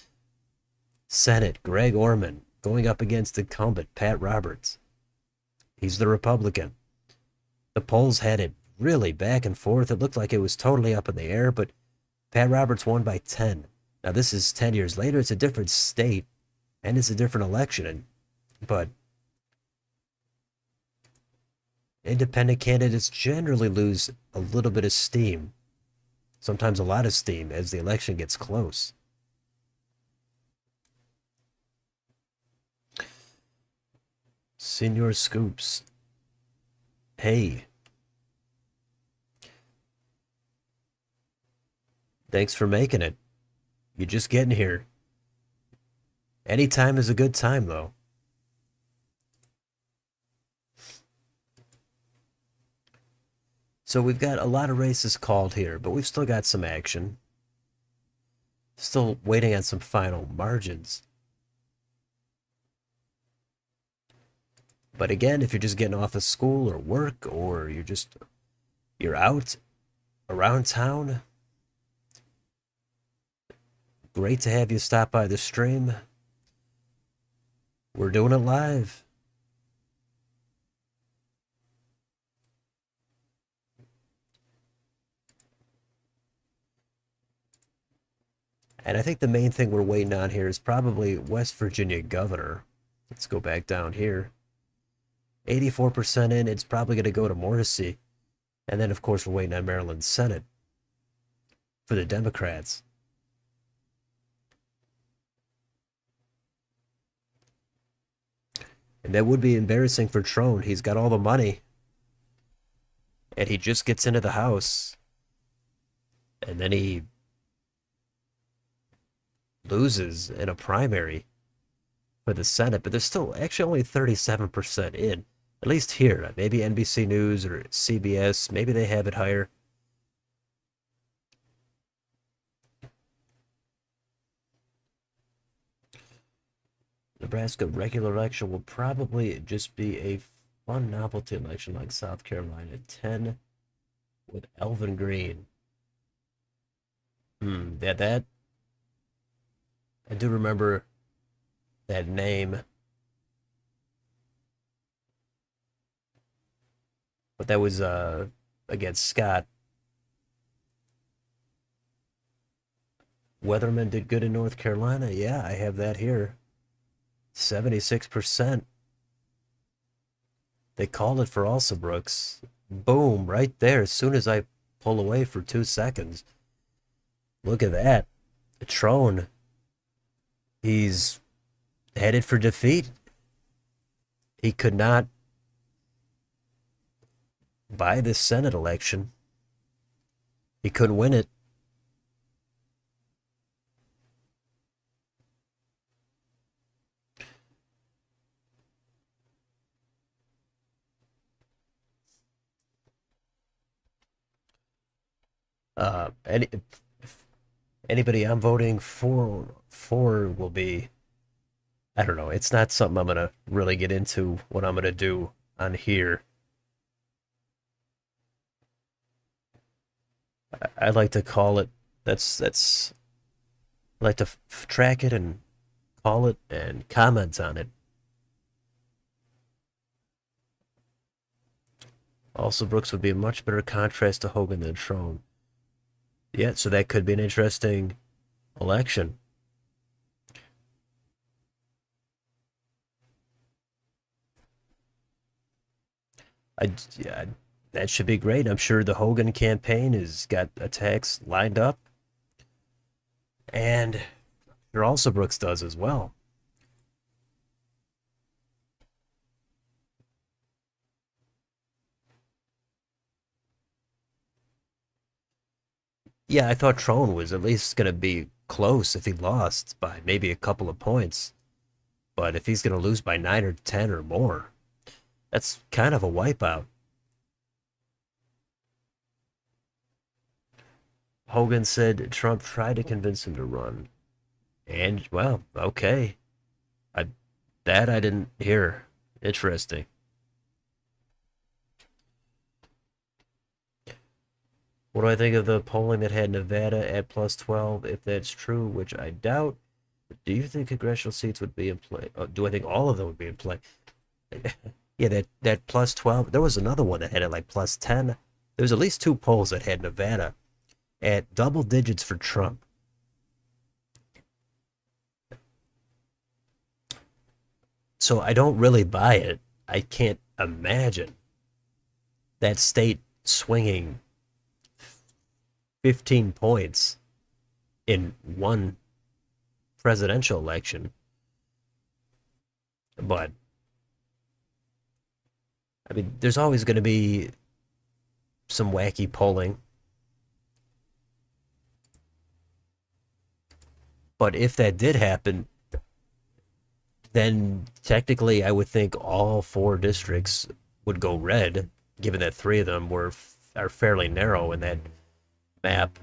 Senate, Greg Orman going up against incumbent Pat Roberts. He's the Republican. The polls had it really back and forth. It looked like it was totally up in the air, but Pat Roberts won by 10. Now, this is 10 years later. It's a different state, and it's a different election. But independent candidates generally lose a little bit of steam, sometimes a lot of steam, as the election gets close. Senior Scoops. Hey. Thanks for making it. You're just getting here. Any time is a good time, though. So we've got a lot of races called here, but we've still got some action. Still waiting on some final margins. But again, if you're just getting off of school or work, or you're out around town, great to have you stop by the stream. We're doing it live. And I think the main thing we're waiting on here is probably West Virginia governor. Let's go back down here. 84% in, it's probably going to go to Morrissey. And then, of course, we're waiting on Maryland Senate for the Democrats. And that would be embarrassing for Trone. He's got all the money. And he just gets into the House. And then he loses in a primary for the Senate. But there's still actually only 37% in. At least here. Maybe NBC News or CBS. Maybe they have it higher. Nebraska regular election will probably just be a fun novelty election like South Carolina. 10 with Elvin Green. Yeah, that I do remember that name, but that was against Scott. Weatherman did good in North Carolina. Yeah, I have that here. 76%. They called it for Alsabrooks. Boom, right there, as soon as I pull away for 2 seconds. Look at that. Trone, he's headed for defeat. He could not buy this Senate election. He couldn't win it. Any anybody I'm voting for will be, I don't know. It's not something I'm gonna really get into what I'm gonna do on here. I like to call it. That's I like to track it and call it and comment on it. Also, Brooks would be a much better contrast to Hogan than Trone. Yeah, so that could be an interesting election. Yeah, that should be great. I'm sure the Hogan campaign has got attacks lined up, and sure also Brooks does as well. Yeah, I thought Trone was at least going to be close if he lost by maybe a couple of points, but if he's going to lose by 9 or 10 or more, that's kind of a wipeout. Hogan said Trump tried to convince him to run, and well, okay, I that I didn't hear. Interesting. What do I think of the polling that had Nevada at plus 12? If that's true, which I doubt, do you think congressional seats would be in play? Do I think all of them would be in play? Yeah, that plus 12. There was another one that had it like plus 10. There was at least two polls that had Nevada at double digits for Trump. So I don't really buy it. I can't imagine that state swinging 15 points in one presidential election. But I mean, there's always going to be some wacky polling. But if that did happen, then technically I would think all four districts would go red, given that three of them are fairly narrow in that map.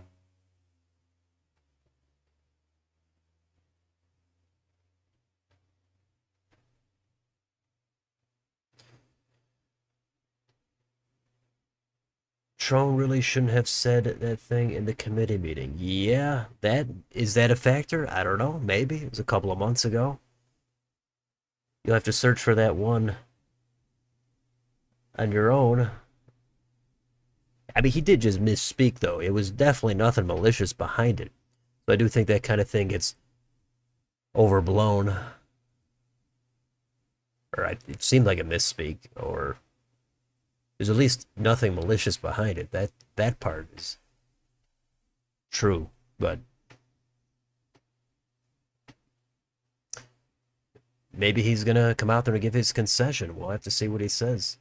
Trump really shouldn't have said that thing in the committee meeting. Yeah, that is that a factor? I don't know. Maybe it was a couple of months ago. You'll have to search for that one on your own. I mean, he did just misspeak, though. It was definitely nothing malicious behind it. So I do think that kind of thing gets overblown, or it seemed like a misspeak, or there's at least nothing malicious behind it. That part is true, but maybe he's gonna come out there and give his concession. We'll have to see what he says.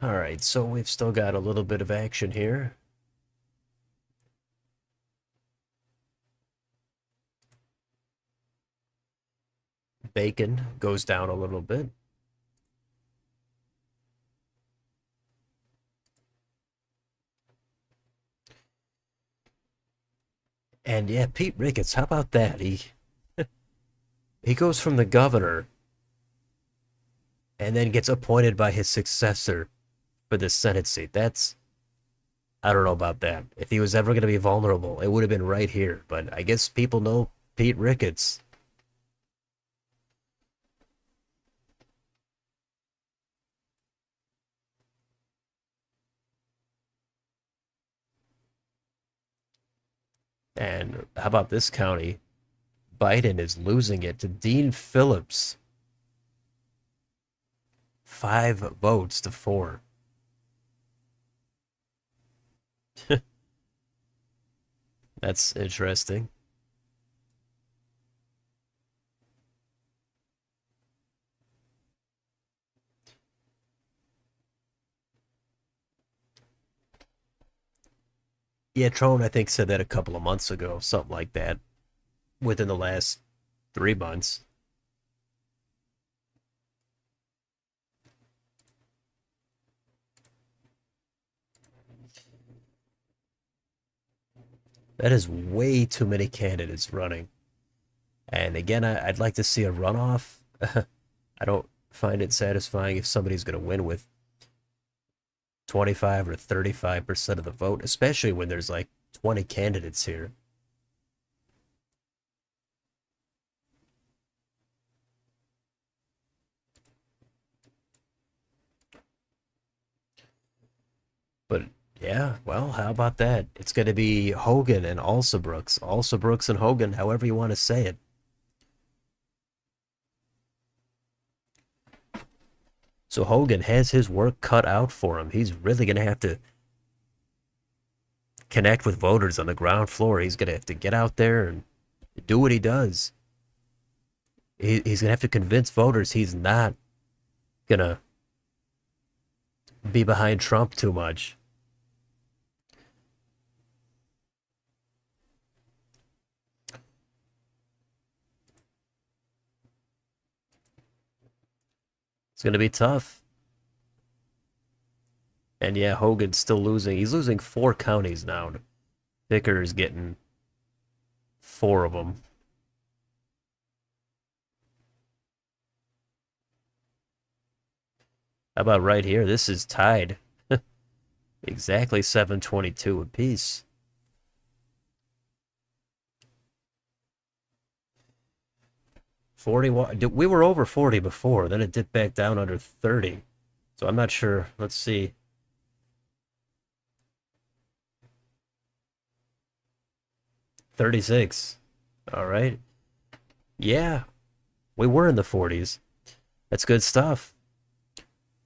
All right, so we've still got a little bit of action here. Bacon goes down a little bit. And yeah, Pete Ricketts, how about that? He goes from the governor and then gets appointed by his successor for the Senate seat. That's I don't know about that. If he was ever going to be vulnerable, it would have been right here. But I guess people know Pete Ricketts. And how about this county? Biden is losing it to Dean Phillips. 5 votes to 4. That's interesting. Yeah, Trone, I think, said that a couple of months ago, something like that, within the last 3 months. That is way too many candidates running. And again, I'd like to see a runoff. I don't find it satisfying if somebody's going to win with 25 or 35% of the vote, especially when there's like 20 candidates here. But yeah, well, how about that? It's going to be Hogan and Alsabrooks. Alsabrooks and Hogan, however you want to say it. So Hogan has his work cut out for him. He's really going to have to connect with voters on the ground floor. He's going to have to get out there and do what he does. He's going to have to convince voters he's not going to be behind Trump too much. It's going to be tough. And yeah, Hogan's still losing. He's losing 4 counties now. Vickers getting 4 of them. How about right here? This is tied. Exactly 722 apiece. 40. We were over 40 before. Then it dipped back down under 30. So I'm not sure. Let's see. 36. All right. Yeah, we were in the 40s. That's good stuff.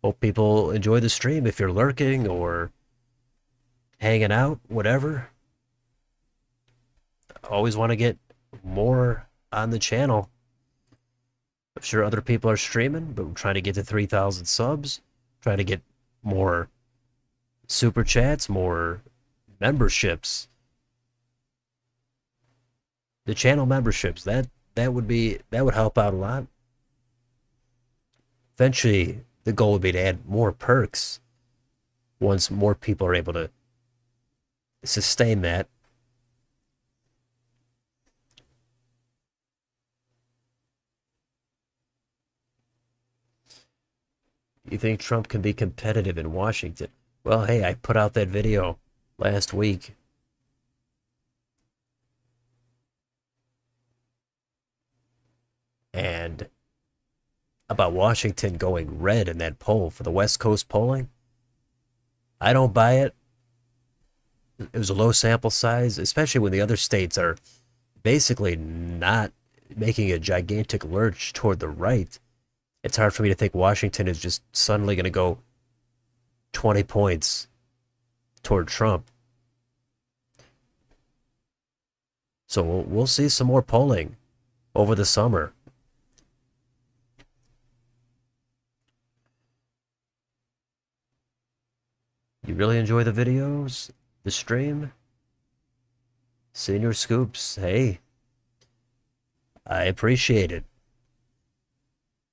Hope people enjoy the stream if you're lurking or hanging out, whatever. Always want to get more on the channel. I'm sure other people are streaming, but we're trying to get to 3,000 subs, trying to get more super chats, more memberships. The channel memberships, that would help out a lot. Eventually, the goal would be to add more perks once more people are able to sustain that. You think Trump can be competitive in Washington? Well, hey, I put out that video last week. And about Washington going red in that poll for the West Coast polling. I don't buy it. It was a low sample size, especially when the other states are basically not making a gigantic lurch toward the right. It's hard for me to think Washington is just suddenly going to go 20 points toward Trump. So we'll see some more polling over the summer. You really enjoy the videos, the stream? Senior Scoops, hey, I appreciate it.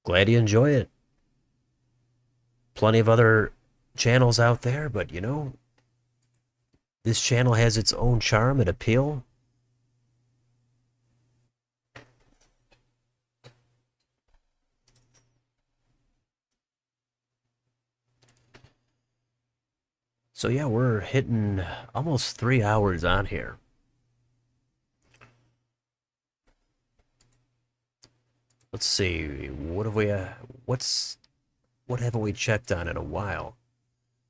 Glad you enjoy it. Plenty of other channels out there, but this channel has its own charm and appeal. So yeah, we're hitting almost 3 hours on here. Let's see, what haven't we checked on in a while?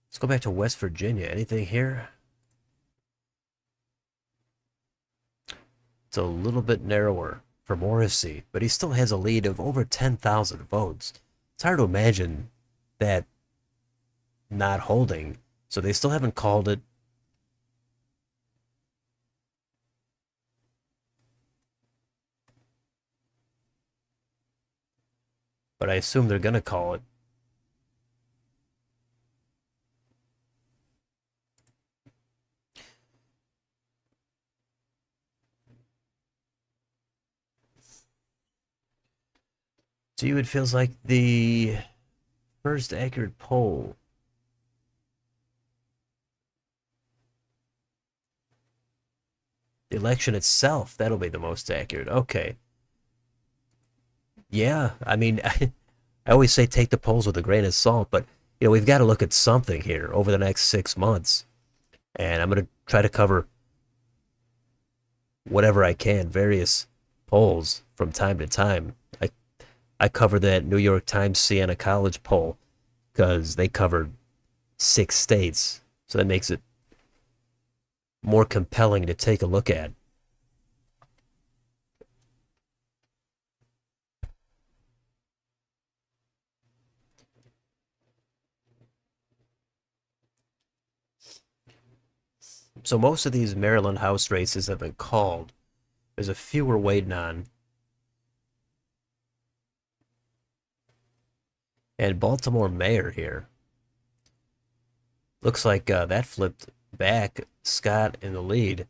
Let's go back to West Virginia. Anything here? It's a little bit narrower for Morrissey, but he still has a lead of over 10,000 votes. It's hard to imagine that not holding. So they still haven't called it. But I assume they're going to call it. To you, it feels like the first accurate poll. The election itself, that'll be the most accurate. Okay. Yeah, I mean, I always say take the polls with a grain of salt, but we've got to look at something here over the next 6 months. And I'm going to try to cover whatever I can, various polls from time to time. I cover that New York Times Siena College poll because they covered 6 states. So that makes it more compelling to take a look at. So most of these Maryland House races have been called. There's a few we're waiting on. And Baltimore mayor here. Looks like that flipped back. Scott in the lead.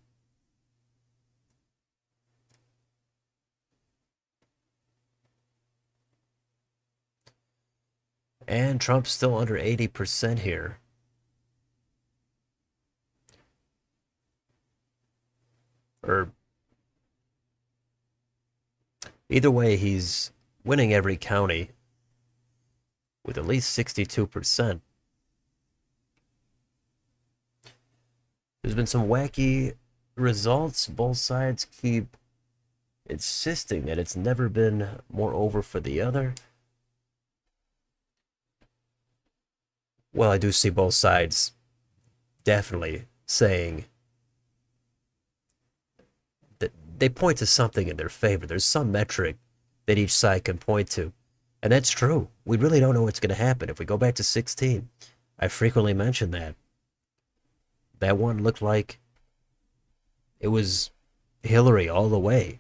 And Trump's still under 80% here. Or either way, he's winning every county with at least 62%. There's been some wacky results. Both sides keep insisting that it's never been more over for the other. Well, I do see both sides definitely saying that they point to something in their favor. There's some metric that each side can point to. And that's true. We really don't know what's going to happen. If we go back to 16, I frequently mention that. That one looked like it was Hillary all the way.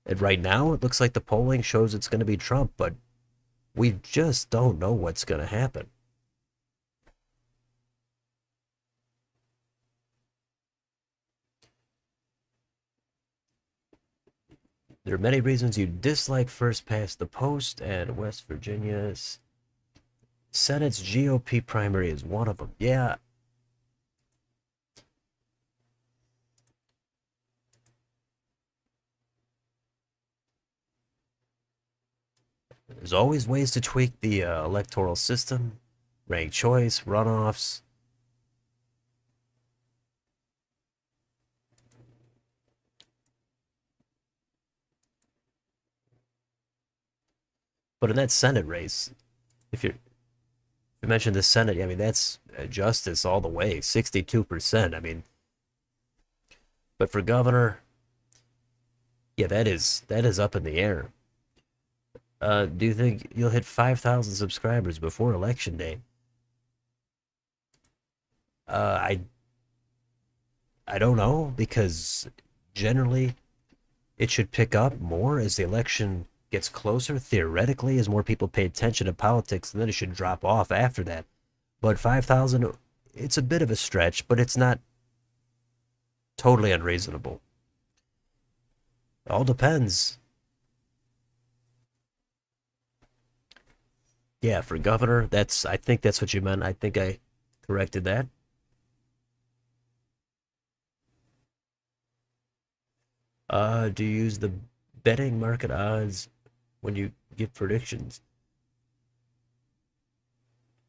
And right now, it looks like the polling shows it's going to be Trump, but we just don't know what's going to happen. There are many reasons you dislike first past the post, and West Virginia's Senate's GOP primary is one of them. Yeah. There's always ways to tweak the electoral system, ranked choice, runoffs. But in that Senate race, if you mentioned the Senate, I mean, that's justice all the way, 62%. I mean, but for governor, yeah, that is up in the air. Do you think you'll hit 5,000 subscribers before election day? Uh, I I don't know because generally it should pick up more as the election gets closer. Theoretically, as more people pay attention to politics, and then it should drop off after that. But 5,000, it's a bit of a stretch, but it's not totally. It all depends. Yeah, for governor, I think that's what you meant. I think I corrected that. Do you use the betting market odds when you give predictions?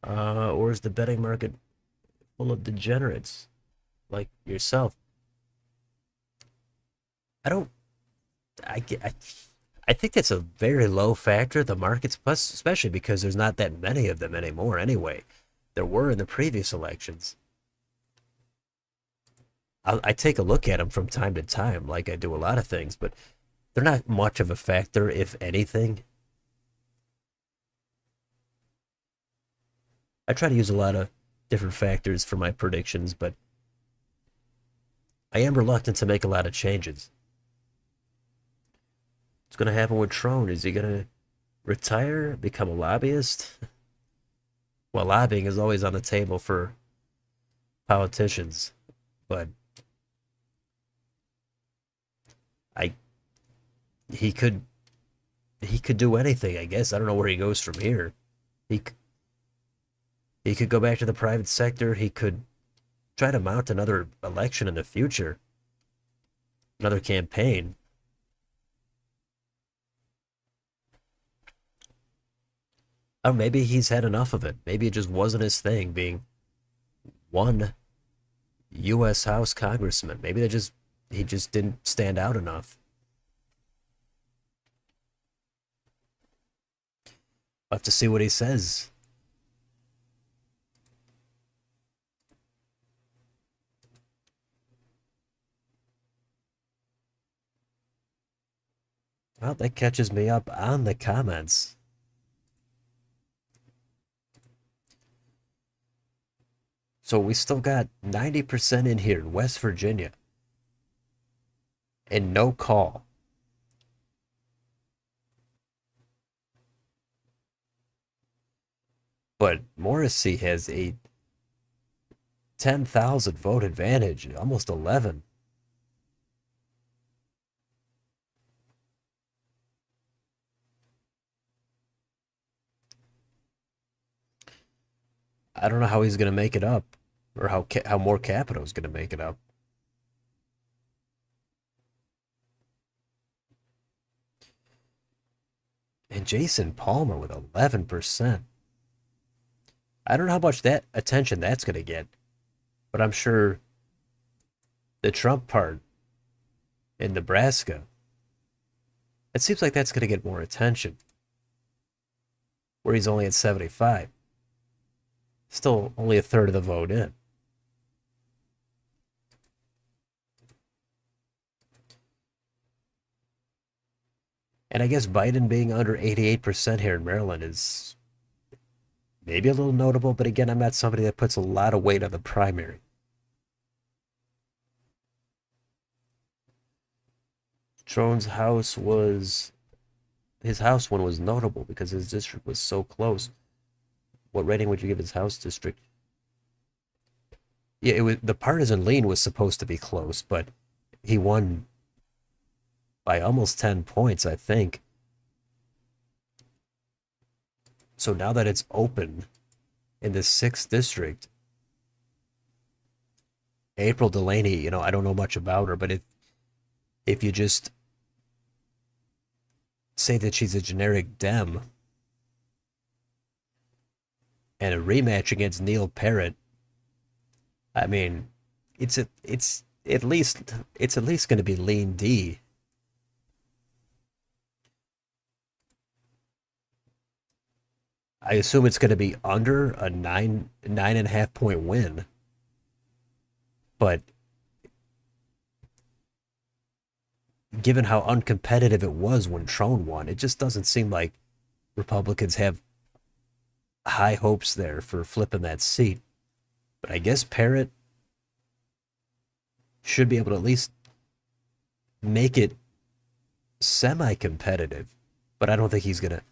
Or is the betting market full of degenerates like yourself? I don't. I get. I think that's a very low factor. The markets, plus especially because there's not that many of them anymore. Anyway, there were in the previous elections. I take a look at them from time to time, like I do a lot of things, but they're not much of a factor, if anything. I try to use a lot of different factors for my predictions, but I am reluctant to make a lot of changes. What's going to happen with Trone? Is he going to retire, become a lobbyist? Well, lobbying is always on the table for politicians, but I he could he could do anything, I guess. I don't know where he goes from here. He he could go back to the private sector. He could try to mount another election in the future, another campaign. Or maybe he's had enough of it. Maybe it just wasn't his thing being one U.S. House congressman. Maybe he just didn't stand out enough. We'll have to see what he says. Well, that catches me up on the comments. So we still got 90% in here in West Virginia and no call. But Morrissey has a 10,000 vote advantage, almost 11. I don't know how he's going to make it up or how more capital is going to make it up. And Jason Palmer with 11%. I don't know how much that attention that's going to get, but I'm sure the Trump part in Nebraska, it seems like that's going to get more attention, where he's only at 75. Still only a third of the vote in. And I guess Biden being under 88% here in Maryland is maybe a little notable, but again, I'm not somebody that puts a lot of weight on the primary. Trone's house was his house one was notable because his district was so close. What rating would you give his house district? Yeah, it was the partisan lean was supposed to be close, but he won by almost 10 points, I think. So now that it's open in the 6th district, April Delaney, I don't know much about her, but if you just say that she's a generic Dem and a rematch against Neil Parrott, I mean, it's at least going to be lean D. I assume it's going to be under a 9.5 point win, but given how uncompetitive it was when Trone won, it just doesn't seem like Republicans have high hopes there for flipping that seat. But I guess Parrott should be able to at least make it semi-competitive, but I don't think he's gonna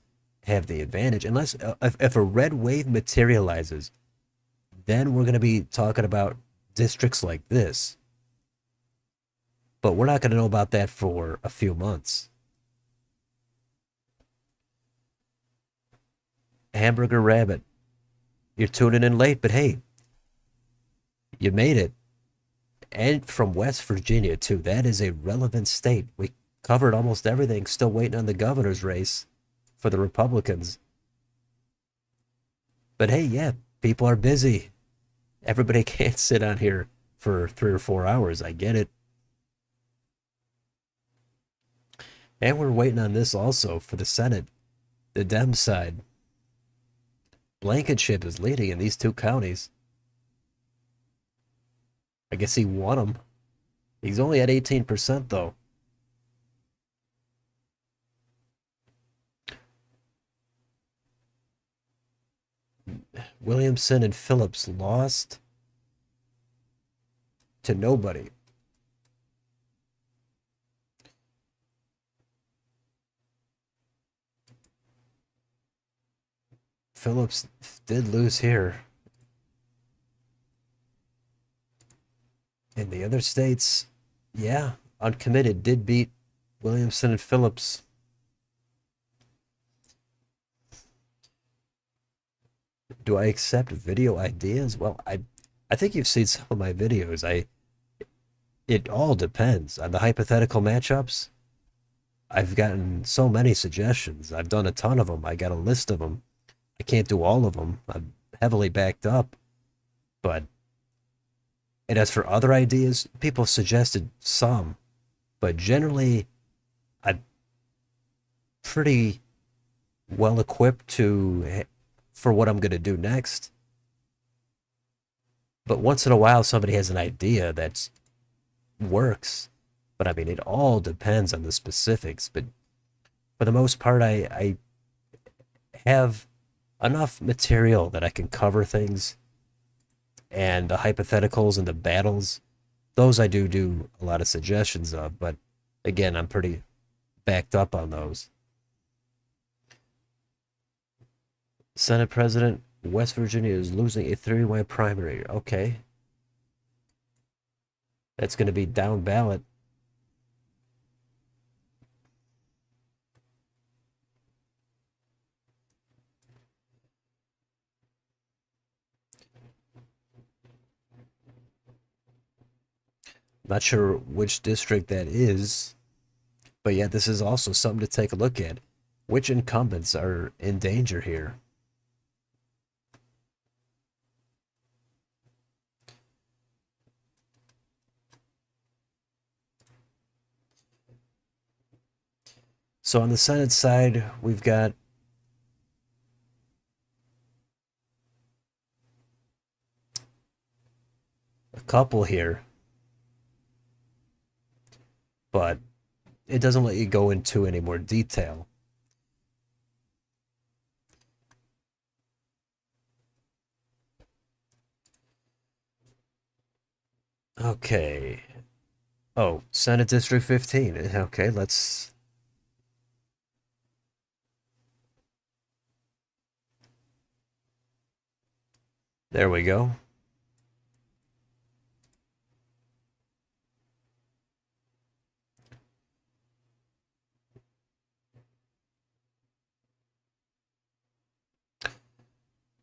have the advantage unless if a red wave materializes. Then we're gonna be talking about districts like this, but we're not gonna know about that for a few months. Hamburger Rabbit, you're tuning in late, but hey, you made it. And from West Virginia, too. That is a relevant state. We covered almost everything, still waiting on the governor's race for the Republicans. But hey, yeah, people are busy. Everybody can't sit on here for 3 or 4 hours. I get it. And we're waiting on this also for the Senate, the Dem side. Blankenship is leading in these two counties. I guess he won them. He's only at 18%, though. Williamson and Phillips lost to nobody. Phillips did lose here. In the other states, yeah, Uncommitted did beat Williamson and Phillips. Do I accept video ideas? Well, I think you've seen some of my videos. It all depends on the hypothetical matchups. I've gotten so many suggestions. I've done a ton of them. I got a list of them. I can't do all of them. I'm heavily backed up. But, and as for other ideas, people have suggested some. But generally, I'm pretty well equipped for what I'm going to do next. But once in a while, somebody has an idea that works. But I mean, it all depends on the specifics. But for the most part, I have enough material that I can cover things, and the hypotheticals and the battles, those I do a lot of suggestions of, but again, I'm pretty backed up on those. Senate President, West Virginia is losing a three-way primary. Okay. That's going to be down ballot. Not sure which district that is, but yeah, this is also something to take a look at. Which incumbents are in danger here? So on the Senate side, we've got a couple here, but it doesn't let you go into any more detail. Okay. Oh, Senate District 15. Okay, let's. There we go.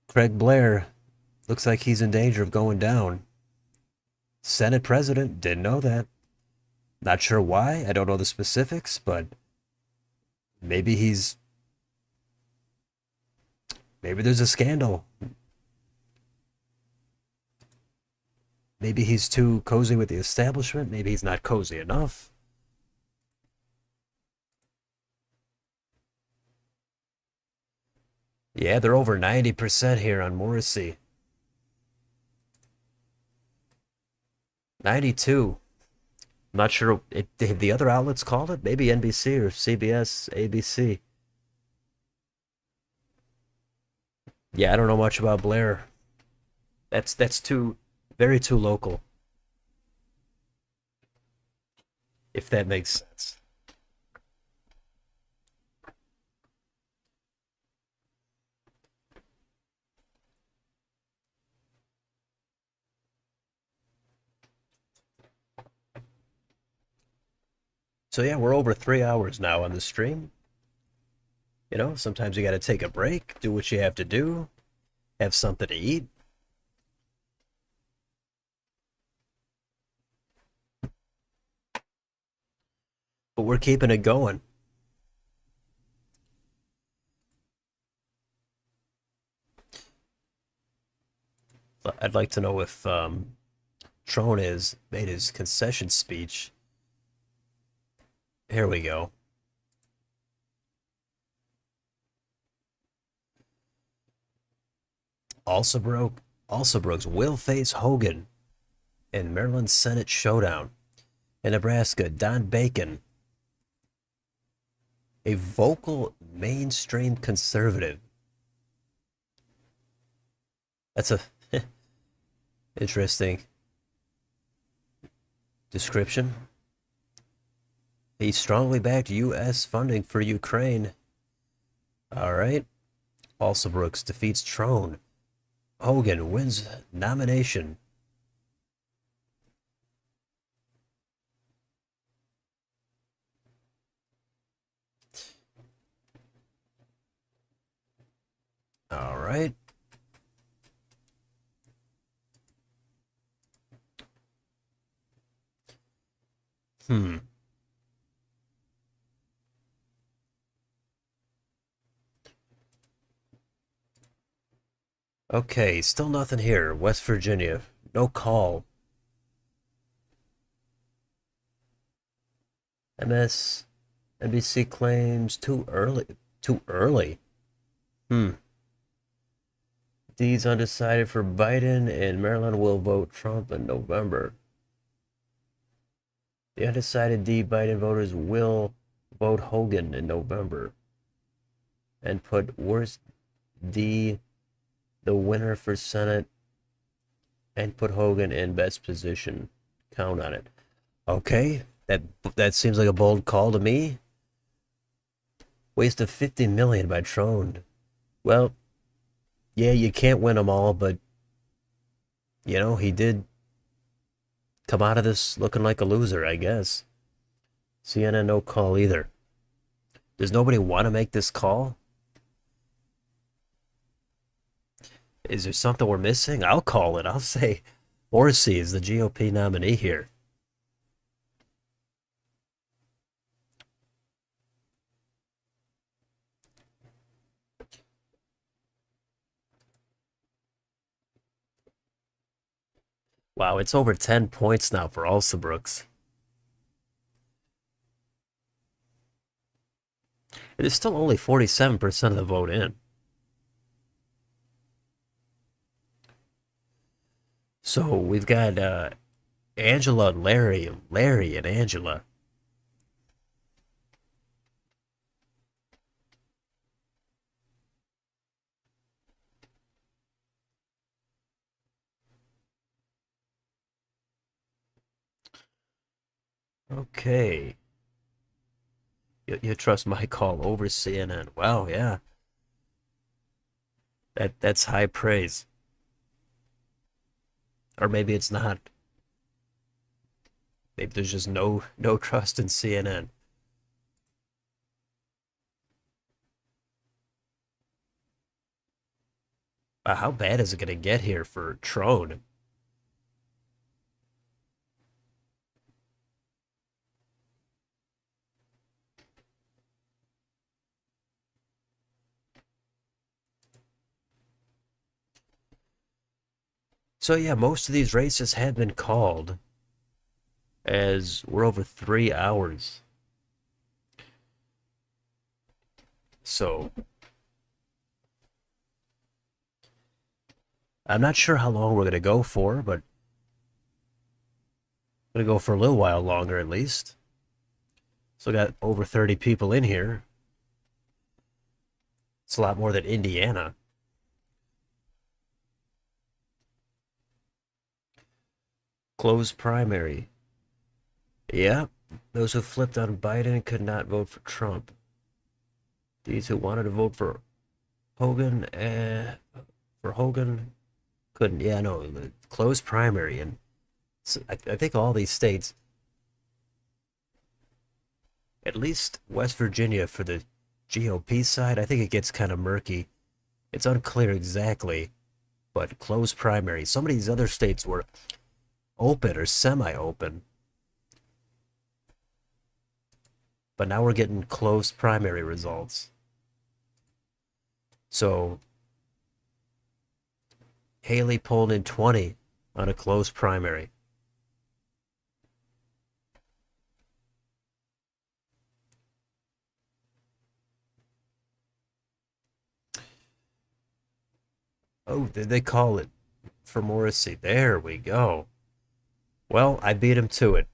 Craig Blair looks like he's in danger of going down. Senate President, didn't know that. Not sure why. I don't know the specifics, but maybe he's. Maybe there's a scandal. Maybe he's too cozy with the establishment. Maybe he's not cozy enough. Yeah, they're over 90% here on Morrissey. 92. Not sure if the other outlets called it. Maybe NBC or CBS, ABC. Yeah, I don't know much about Blair. That's too very too local, if that makes sense. So yeah, we're over 3 hours now on the stream. You know, sometimes you got to take a break, do what you have to do, have something to eat. But we're keeping it going. I'd like to know if Trone has made his concession speech. Here we go. Alsobrooks will face Hogan in Maryland Senate showdown. In Nebraska, Don Bacon, a vocal mainstream conservative. That's a interesting description. He strongly backed U.S. funding for Ukraine. All right. Alsobrooks defeats Trone. Hogan wins nomination. All right. Hmm. Okay, still nothing here. West Virginia. No call. MSNBC claims too early. Too early. Hmm. D's undecided for Biden, and Maryland will vote Trump in November. The undecided D Biden voters will vote Hogan in November and put worst D the winner for Senate and put Hogan in best position. Count on it. Okay, that seems like a bold call to me. Waste of 50 million by Trone. Well, yeah, you can't win them all, but you know, he did come out of this looking like a loser, I guess. CNN no call either. Does nobody want to make this call? Is there something we're missing? I'll call it. I'll say Orsi is the GOP nominee here. Wow, it's over 10 points now for Alsobrooks. It is still only 47% of the vote in. So we've got Angela and Larry and Angela. Okay. You trust my call over CNN. Wow, yeah. That's high praise. Or maybe it's not. Maybe there's just no trust in CNN. How bad is it gonna get here for Trone? So yeah, most of these races have been called as we're over 3 hours. So I'm not sure how long we're gonna go for, but I'm gonna go for a little while longer at least. So got over 30 people in here. It's a lot more than Indiana. Closed primary. Yeah, those who flipped on Biden could not vote for Trump. These who wanted to vote Hogan, for Hogan couldn't. Yeah, no, the closed primary, and I think all these states, at least West Virginia for the GOP side, I think it gets kind of murky. It's unclear exactly, but closed primary. Some of these other states were open or semi-open, but now we're getting closed primary results. So Haley pulled in 20 on a closed primary. Oh, did they call it for Morrissey? There we go. Well, I beat him to it.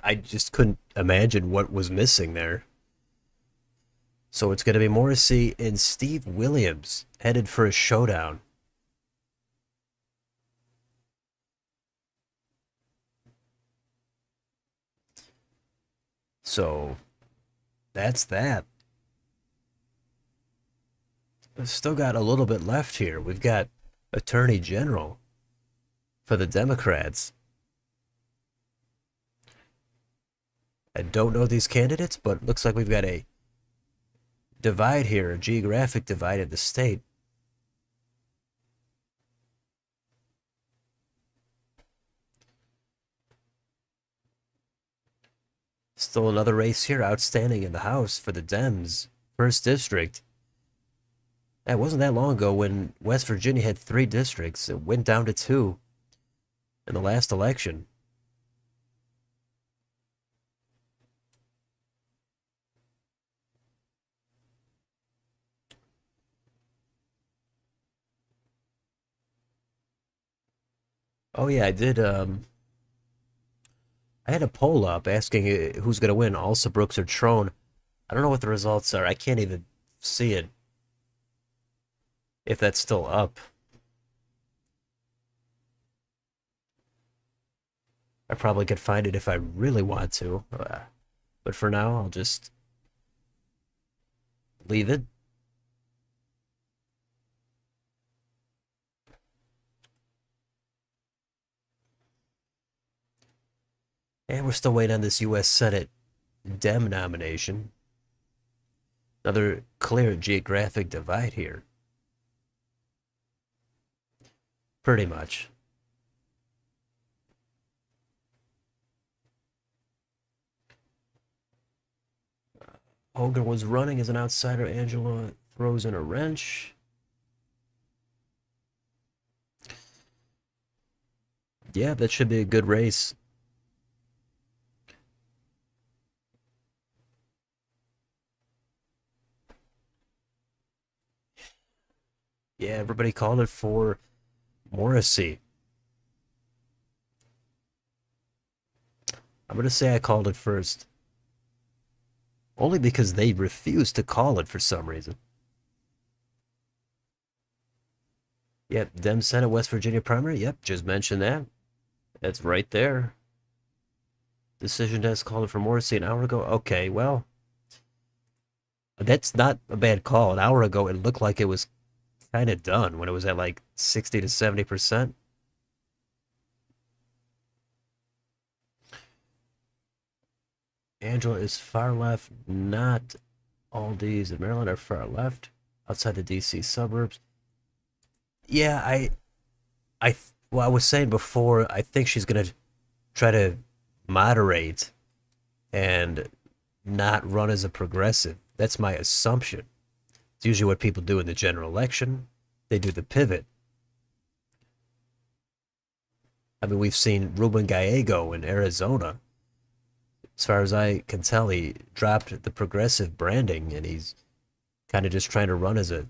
I just couldn't imagine what was missing there. So it's going to be Morrissey and Steve Williams headed for a showdown. So that's that. We've still got a little bit left here. We've got Attorney General for the Democrats. I don't know these candidates, but looks like we've got a divide here, a geographic divide in the state. Still another race here outstanding in the House for the Dems, 1st District. That wasn't that long ago when West Virginia had 3 districts. It went down to 2 in the last election. Oh yeah, I did. I had a poll up asking who's going to win, Alsa Brooks or Trone. I don't know what the results are. I can't even see it if that's still up. I probably could find it if I really want to. But for now, I'll just leave it. And we're still waiting on this U.S. Senate Dem nomination. Another clear geographic divide here. Pretty much. Hogan was running as an outsider. Angela throws in a wrench. Yeah, that should be a good race. Yeah, everybody called it for Morrissey. I'm going to say I called it first. Only because they refused to call it for some reason. Yep, Dem Senate West Virginia primary. Yep, just mentioned that. That's right there. Decision desk called it for Morrissey an hour ago. Okay, well, that's not a bad call. An hour ago, it looked like it was kind of done when it was at like 60 to 70%. Angela is far left. Not all D's in Maryland are far left. Outside the DC suburbs. Yeah, well, I was saying before, I think she's gonna try to moderate and not run as a progressive. That's my assumption. It's usually what people do in the general election. They do the pivot. I mean, we've seen Ruben Gallego in Arizona. As far as I can tell, he dropped the progressive branding and he's kind of just trying to run as a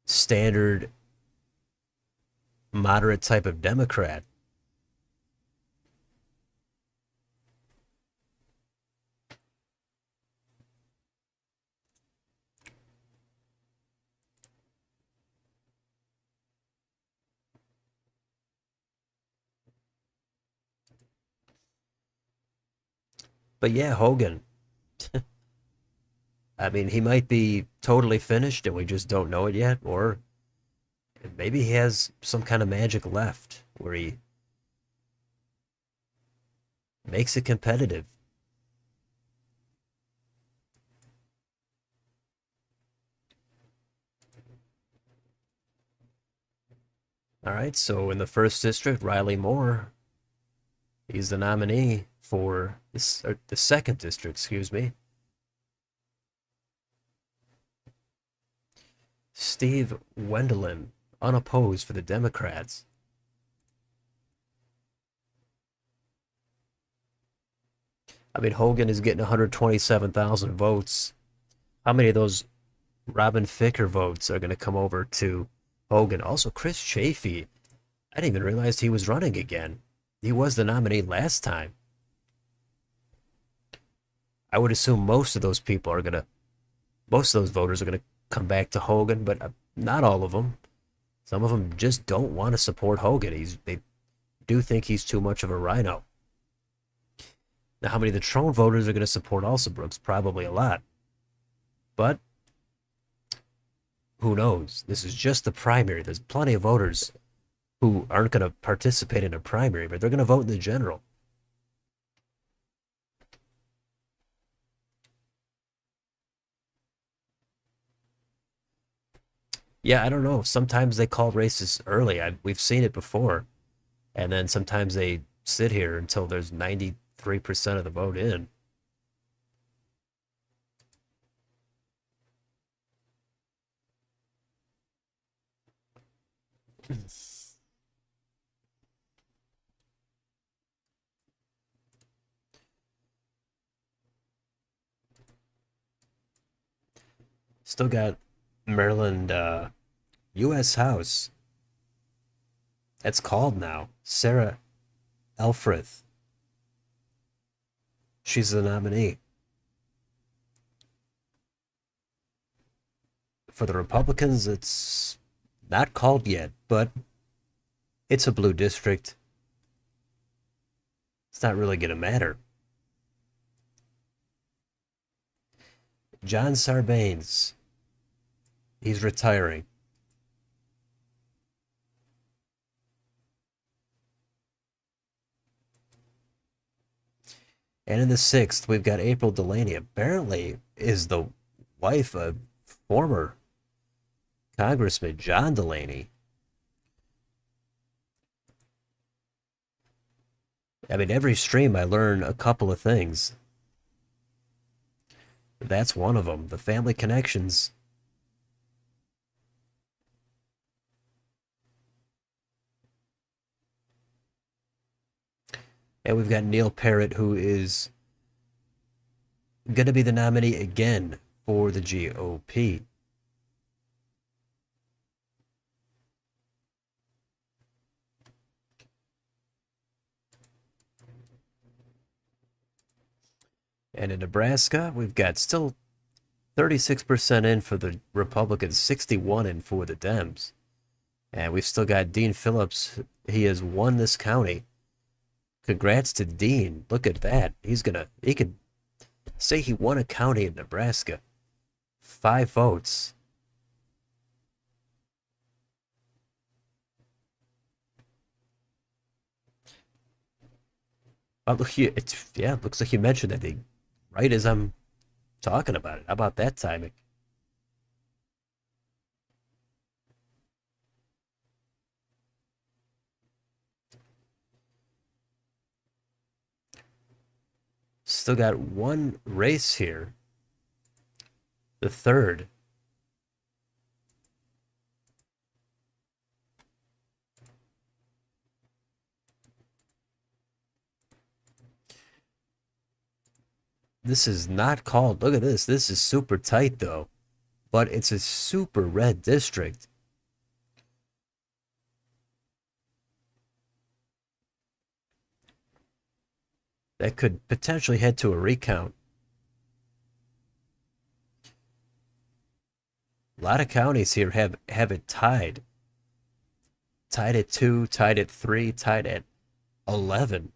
standard moderate type of Democrat. But yeah, Hogan, I mean, he might be totally finished and we just don't know it yet, or maybe he has some kind of magic left where he Makes it competitive. All right, so in the first district, Riley Moore, he's the nominee for this, or the second district, excuse me. Steve Wendelin, unopposed for the Democrats. I mean, Hogan is getting 127,000 votes. How many of those Robin Ficker votes are going to come over to Hogan? Also, Chris Chafee. I didn't even realize he was running again. He was the nominee last time. I would assume most of those people are going to, most of those voters are going to come back to Hogan, but not all of them. Some of them just don't want to support Hogan. They do think he's too much of a rhino. Now, how many of the Trone voters are going to support Alsobrooks? Probably a lot. But who knows? This is just the primary. There's plenty of voters who aren't going to participate in a primary, but they're going to vote in the general. Yeah, I don't know. Sometimes they call races early. We've seen it before. And then sometimes they sit here until there's 93% of the vote in. Still got Maryland U.S. House. That's called now. Sarah Elfreth. She's the nominee. For the Republicans, it's not called yet, but it's a blue district. It's not really going to matter. John Sarbanes. He's retiring. And in the sixth, we've got April Delaney. Apparently, is the wife of former Congressman John Delaney. I mean, every stream I learn a couple of things. That's one of them. The family connections. And we've got Neil Parrott, who is going to be the nominee again for the GOP. And in Nebraska, we've got still 36% in for the Republicans, 61 in for the Dems. And we've still got Dean Phillips. He has won this county. Congrats to Dean. Look at that. He could say he won a county in Nebraska. 5 votes. Oh, look here. It looks like you mentioned that thing right as I'm talking about it. How about that timing? Still got one race here. The third. This is not called. Look at this. This is super tight though, but it's a super red district. That could potentially head to a recount. A lot of counties here have it tied. Tied at 2, tied at 3, tied at 11.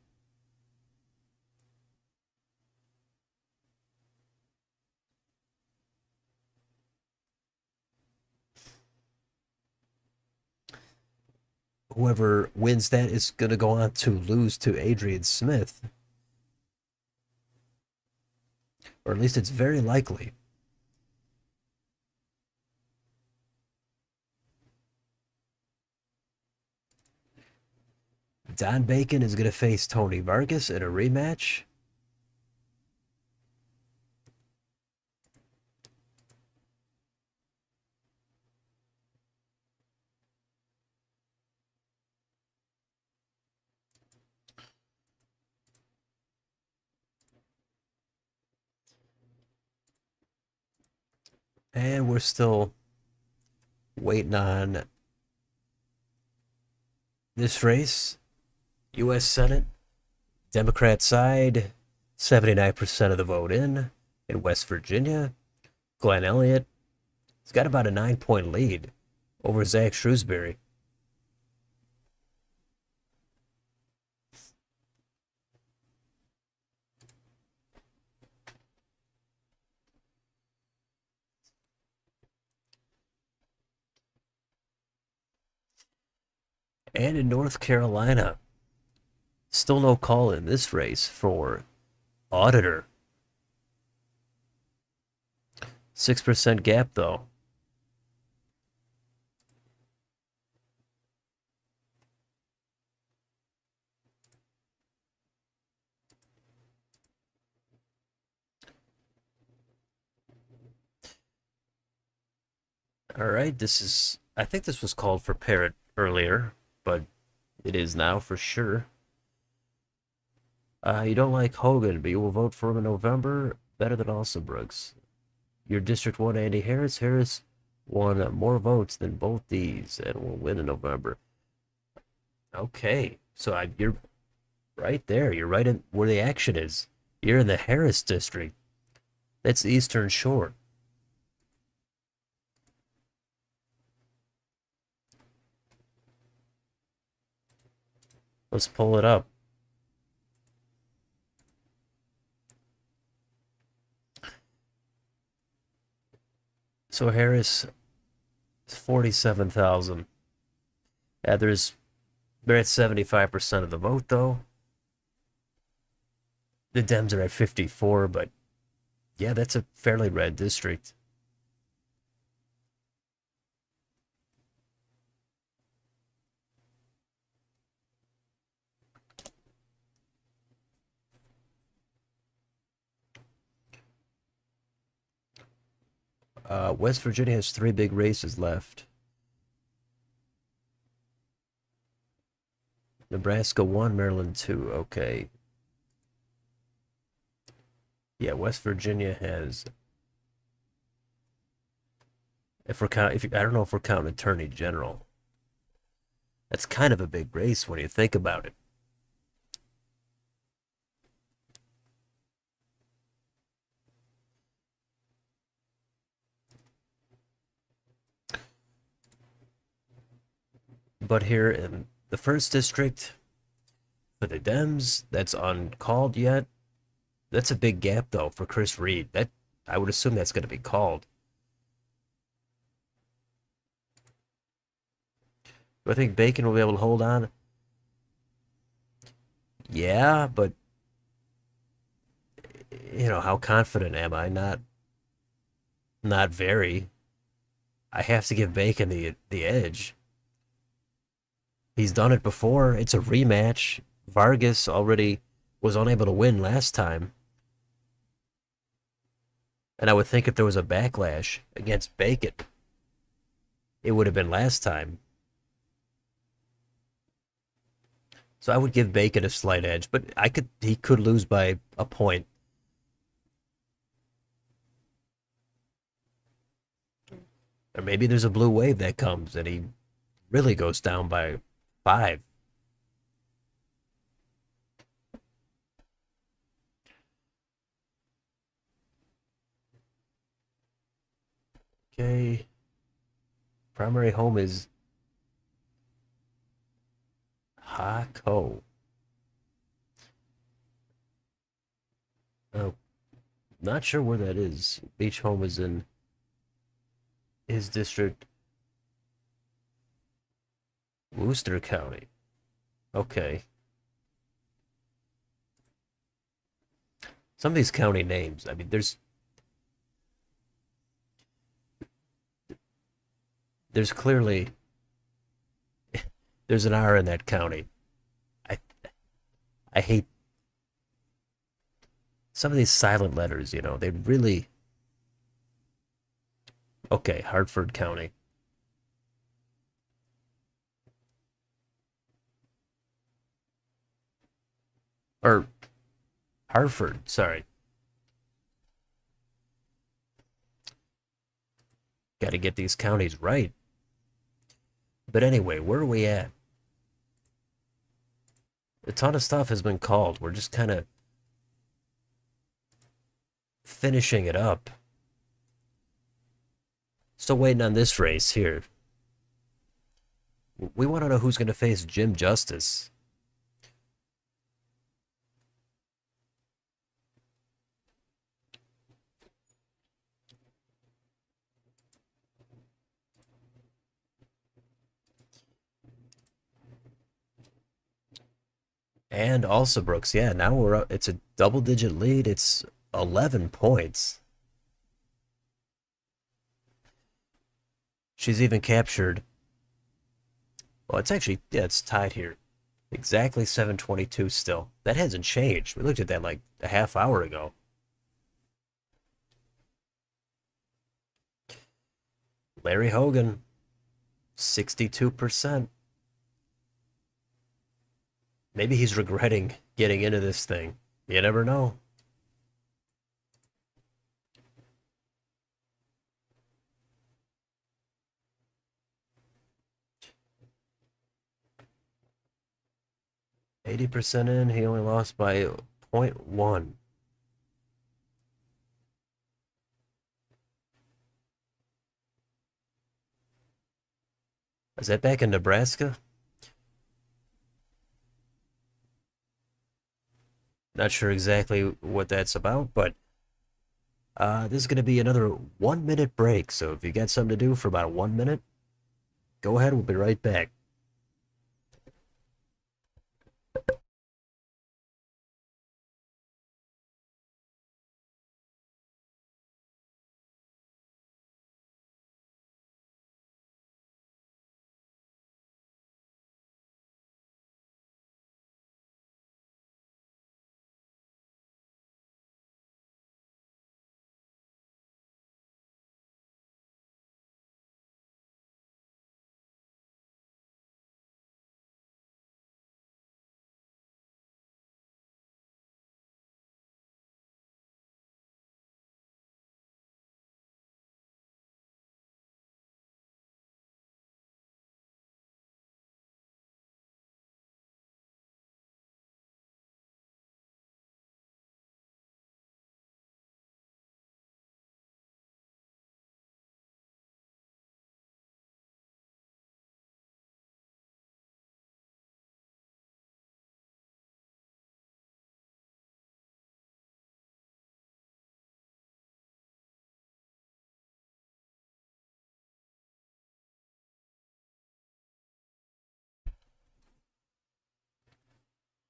Whoever wins that is going to go on to lose to Adrian Smith. or at least it's very likely. Don Bacon is going to face Tony Vargas in a rematch. And we're still waiting on this race. U.S. Senate, Democrat side, 79% of the vote in West Virginia. Glenn Elliott, he's got about a 9 point lead over Zach Shrewsbury. And in North Carolina, still no call in this race for auditor. 6% gap, though. All right, I think this was called for Parrot earlier, but it is now for sure. You don't like Hogan, but you will vote for him in November. Better than Brooks. Your district won Andy Harris. Harris won more votes than both these and will win in November. Okay, so you're right there. You're right in where the action is. You're in the Harris district. That's the Eastern Shore. Let's pull it up. So Harris, 47,000. Yeah, they're at 75% of the vote though. The Dems are at 54, but yeah, that's a fairly red district. West Virginia has three big races left. Nebraska 1, Maryland 2. Okay. Yeah, West Virginia has. I don't know if we're counting Attorney General. That's kind of a big race when you think about it. But here in the first district for the Dems, that's uncalled yet. That's a big gap though for Chris Reed. That I would assume that's going to be called. Do I think Bacon will be able to hold on? Yeah, but how confident am I? Not very. I have to give Bacon the edge. He's done it before. It's a rematch. Vargas already was unable to win last time. And I would think if there was a backlash against Bacon, it would have been last time. So I would give Bacon a slight edge, but he could lose by a point. Or maybe there's a blue wave that comes and he really goes down by 5. Okay. Primary home is Hako. Oh, not sure where that is. Beach home is in his district, Worcester County. Okay. Some of these county names, I mean, there's clearly there's an R in that county. I I hate some of these silent letters, they really okay, Hartford County. Or Hartford, sorry. Got to get these counties right. But anyway, where are we at? A ton of stuff has been called. We're just kind of finishing it up. Still waiting on this race here. We want to know who's going to face Jim Justice. And also Brooks, yeah, now we're up. It's a double digit lead. It's 11 points. She's even captured. Well, it's actually, yeah, it's tied here. Exactly 722 still. That hasn't changed. We looked at that like a half hour ago. Larry Hogan, 62%. Maybe he's regretting getting into this thing. You never know. %80 in, he only lost by zero point 0.1. Is that back in Nebraska? Not sure exactly what that's about, but this is going to be another 1 minute break. So if you got something to do for about 1 minute, go ahead. We'll be right back.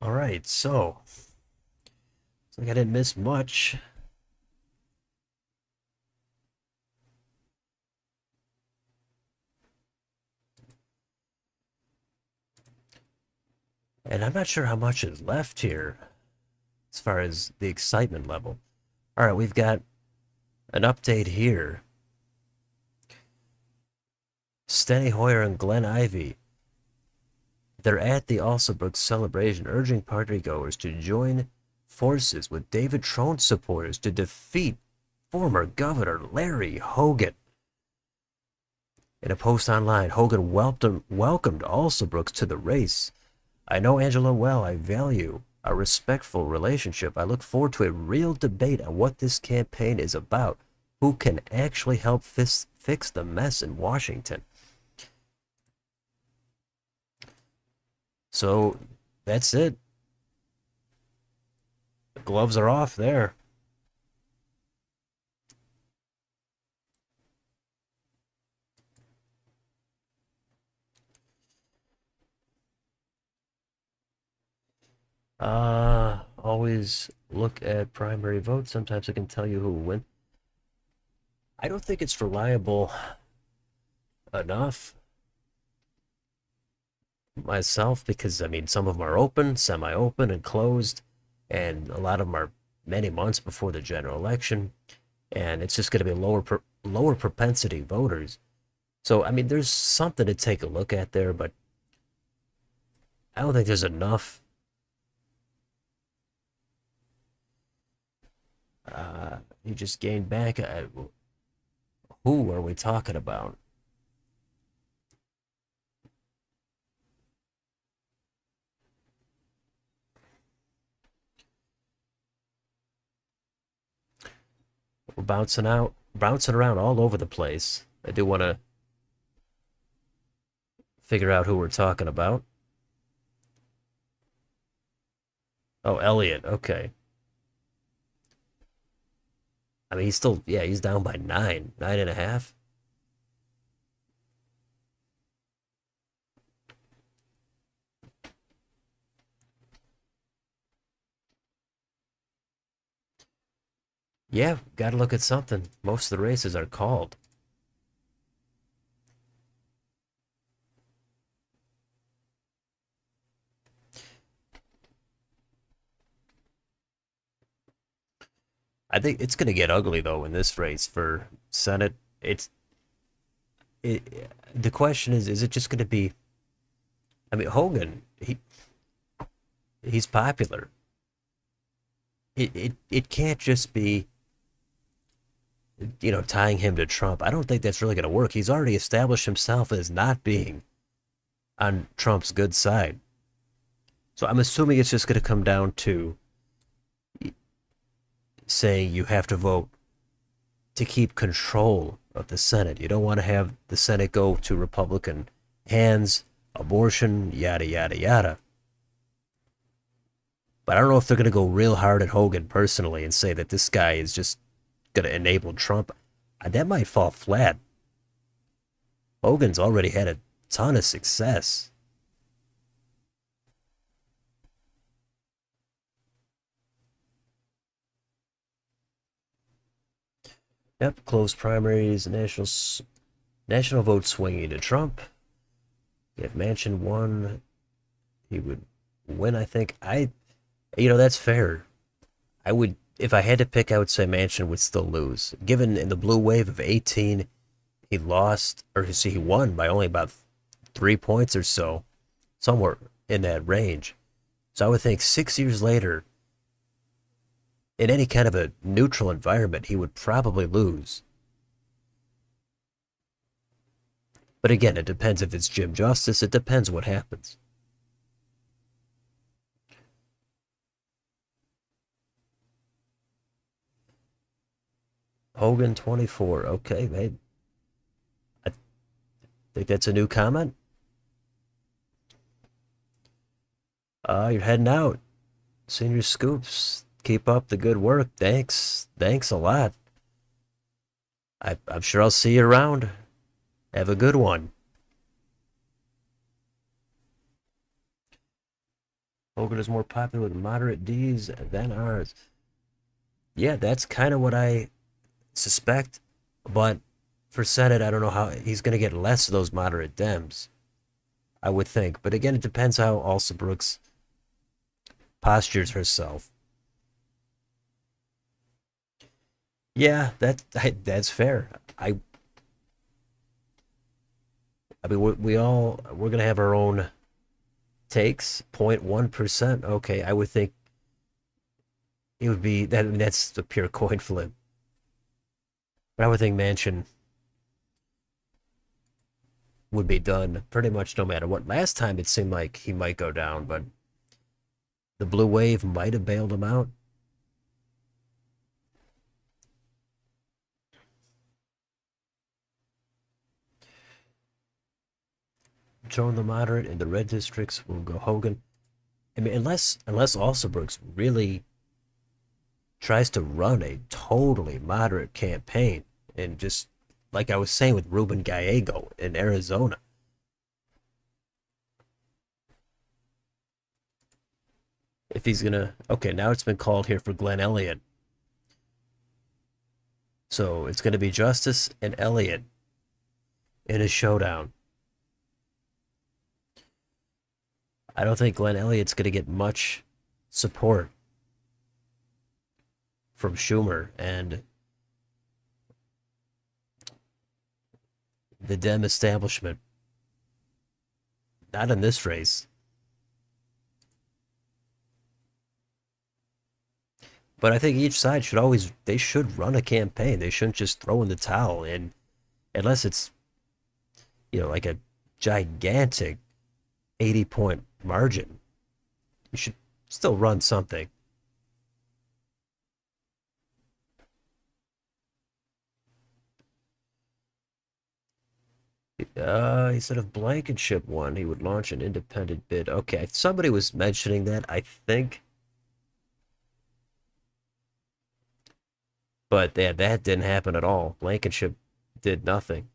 All right, so looks like I didn't miss much. And I'm not sure how much is left here as far as the excitement level. All right, we've got an update here. Steny Hoyer and Glenn Ivy. They're at the Alsabrook celebration, urging partygoers to join forces with David Trone supporters to defeat former Governor Larry Hogan. In a post online, Hogan welcomed Alsabrooks to the race. I know Angela well. I value a respectful relationship. I look forward to a real debate on what this campaign is about. Who can actually help fix the mess in Washington? So that's it. The gloves are off there. Oh always look at primary votes. Sometimes it can tell you who will win. I don't think it's reliable enough myself because, I mean, some of them are open, semi-open, and closed, and a lot of them are many months before the general election, and it's just going to be lower propensity voters. So, I mean, there's something to take a look at there, but I don't think there's enough. You just gained back. Who are we talking about? We're bouncing around all over the place. I do want to figure out who we're talking about. Oh, Elliot. Okay. I mean, he's still, yeah, he's down by 9.5. Yeah, got to look at something. Most of the races are called. I think it's going to get ugly though in this race for Senate. The question is it just going to be? I mean, Hogan, he's popular. It can't just be, tying him to Trump. I don't think that's really going to work. He's already established himself as not being on Trump's good side. So I'm assuming it's just going to come down to saying you have to vote to keep control of the Senate. You don't want to have the Senate go to Republican hands, abortion, yada, yada, yada. But I don't know if they're going to go real hard at Hogan personally and say that this guy is just going to enable Trump. That might fall flat. Hogan's already had a ton of success. Yep, close primaries, national vote swinging to Trump. If Manchin won, he would win. I think that's fair. I would, if I had to pick, I would say Manchin would still lose. Given in the blue wave of 18, he lost, or see, he won by only about 3 points or so, somewhere in that range. So I would think 6 years later, in any kind of a neutral environment, he would probably lose. But again, it depends if it's Jim Justice. It depends what happens. Hogan 24. Okay, hey, I think that's a new comment. You're heading out. Senior Scoops. Keep up the good work. Thanks. Thanks a lot. I'm sure I'll see you around. Have a good one. Hogan is more popular with moderate D's than ours. Yeah, that's kind of what I suspect. But for Senate, I don't know how he's going to get less of those moderate Dems, I would think. But again, it depends how Alsa Brooks postures herself. Yeah, that's fair. I mean, we're gonna have our own takes. 0.1%. Okay, I would think it would be that. I mean, that's a pure coin flip. But I would think Manchin would be done pretty much no matter what. Last time it seemed like he might go down, but the blue wave might have bailed him out. Join the moderate in the red districts will go Hogan. I mean, unless Alsobrooks really tries to run a totally moderate campaign and just like I was saying with Ruben Gallego in Arizona. if he's gonna. Okay, now it's been called here for Glenn Elliott. So it's gonna be Justice and Elliott in a showdown. I don't think Glenn Elliott's gonna get much support from Schumer and the Dem establishment. Not in this race. But I think each side should always they should run a campaign. They shouldn't just throw in the towel and unless it's like a gigantic 80-point margin. You should still run something. He said if Blankenship won, he would launch an independent bid. Okay, somebody was mentioning that, I think. But yeah, that didn't happen at all. Blankenship did nothing.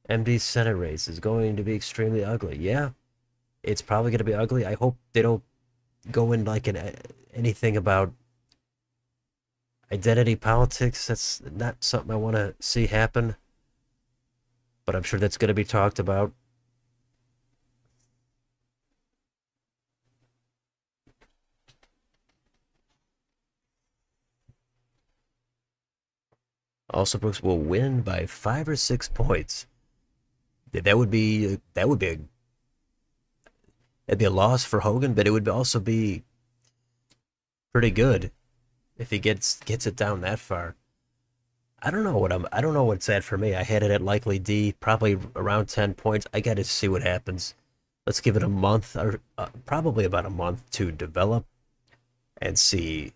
MD's Senate race is going to be extremely ugly. Yeah, it's probably going to be ugly. I hope they don't go in like anything about identity politics. That's not something I want to see happen. But I'm sure that's going to be talked about. Also, Brooks will win by 5 or 6 points. That'd be a loss for Hogan, but it would also be pretty good if he gets it down that far. I don't know what's at for me. I had it at likely D, probably around 10 points. I got to see what happens. Let's give it a month or probably about a month to develop and see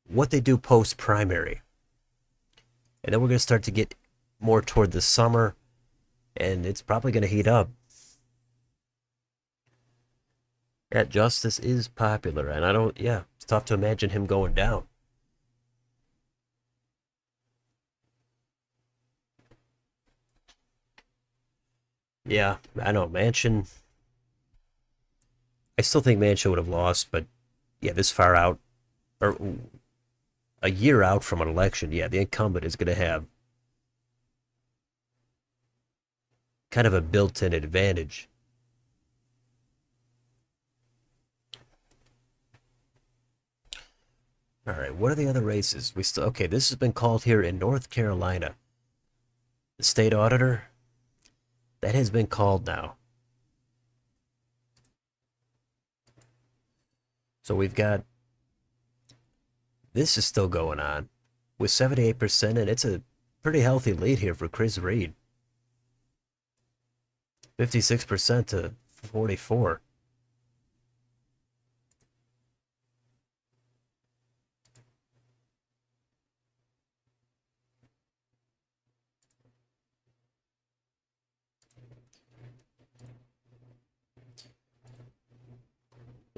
what they do post primary. And then we're going to start to get more toward the summer and it's probably going to heat up. That Justice is popular and yeah, it's tough to imagine him going down. Yeah, I know Manchin. I still think Manchin would have lost, but yeah, this far out, or a year out from an election, yeah, the incumbent is going to have kind of a built-in advantage. All right, what are the other races? Okay, this has been called here in North Carolina. The state auditor, that has been called now. So we've got this is still going on with 78%, and it's a pretty healthy lead here for Chris Reed. 56% to 44.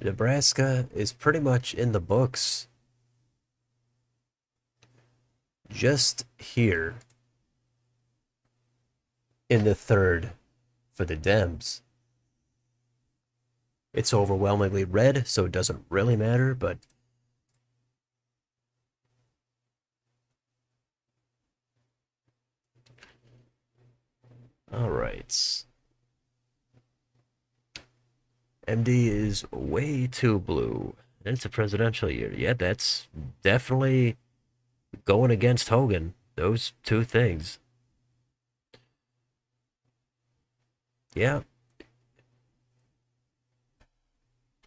Nebraska is pretty much in the books. Just here in the third for the Dems. It's overwhelmingly red, so it doesn't really matter, but all right. MD is way too blue. And it's a presidential year. Yeah, that's definitely going against Hogan. Those two things. Yeah.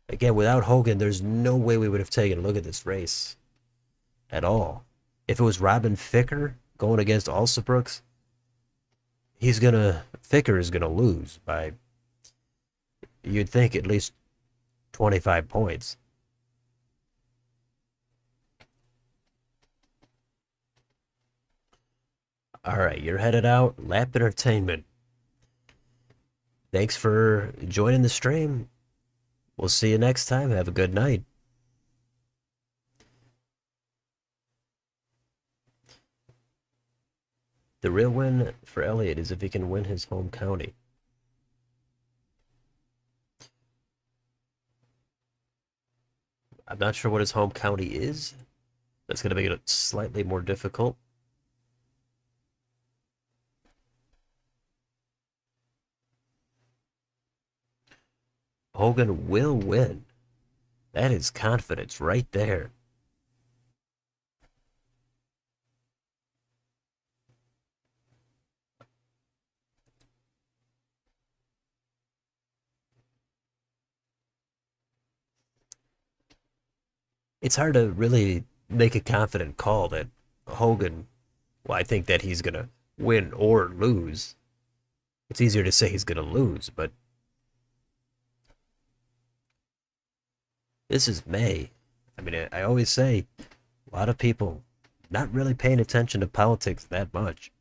Again, without Hogan, there's no way we would have taken a look at this race at all. If it was Robin Ficker going against Alsabrooks, Ficker is gonna lose by, you'd think, at least 25 points. All right, you're headed out. Lap Entertainment. Thanks for joining the stream. We'll see you next time. Have a good night. The real win for Elliott is if he can win his home county. I'm not sure what his home county is. That's going to make it slightly more difficult. Hogan will win. That is confidence right there. It's hard to really make a confident call that Hogan, well, I think that he's going to win or lose. It's easier to say he's going to lose, but this is May. I mean, I always say a lot of people not really paying attention to politics that much.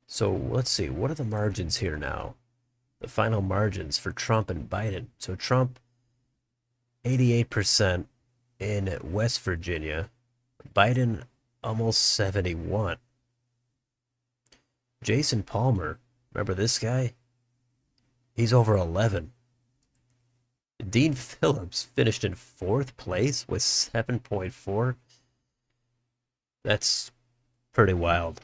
So let's see, what are the margins here now? The final margins for Trump and Biden. So Trump, 88% in West Virginia. Biden, almost 71. Jason Palmer, remember this guy? He's over 11. Dean Phillips finished in fourth place with 7.4. That's pretty wild.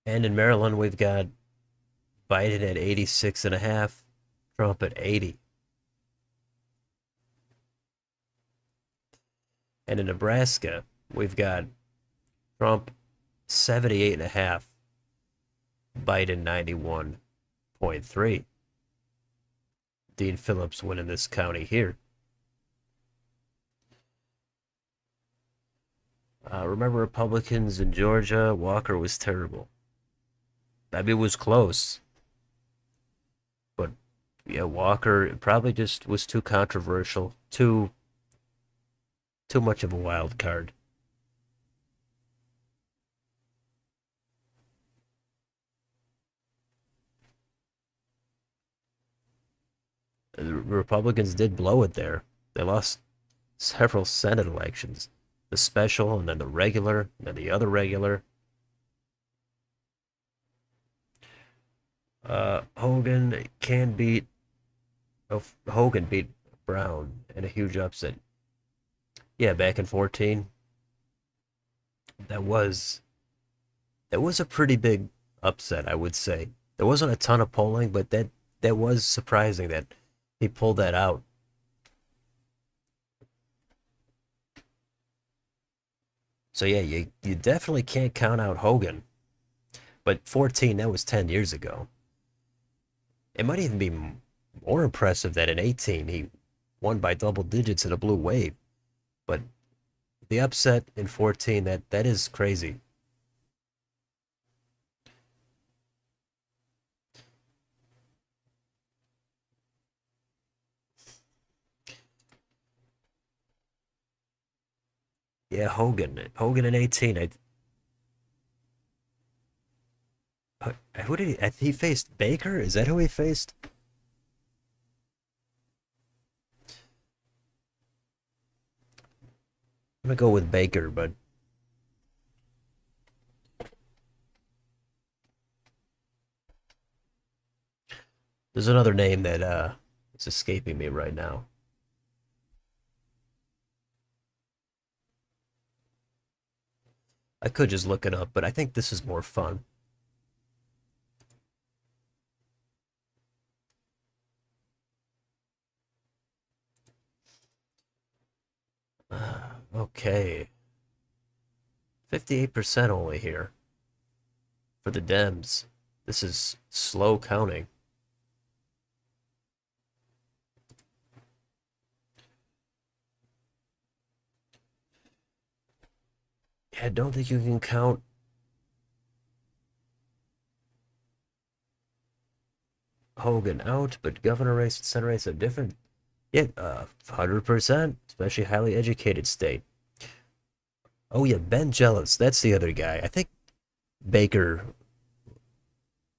And in Maryland, we've got Biden at 86.5, Trump at 80. And in Nebraska, we've got Trump 78.5, Biden 91.3. Dean Phillips winning this county here. Remember Republicans in Georgia? Walker was terrible. I mean, it was close, but yeah, Walker probably just was too controversial, too much of a wild card. The Republicans did blow it there. They lost several Senate elections, the special and then the regular, and then the other regular. Hogan can beat. Oh, Hogan beat Brown in a huge upset. Yeah, back in 14, that was that was a pretty big upset, I would say. There wasn't a ton of polling, but that was surprising that he pulled that out. So yeah, you definitely can't count out Hogan. But 14, that was 10 years ago. It might even be more impressive that in 18 he won by double digits in a blue wave. But the upset in 14, that is crazy. Yeah, Hogan in 18. Who did he faced Baker? Is that who he faced? I'm gonna go with Baker, but there's another name that is escaping me right now. I could just look it up, but I think this is more fun. Okay, 58% only here for the Dems. This is slow counting. Yeah, I don't think you can count Hogan out, but governor race and Senate race are different. Yeah, 100%, especially highly educated state. Oh yeah, Ben Jealous, that's the other guy. I think Baker,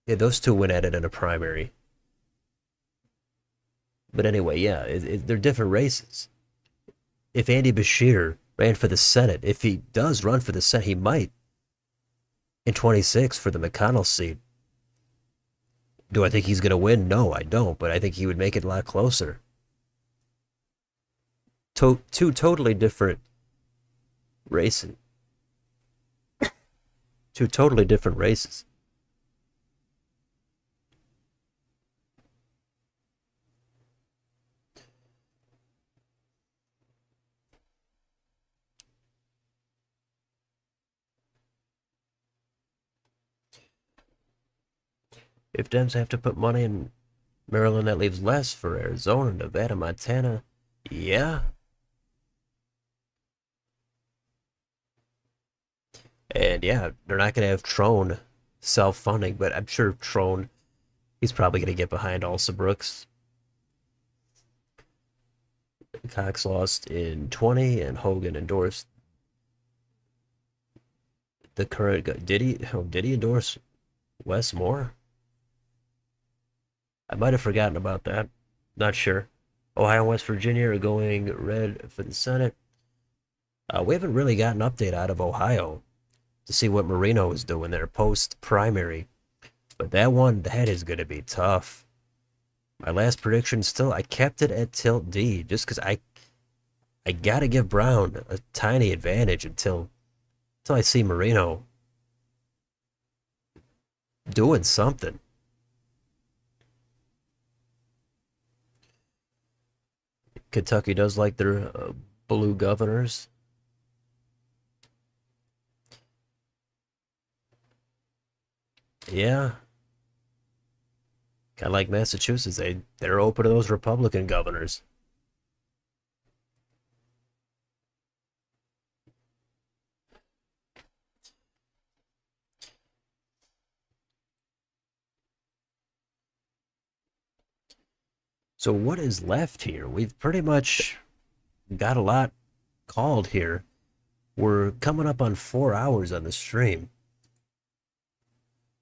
yeah, those two went at it in a primary. But anyway, yeah, they're different races. If Andy Bashir ran for the Senate, if he does run for the Senate, he might in 26 for the McConnell seat. Do I think he's going to win? No, I don't, but I think he would make it a lot closer. Two totally different races. Two totally different races. If Dems have to put money in Maryland, that leaves less for Arizona, Nevada, Montana. Yeah. And yeah, they're not going to have Trone self-funding, but I'm sure Trone, he's probably going to get behind Alsa Brooks. Cox lost in 20, and Hogan endorsed the current. Did he? Oh, did he endorse Wes Moore? I might have forgotten about that. Not sure. Ohio and West Virginia are going red for the Senate. We haven't really gotten an update out of Ohio to see what Marino is doing there post primary. But that is going to be tough. My last prediction still, I kept it at tilt D just because I got to give Brown a tiny advantage until I see Marino doing something. Kentucky does like their blue governors. Yeah, kind of like Massachusetts. They're open to those Republican governors. So what is left here? We've pretty much got a lot called here. We're coming up on 4 hours on the stream.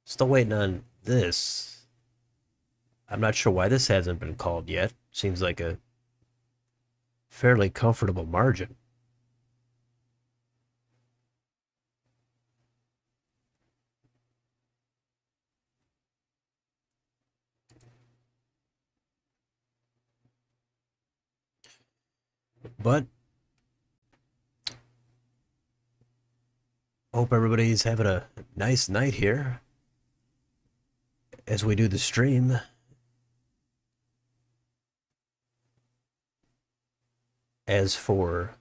Still waiting on this. I'm not sure why this hasn't been called yet. Seems like a fairly comfortable margin. But hope everybody's having a nice night here as we do the stream. As for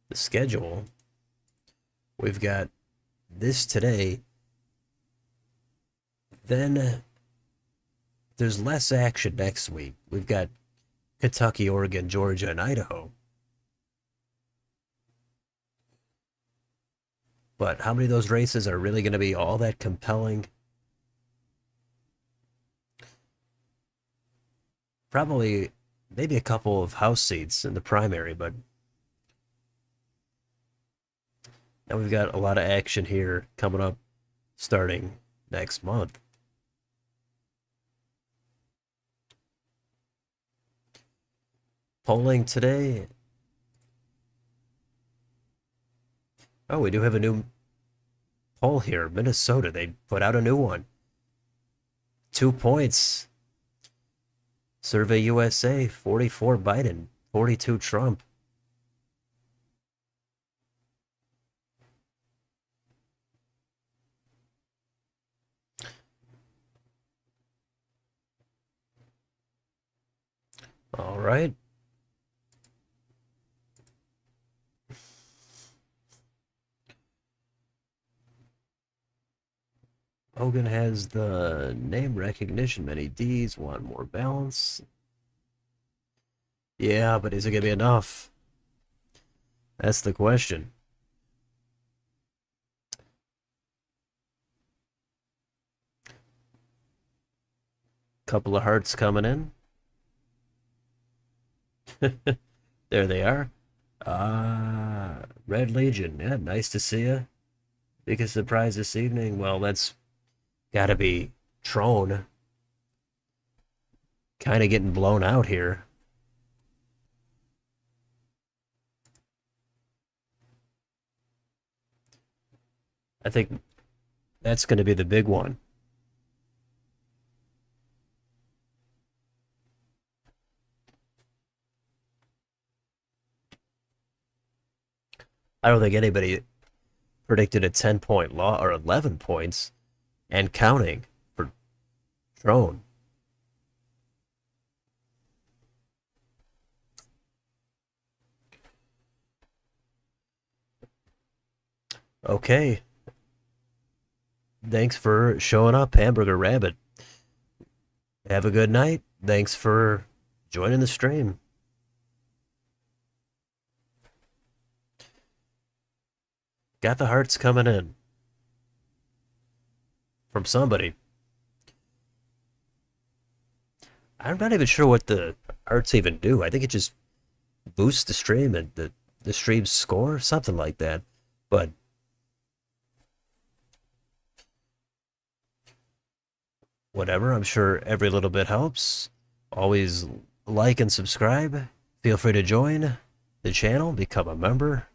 the schedule, we've got this today. Then there's less action next week. We've got Kentucky, Oregon, Georgia, and Idaho. But how many of those races are really going to be all that compelling? Probably maybe a couple of House seats in the primary, but now we've got a lot of action here coming up starting next month. Polling today. Oh, we do have a new poll here. Minnesota, they put out a new one. 2 points. Survey USA, 44 Biden, 42 Trump. All right. Hogan has the name recognition, many Ds, want more balance. Yeah, but is it going to be enough? That's the question. Couple of hearts coming in. There they are. Red Legion. Yeah, nice to see you. Biggest surprise this evening. Well, that's got to be Trone. kind of getting blown out here. I think that's going to be the big one. I don't think anybody predicted a 10-point law or 11 points and counting for Drone. Okay. Thanks for showing up, Hamburger Rabbit. Have a good night. Thanks for joining the stream. Got the hearts coming in from somebody. I'm not even sure what the hearts even do. I think it just boosts the stream and the stream's score, something like that. But whatever, I'm sure every little bit helps. Always like and subscribe. Feel free to join the channel, become a member.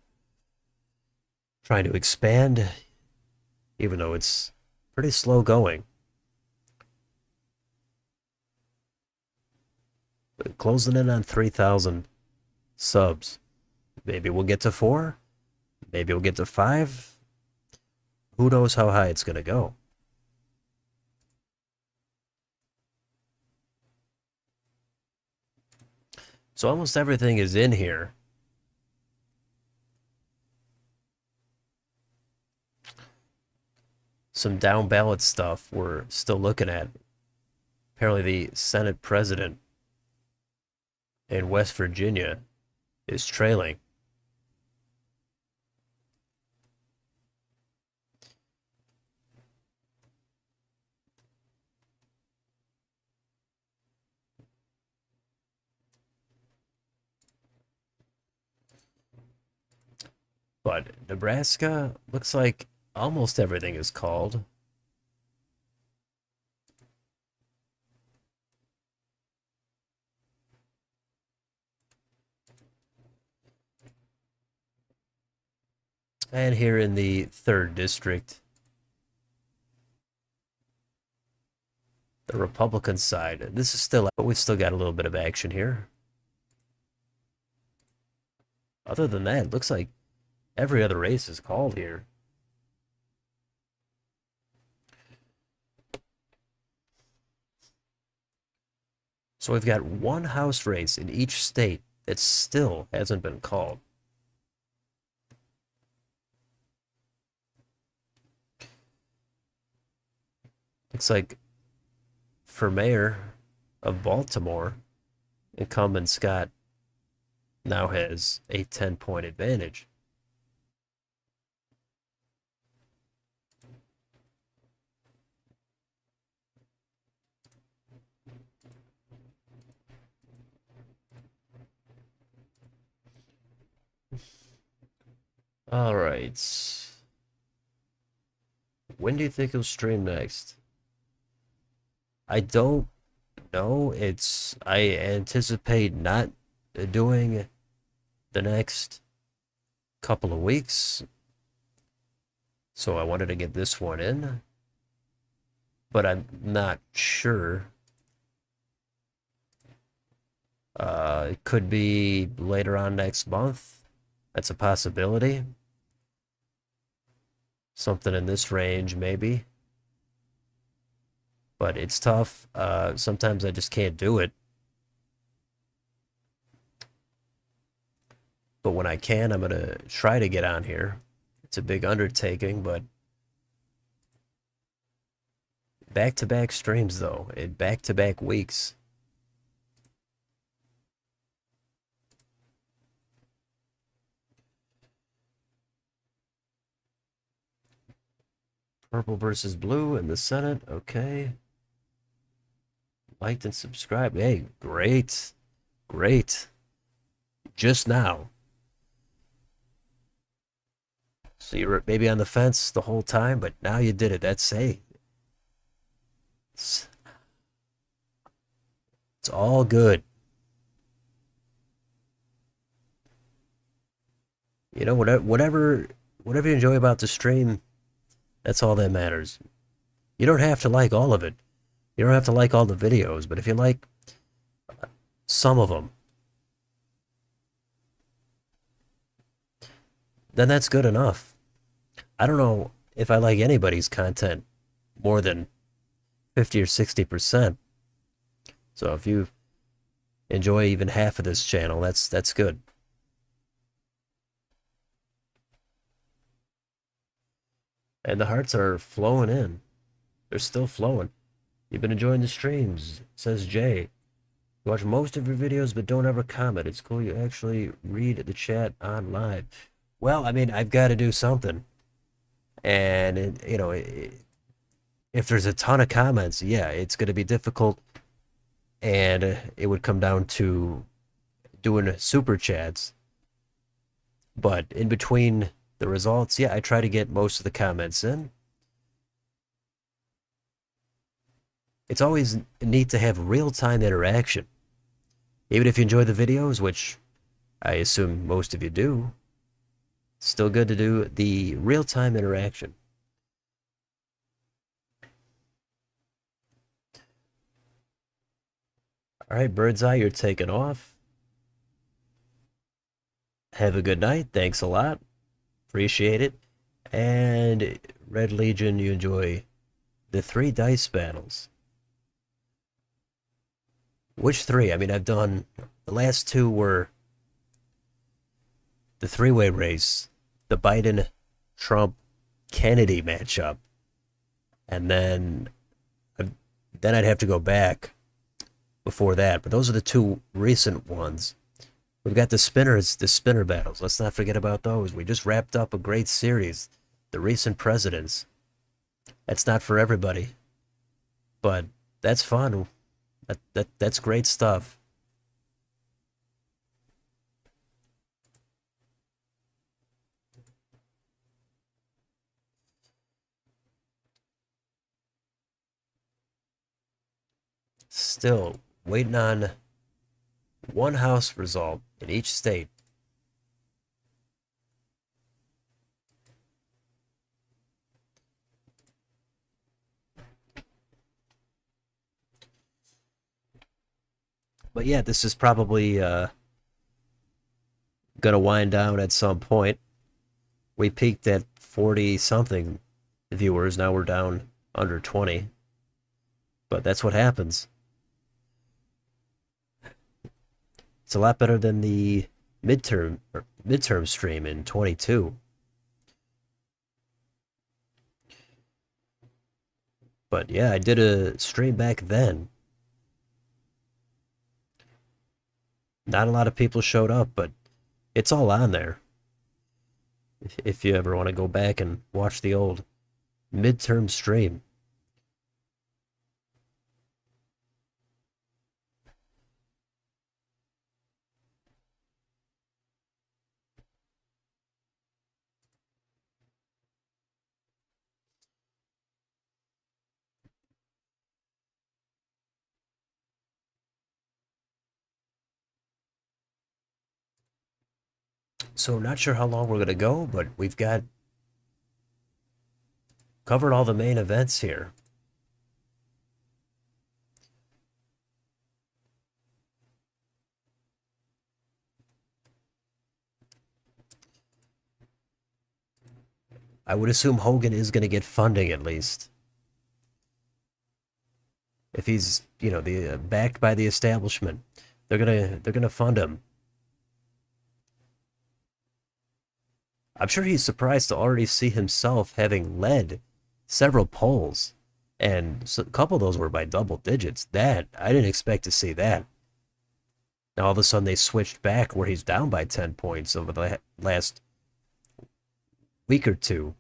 Trying to expand, even though it's pretty slow going. But closing in on 3,000 subs. Maybe we'll get to 4. Maybe we'll get to 5. Who knows how high it's going to go. So almost everything is in here. Some down ballot stuff we're still looking at. Apparently the Senate president in West Virginia is trailing. But Nebraska looks like almost everything is called. And here in the 3rd district, the Republican side, this is still, but we've still got a little bit of action here. Other than that, it looks like every other race is called here. So we've got one House race in each state that still hasn't been called. Looks like for mayor of Baltimore, incumbent Scott now has a 10-point advantage. All right. When do you think he'll stream next? I don't know. I anticipate not doing the next couple of weeks. So I wanted to get this one in. But I'm not sure. It could be later on next month. That's a possibility. Something in this range, maybe. But it's tough. Sometimes I just can't do it. But when I can, I'm going to try to get on here. It's a big undertaking, but back-to-back streams, though, in back-to-back weeks. Purple versus blue in the Senate. Okay. Liked and subscribed. Hey, great. Great. Just now. So you were maybe on the fence the whole time, but now you did it. That's, hey. It's all good. You know, whatever you enjoy about the stream, that's all that matters. You don't have to like all of it. You don't have to like all the videos, but if you like some of them, then that's good enough. I don't know if I like anybody's content more than 50 or 60%. So if you enjoy even half of this channel, that's good. And the hearts are flowing in. They're still flowing. You've been enjoying the streams, says Jay. You watch most of your videos but don't ever comment. It's cool you actually read the chat on live. Well, I mean, I've got to do something. And, if there's a ton of comments, yeah, it's going to be difficult. And it would come down to doing super chats. But in between the results, yeah, I try to get most of the comments in. It's always neat to have real-time interaction. Even if you enjoy the videos, which I assume most of you do, it's still good to do the real-time interaction. All right, Birdseye, you're taking off. Have a good night. Thanks a lot. Appreciate it. And Red Legion, you enjoy the 3 dice battles. Which 3? I mean, I've done the last 2 were the 3-way race, the Biden Trump Kennedy matchup, and then I'd have to go back before that. But those are the 2 recent ones. We've got the spinner battles. Let's not forget about those. We just wrapped up a great series, the recent presidents. That's not for everybody, but that's fun. That's great stuff. Still waiting on one House result in each state. But yeah, this is probably gonna wind down at some point. We peaked at 40 something viewers. Now we're down under 20. But that's what happens. It's a lot better than the midterm stream in 22. But yeah, I did a stream back then. Not a lot of people showed up, but it's all on there. If you ever want to go back and watch the old midterm stream. So not sure how long we're gonna go, but we've got covered all the main events here. I would assume Hogan is gonna get funding at least. If he's, the backed by the establishment, they're gonna fund him. I'm sure he's surprised to already see himself having led several polls, and so a couple of those were by double digits. That I didn't expect to see that. Now all of a sudden they switched back where he's down by 10 points over the last week or two.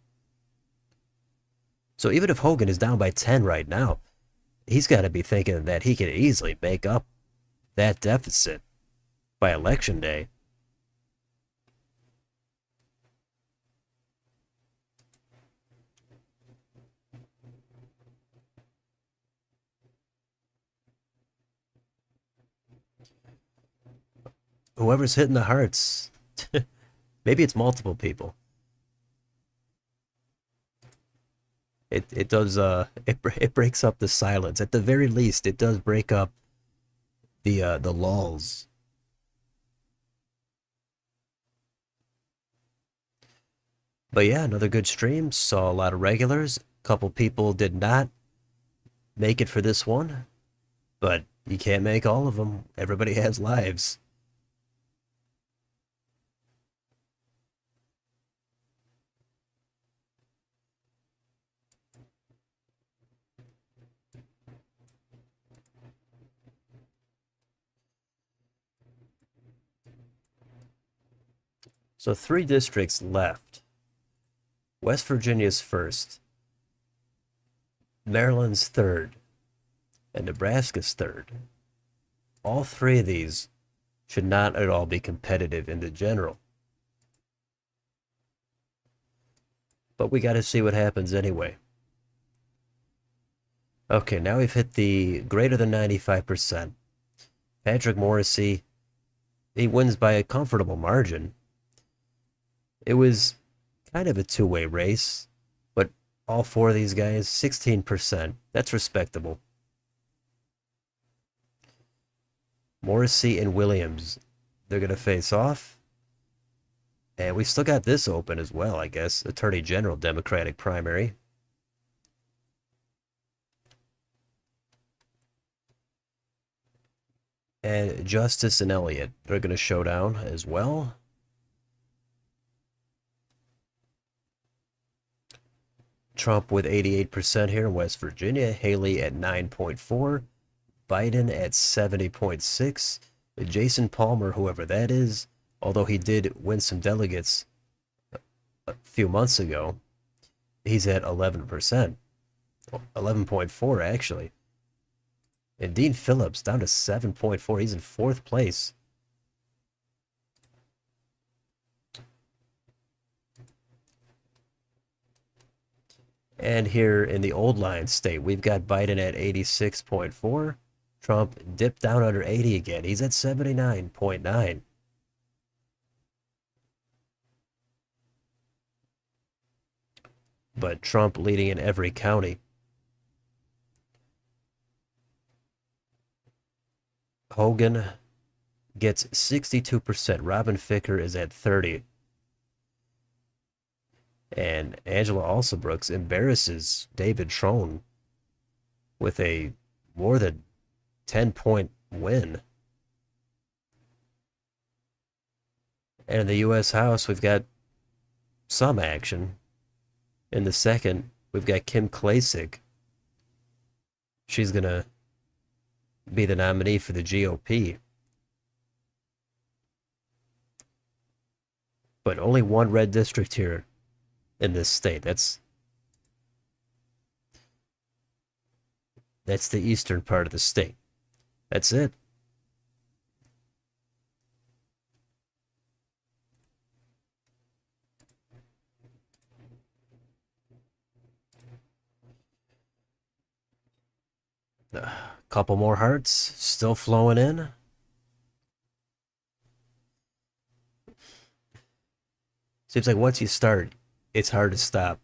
So even if Hogan is down by 10 right now, he's got to be thinking that he can easily make up that deficit by election day. whoever's hitting the hearts, maybe it's multiple people. It does it breaks up the silence. At the very least, it does break up the lulls. But yeah, another good stream. Saw a lot of regulars. A couple people did not make it for this one, but you can't make all of them. Everybody has lives. So 3 districts left. West Virginia's first, Maryland's third, and Nebraska's third. All 3 of these should not at all be competitive in the general. But we got to see what happens anyway. Okay, now we've hit the greater than 95%. Patrick Morrissey, he wins by a comfortable margin. It was kind of a two-way race, but all 4 of these guys, 16%. That's respectable. Morrissey and Williams, they're going to face off. And we still got this open as well, I guess. Attorney General Democratic primary. And Justice and Elliott, they're going to show down as well. Trump with 88% here in West Virginia. Haley at 9.4. Biden at 70.6. Jason Palmer, whoever that is, although he did win some delegates a few months ago, he's at 11%. 11.4 actually. And Dean Phillips down to 7.4. He's in 4th place. And here in the old line state, we've got Biden at 86.4. Trump dipped down under 80 again. He's at 79.9. But Trump leading in every county. Hogan gets 62%. Robin Ficker is at 30. And Angela Alsobrooks embarrasses David Trone with a more than 10-point win. And in the U.S. House, we've got some action. In the second, we've got Kim Klacik. She's going to be the nominee for the GOP. But only one red district here in this state. That's the eastern part of the state. That's it. A couple more hearts still flowing in. Seems like once you start, it's hard to stop.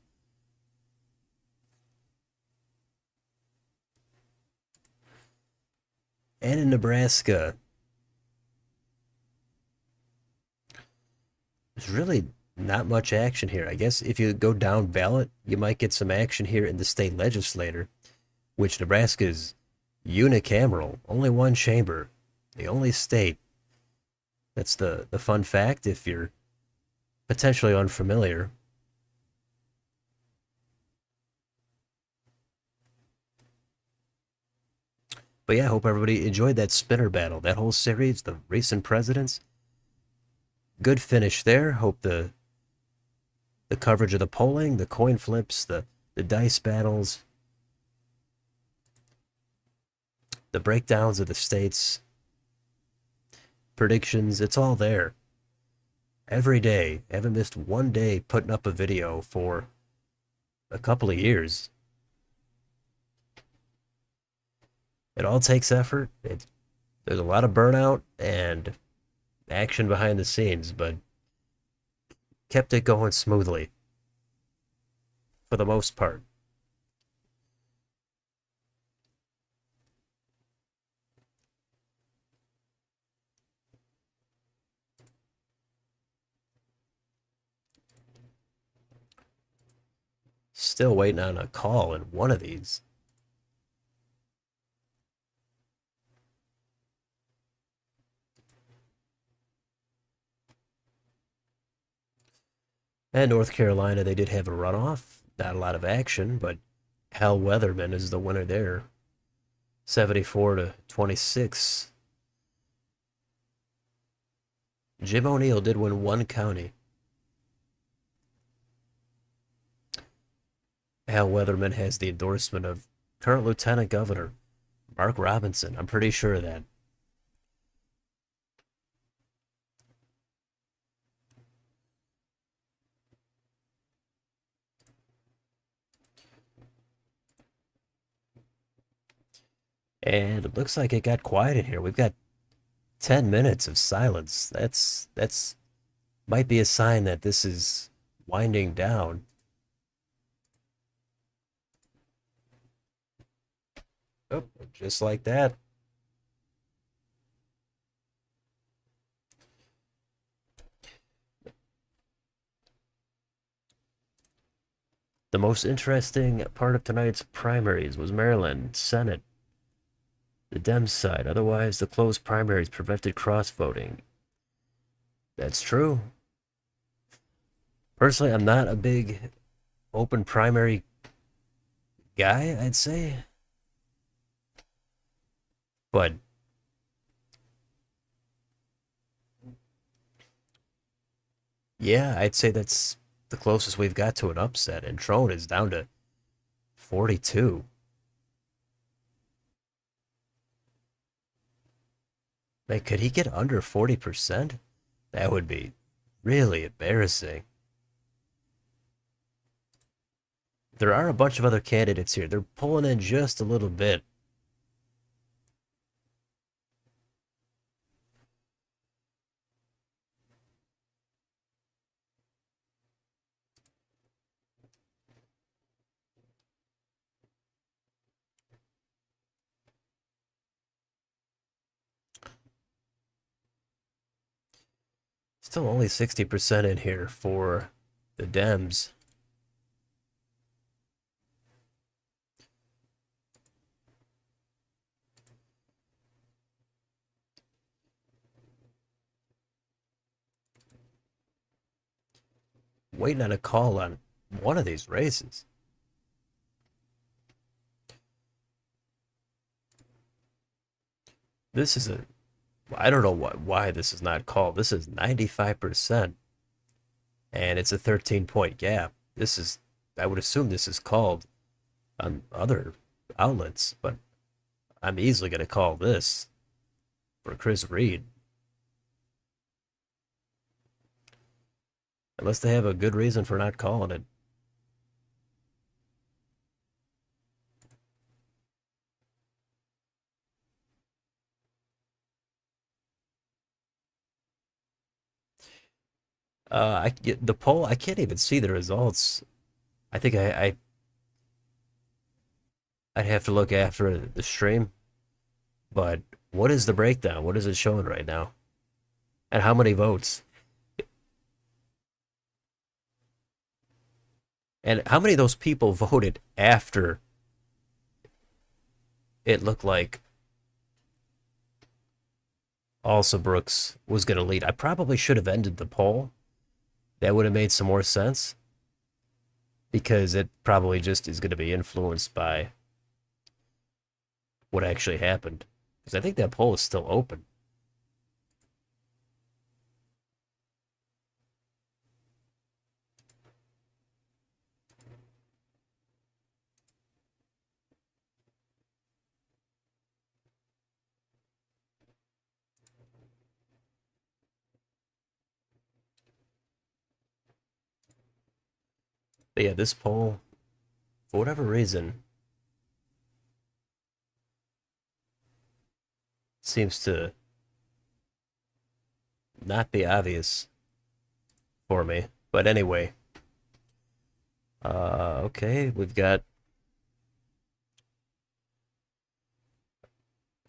And in Nebraska, there's really not much action here. I guess if you go down ballot, you might get some action here in the state legislature, which Nebraska is unicameral, only one chamber, the only state. That's the fun fact if you're potentially unfamiliar. But yeah, I hope everybody enjoyed that spinner battle, that whole series, the recent presidents. Good finish there. Hope the coverage of the polling, the coin flips, the dice battles, the breakdowns of the states, predictions, it's all there. Every day. I haven't missed one day putting up a video for a couple of years. It all takes effort. There's a lot of burnout, and action behind the scenes, but kept it going smoothly for the most part. Still waiting on a call in one of these. And North Carolina, they did have a runoff. Not a lot of action, but Hal Weatherman is the winner there. 74 to 26. Jim O'Neill did win one county. Hal Weatherman has the endorsement of current Lieutenant Governor Mark Robinson. I'm pretty sure of that. And it looks like it got quiet in here. We've got 10 minutes of silence. That's might be a sign that this is winding down. Oh, just like that. The most interesting part of tonight's primaries was Maryland Senate, the Dems side. Otherwise, the closed primaries prevented cross voting. That's true. Personally, I'm not a big open primary guy, I'd say. But yeah, I'd say that's the closest we've got to an upset. And Trone is down to 42. Man, could he get under 40%? That would be really embarrassing. There are a bunch of other candidates here. They're pulling in just a little bit. Still only 60% in here for the Dems. Waiting on a call on one of these races. This is a, I don't know why this is not called. This is 95%, and it's a 13-point gap. This is, I would assume this is called on other outlets, but I'm easily going to call this for Chris Reed. Unless they have a good reason for not calling it. The poll, I can't even see the results. I think I'd have to look after the stream. But what is the breakdown? What is it showing right now? And how many votes? And how many of those people voted after it looked like Alsa Brooks was going to lead? I probably should have ended the poll. That would have made some more sense because it probably just is going to be influenced by what actually happened. Because I think that poll is still open. But yeah, this poll, for whatever reason, seems to not be obvious for me. But anyway, okay, we've got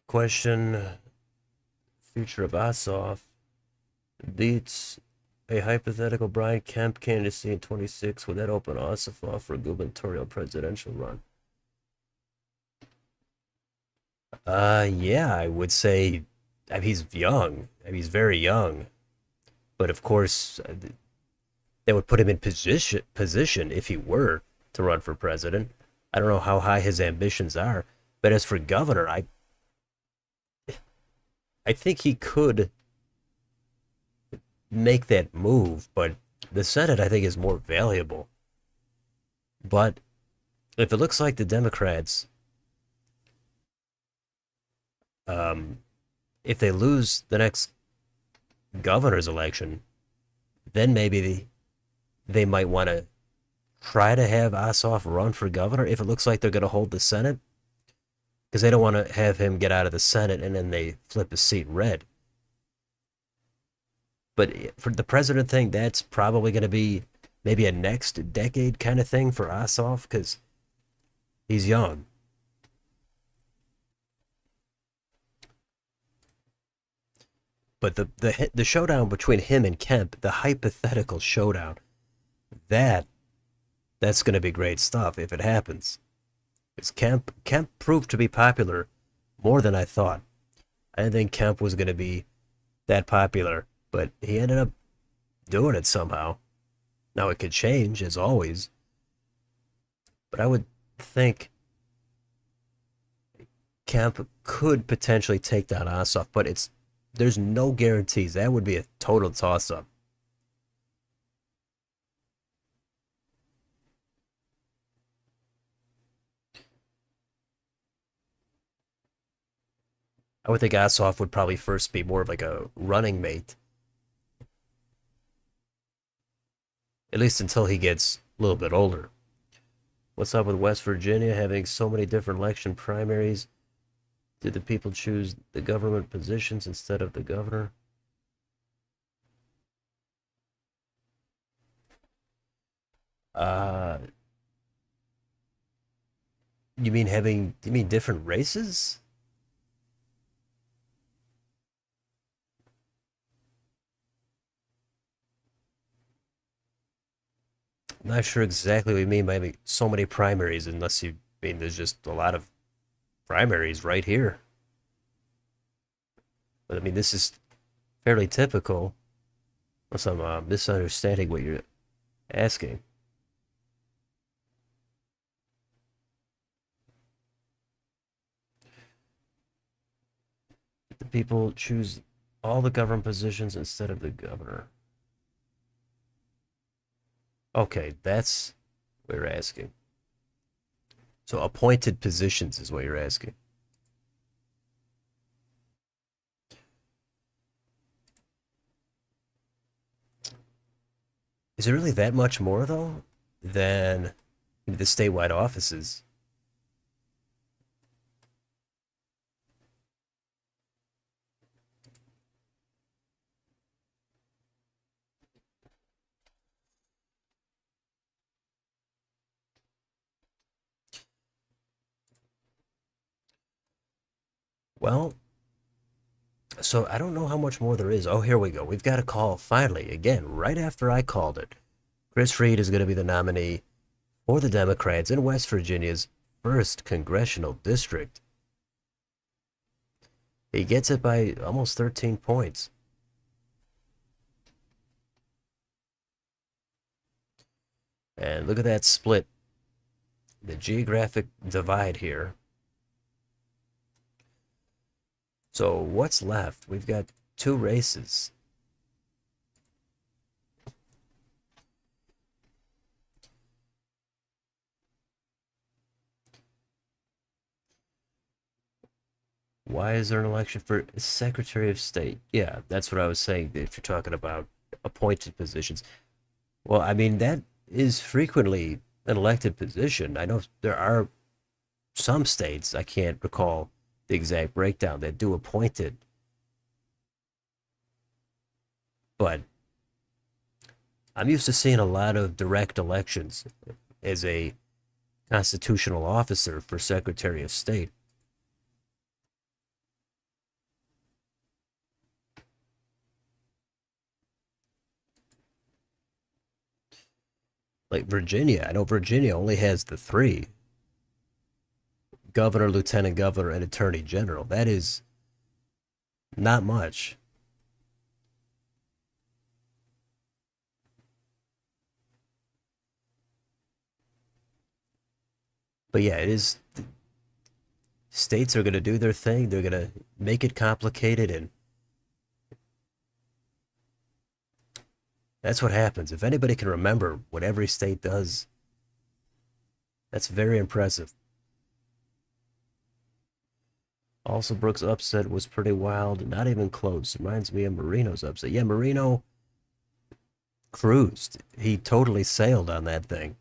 question: future of Ossoff beats a hypothetical Brian Kemp candidacy in 26. Would that open Ossoff off for a gubernatorial presidential run? Yeah, I would say. I mean, he's young. I mean, he's very young. But of course, that would put him in position if he were to run for president. I don't know how high his ambitions are, but as for governor, I think he could make that move, but the Senate I think is more valuable. But if it looks like the Democrats, um, if they lose the next governor's election, then maybe they might want to try to have Ossoff run for governor if it looks like they're going to hold the Senate, because they don't want to have him get out of the Senate and then they flip his seat red. But for the president thing, that's probably going to be maybe a next decade kind of thing for Ossoff because he's young. But the showdown between him and Kemp, the hypothetical showdown, that that's going to be great stuff if it happens. Because Kemp proved to be popular more than I thought. I didn't think Kemp was going to be that popular, but he ended up doing it somehow. Now it could change as always, but I would think Kemp could potentially take down Ossoff, but there's no guarantees. That would be a total toss up. I would think Ossoff would probably first be more of like a running mate, at least until he gets a little bit older. What's up with West Virginia having so many different election primaries? Did the people choose the government positions instead of the governor? Uh, you mean different races? I'm not sure exactly what you mean by having so many primaries, unless you mean there's just a lot of primaries right here. But I mean, this is fairly typical, unless I'm misunderstanding what you're asking. The people choose all the government positions instead of the governor. Okay, that's what you're asking. So appointed positions is what you're asking. Is it really that much more though than the statewide offices? Well, so I don't know how much more there is. Oh, here we go. We've got a call finally again right after I called it. Chris Reed is going to be the nominee for the Democrats in West Virginia's first congressional district. He gets it by almost 13 points. And look at that split, the geographic divide here. So what's left? We've got two races. Why is there an election for Secretary of State? Yeah, that's what I was saying. If you're talking about appointed positions, well, I mean, that is frequently an elected position. I know there are some states, I can't recall the exact breakdown, that do appointed. But I'm used to seeing a lot of direct elections as a constitutional officer for Secretary of State. Like Virginia, I know Virginia only has the three: governor, lieutenant governor, and attorney general. That is not much. But yeah, it is. States are going to do their thing. They're going to make it complicated, and that's what happens. If anybody can remember what every state does, that's very impressive. Also, Brooks' upset was pretty wild. Not even close. Reminds me of Marino's upset. Yeah, Marino cruised. He totally sailed on that thing.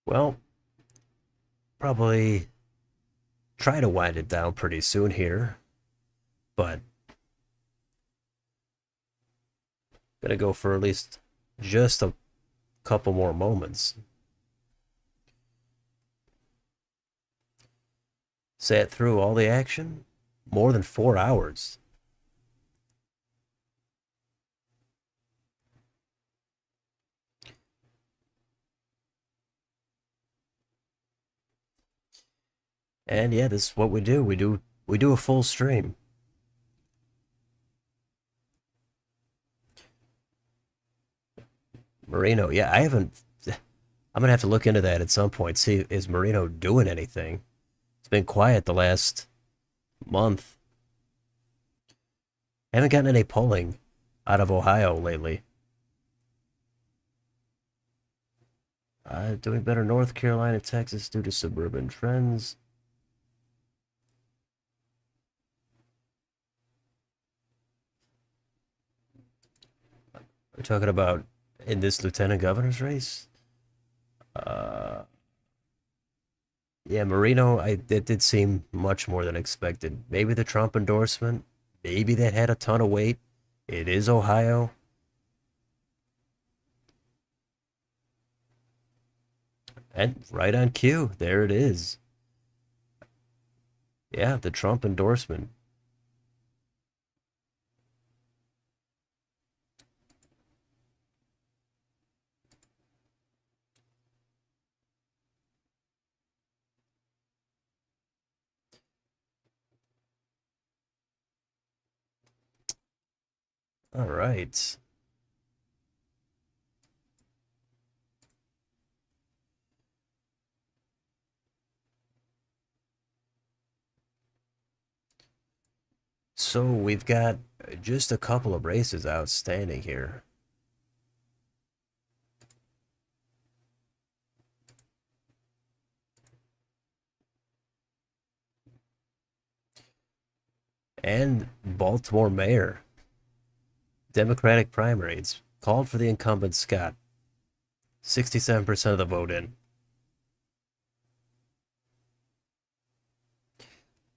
Well, probably try to wind it down pretty soon here, but gonna go for at least just a couple more moments. Sat through all the action, more than 4 hours. And yeah, this is what we do. We do a full stream. Marino, yeah, I haven't. I'm gonna have to look into that at some point. See, is Marino doing anything? It's been quiet the last month. I haven't gotten any polling out of Ohio lately. Doing better North Carolina, Texas due to suburban trends. We're talking about in this lieutenant governor's race. Uh, yeah, Marino, it did seem much more than expected. Maybe the Trump endorsement, maybe that had a ton of weight. It is Ohio. And right on cue, there it is. Yeah, the Trump endorsement. All right. So we've got just a couple of races outstanding here. And Baltimore mayor, Democratic primaries called for the incumbent Scott. 67% of the vote in.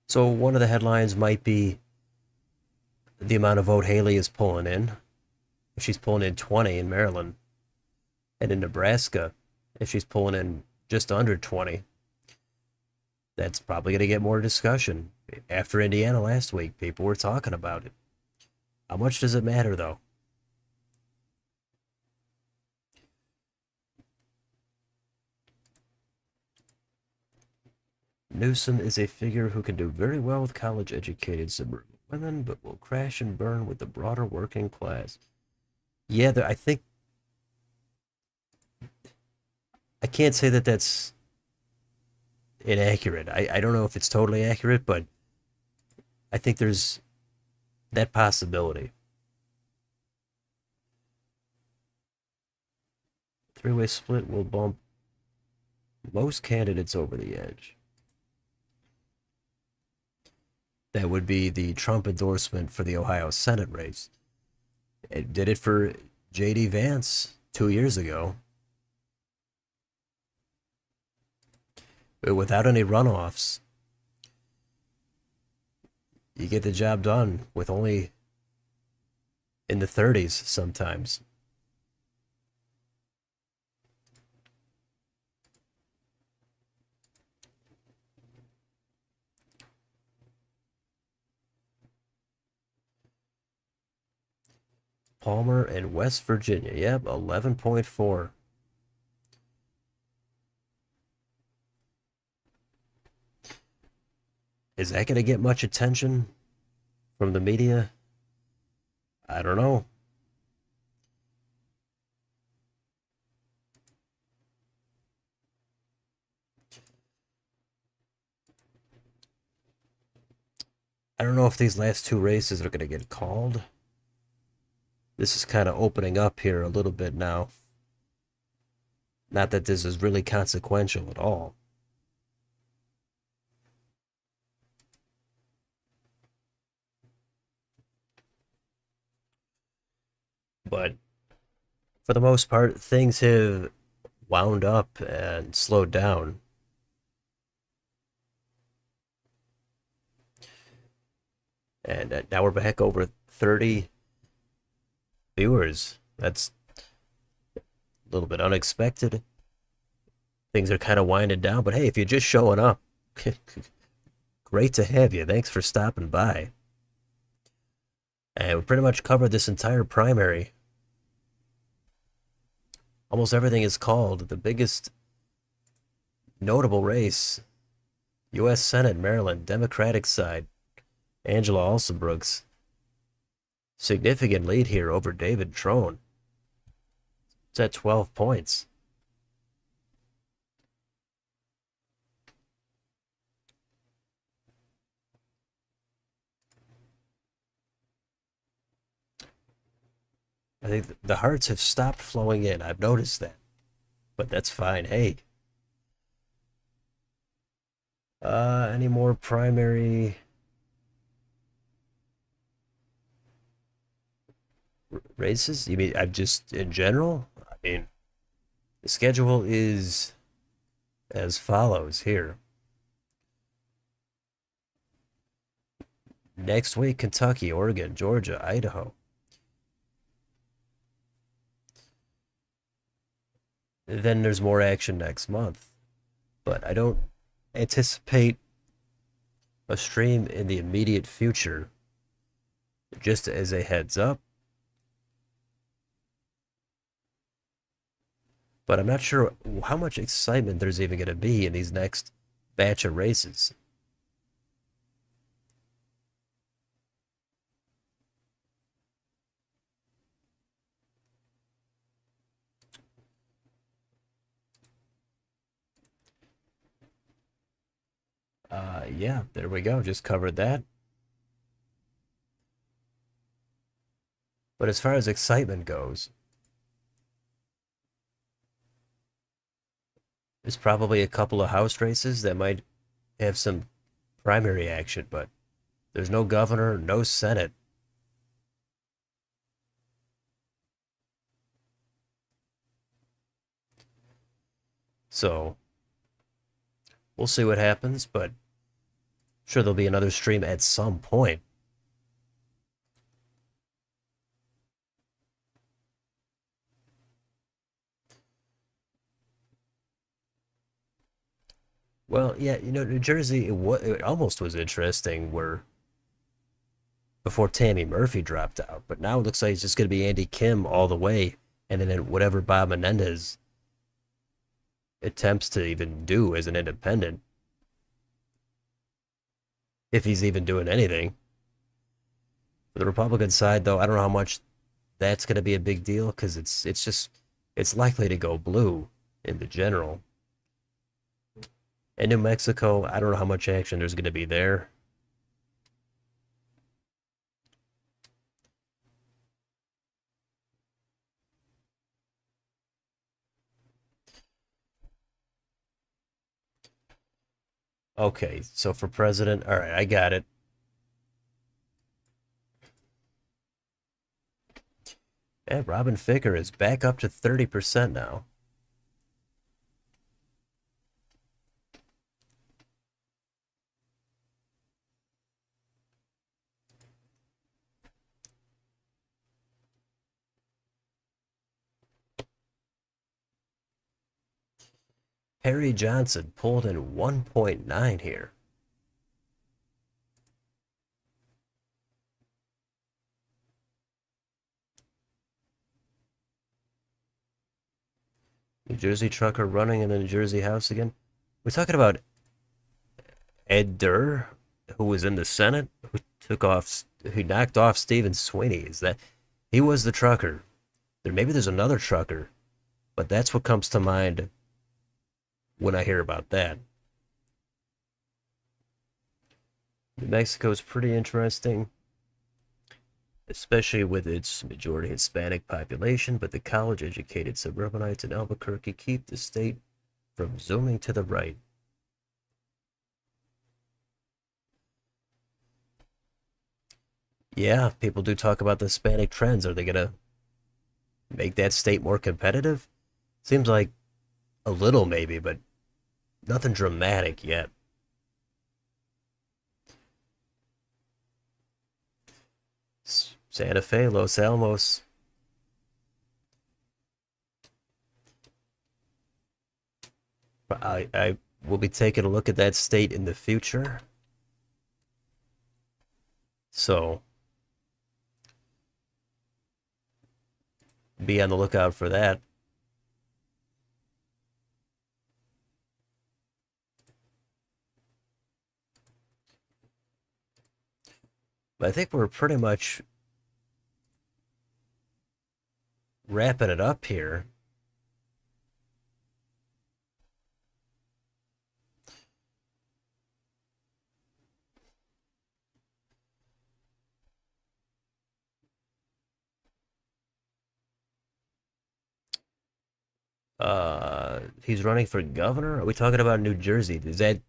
So one of the headlines might be the amount of vote Haley is pulling in. If she's pulling in 20 in Maryland, and in Nebraska, if she's pulling in just under 20, that's probably going to get more discussion. After Indiana last week, people were talking about it. How much does it matter, though? Newsom is a figure who can do very well with college-educated suburban women, but will crash and burn with the broader working class. Yeah, I think I can't say that that's inaccurate. I don't know if it's totally accurate, but I think there's that possibility. Three-way split will bump most candidates over the edge. That would be the Trump endorsement for the Ohio Senate race. It did it for J.D. Vance 2 years ago without any runoffs. You get the job done with only in the 30s sometimes. Palmer and West Virginia. Yep, 11.4. Is that going to get much attention from the media? I don't know. I don't know if these last two races are going to get called. This is kind of opening up here a little bit now. Not that this is really consequential at all. But for the most part, things have wound up and slowed down. And now we're back over 30 viewers. That's a little bit unexpected. Things are kind of winding down, but hey, if you're just showing up, great to have you. Thanks for stopping by. And we pretty much covered this entire primary. Almost everything is called. The biggest notable race, U.S. Senate, Maryland, Democratic side, Angela Alsobrooks. Significant lead here over David Trone. It's at 12 points. I think the hearts have stopped flowing in. I've noticed that. But that's fine. Hey. Any more primary races? You mean I'm just in general? I mean, the schedule is as follows here. Next week, Kentucky, Oregon, Georgia, Idaho. Then there's more action next month. But I don't anticipate a stream in the immediate future. Just as a heads up. But I'm not sure how much excitement there's even going to be in these next batch of races. Yeah, there we go. Just covered that. But as far as excitement goes, there's probably a couple of House races that might have some primary action, but there's no governor, no Senate. So we'll see what happens, but sure there'll be another stream at some point. Well, yeah, New Jersey, it almost was interesting where before Tammy Murphy dropped out, but now it looks like it's just going to be Andy Kim all the way, and then whatever Bob Menendez attempts to even do as an independent, if he's even doing anything. For the Republican side, though, I don't know how much that's going to be a big deal because it's likely to go blue in the general. And New Mexico, I don't know how much action there's going to be there. Okay, so for president, all right, I got it. And Robin Ficker is back up to 30% now. Harry Johnson pulled in 1.9 here. New Jersey trucker running in the New Jersey House again. We're talking about Ed Durr, who was in the Senate, who knocked off Stephen Sweeney. Is that he was the trucker? Maybe there's another trucker, but that's what comes to mind when I hear about that. New Mexico is pretty interesting, especially with its majority Hispanic population, but the college-educated suburbanites in Albuquerque keep the state from zooming to the right. Yeah, people do talk about the Hispanic trends. Are they going to make that state more competitive? Seems like a little maybe, but nothing dramatic yet. Santa Fe, Los Alamos. I will be taking a look at that state in the future. So be on the lookout for that. But I think we're pretty much wrapping it up here. He's running for governor. Are we talking about New Jersey? Is that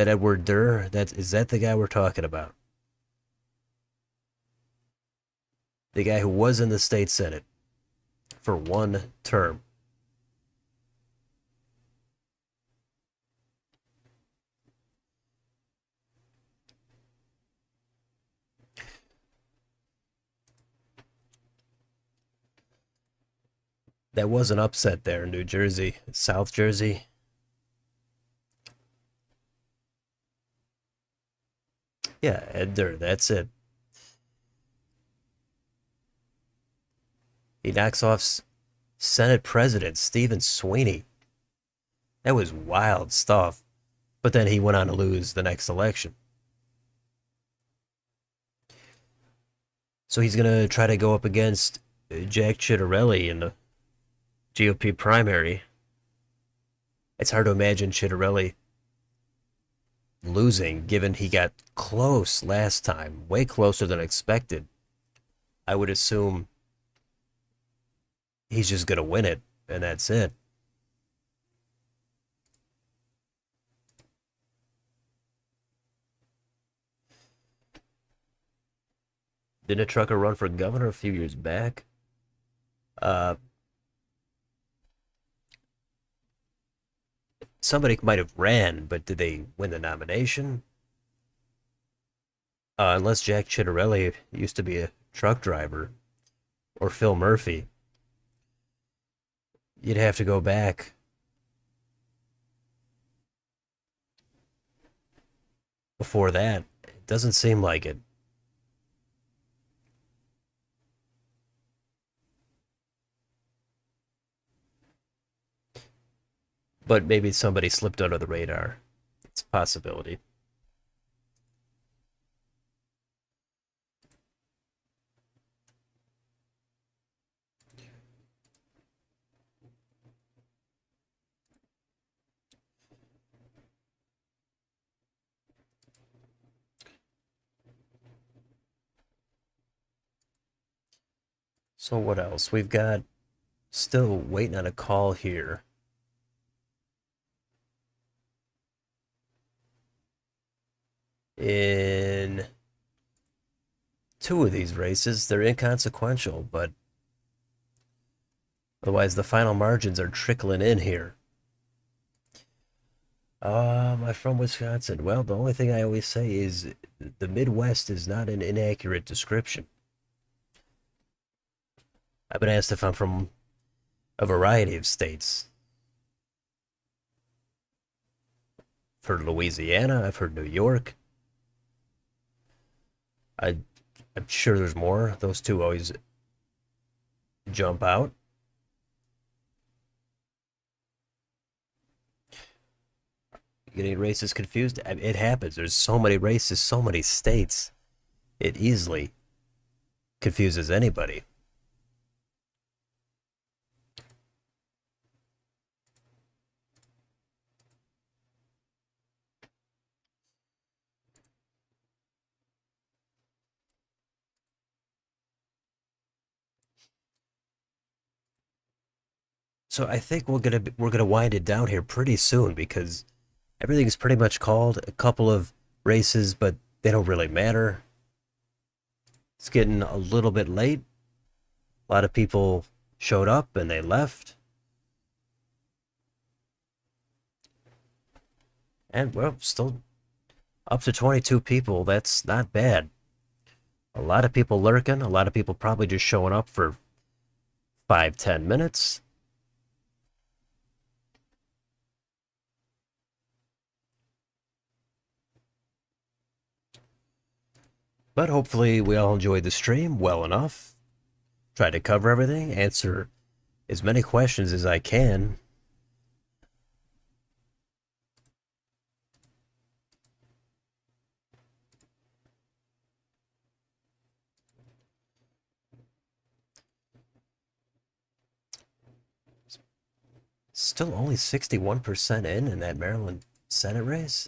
Edward Durr? Is that the guy we're talking about? The guy who was in the state senate for one term. That was an upset there in New Jersey, South Jersey. Yeah, Ed Durr, that's it. He knocks off Senate President Stephen Sweeney. That was wild stuff. But then he went on to lose the next election. So he's going to try to go up against Jack Ciattarelli in the GOP primary. It's hard to imagine Ciattarelli losing, given he got close last time, way closer than expected. I would assume he's just going to win it, and that's it. Didn't a trucker run for governor a few years back? Uh, Somebody might have ran, but did they win the nomination? Unless Jack Ciattarelli used to be a truck driver, or Phil Murphy, you'd have to go back. Before that, it doesn't seem like it. But maybe somebody slipped under the radar. It's a possibility. So what else? We've got still waiting on a call here. In two of these races, they're inconsequential, but Otherwise, the final margins are trickling in here. I'm from Wisconsin. Well, the only thing I always say is the Midwest is not an inaccurate description. I've been asked if I'm from a variety of states. I've heard Louisiana, I've heard New York. I, I'm sure there's more. Those two always jump out. Getting races confused? It happens. There's so many races, so many states. It easily confuses anybody. So I think we're gonna wind it down here pretty soon because everything's pretty much called. A couple of races, but they don't really matter. It's getting a little bit late. A lot of people showed up and they left. And well, still up to 22 people. That's not bad. A lot of people lurking, a lot of people probably just showing up for 5, 10 minutes. But hopefully we all enjoyed the stream well enough. Try to cover everything, answer as many questions as I can. Still only 61% in that Maryland Senate race.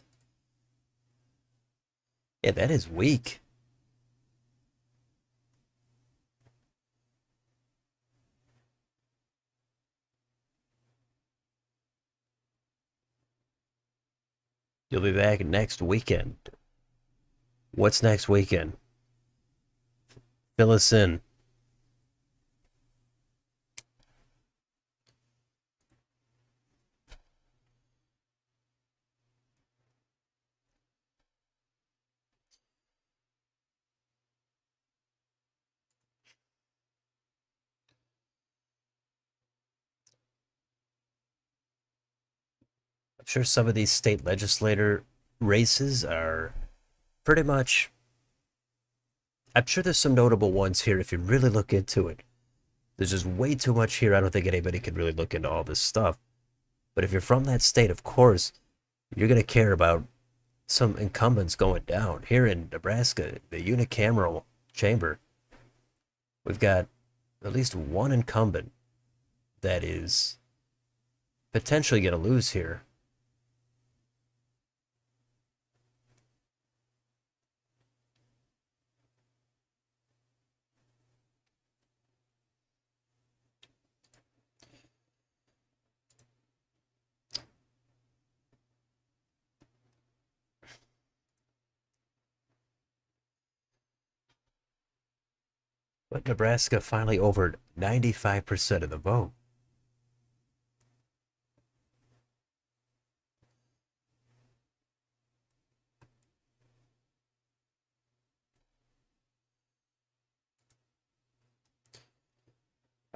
Yeah, that is weak. You'll be back next weekend. What's next weekend? Fill us in. I'm sure some of these state legislator races are pretty much. I'm sure there's some notable ones here if you really look into it. There's just way too much here. I don't think anybody could really look into all this stuff. But if you're from that state, of course, you're going to care about some incumbents going down. Here in Nebraska, the unicameral chamber, we've got at least one incumbent that is potentially going to lose here. But Nebraska finally over 95% of the vote.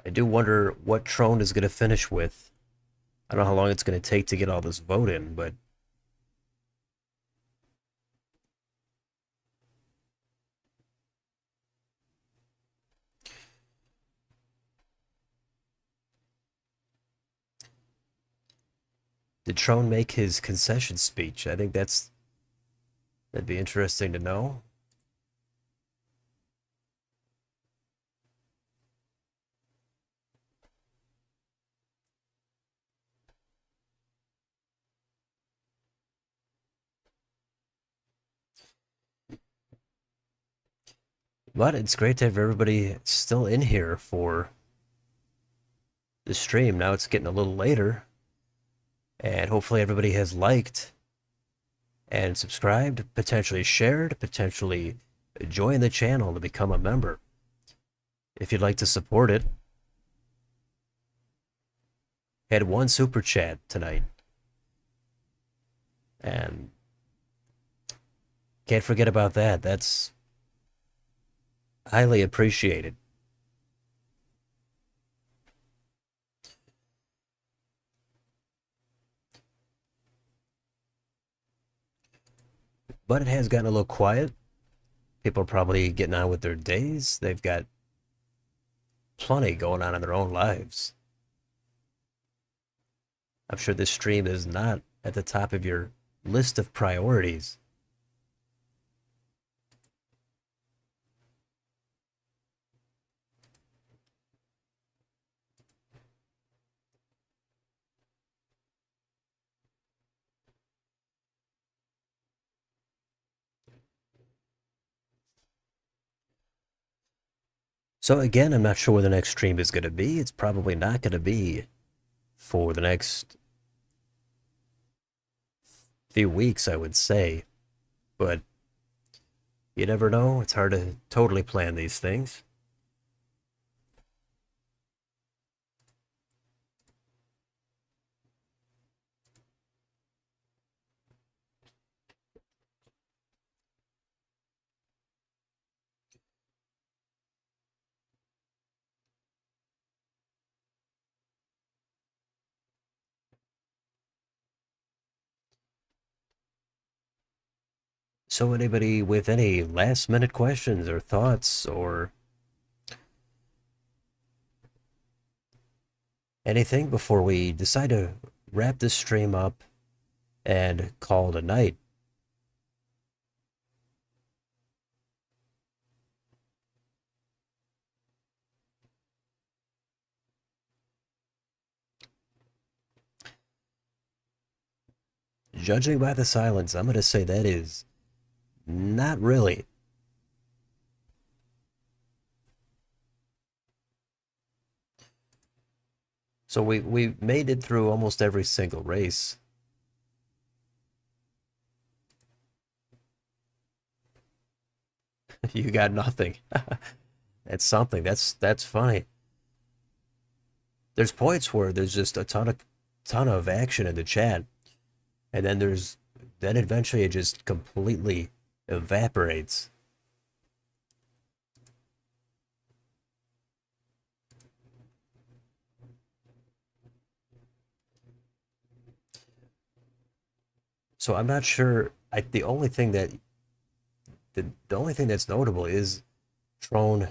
I do wonder what Trone is going to finish with. I don't know how long it's going to take to get all this vote in, but did Trone make his concession speech? I think that'd be interesting to know. But it's great to have everybody still in here for the stream. Now it's getting a little later, and hopefully everybody has liked and subscribed, potentially shared, potentially joined the channel to become a member. If you'd like to support it, Had one super chat tonight, and can't forget about that. That's highly appreciated. But it has gotten a little quiet. People are probably getting on with their days. They've got plenty going on in their own lives. I'm sure this stream is not at the top of your list of priorities. So again, I'm not sure where the next stream is going to be. It's probably not going to be for the next few weeks, I would say. But you never know. It's hard to totally plan these things. So anybody with any last minute questions or thoughts or anything before we decide to wrap this stream up and call it a night? Judging by the silence, I'm going to say that is not really. So we made it through almost every single race. You got nothing. That's something. That's funny. There's points where there's just a ton of action in the chat, and then eventually it just completely evaporates. So I'm not sure. The only thing that's notable is Trone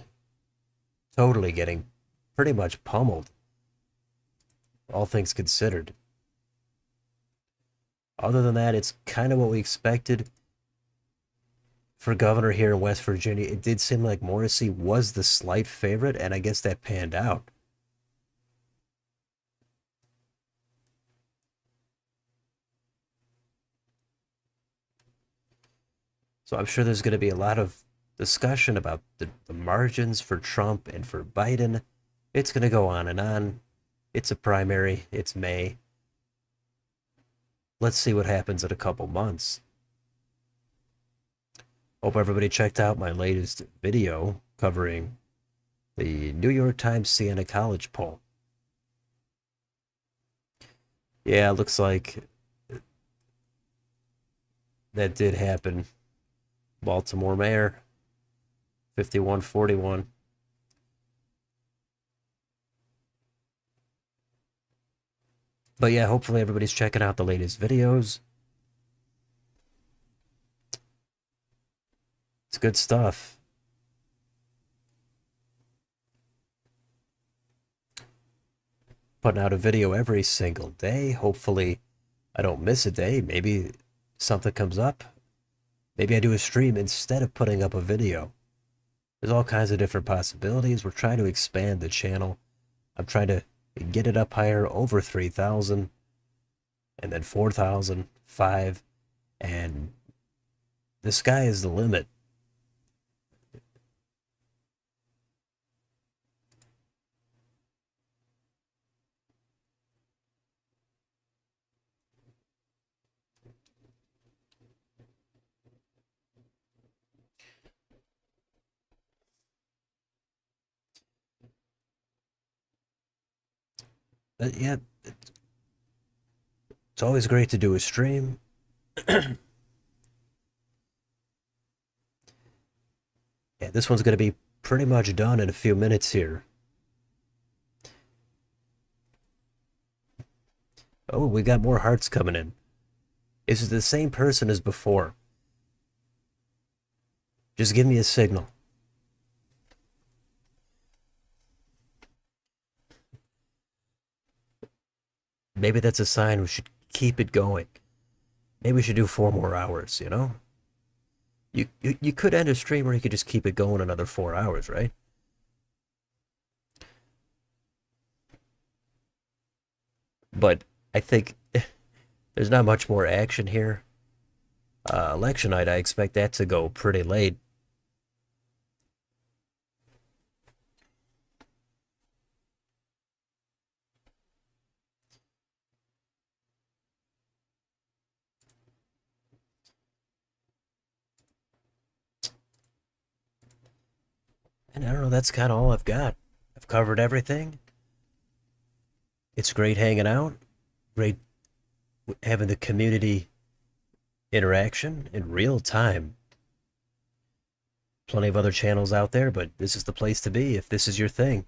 totally getting pretty much pummeled, all things considered. Other than that, it's kind of what we expected for governor here in West Virginia. It did seem like Morrissey was the slight favorite, and I guess that panned out. So I'm sure there's going to be a lot of discussion about the margins for Trump and for Biden. It's going to go on and on. It's a primary. It's May. Let's see what happens in a couple months. Hope everybody checked out my latest video covering the New York Times Siena College poll. Yeah, it looks like that did happen. Baltimore mayor, 51-41. But yeah, hopefully everybody's checking out the latest videos. It's good stuff. Putting out a video every single day. Hopefully I don't miss a day. Maybe something comes up. Maybe I do a stream instead of putting up a video. There's all kinds of different possibilities. We're trying to expand the channel. I'm trying to get it up higher, over 3,000, and then 4,000, 5, and the sky is the limit. But yeah, It's always great to do a stream. Yeah, this one's going to be pretty much done in a few minutes here. Oh, we got more hearts coming in. Is it the same person as before? Just give me a signal. Maybe that's a sign we should keep it going. Maybe we should do 4 more hours, you know? You could end a stream or you could just keep it going another 4 hours, right? But I think there's not much more action here. Election night, I expect that to go pretty late. And I don't know, that's kind of all I've got. I've covered everything. It's great hanging out, great having the community interaction in real time. Plenty of other channels out there, but this is the place to be if this is your thing.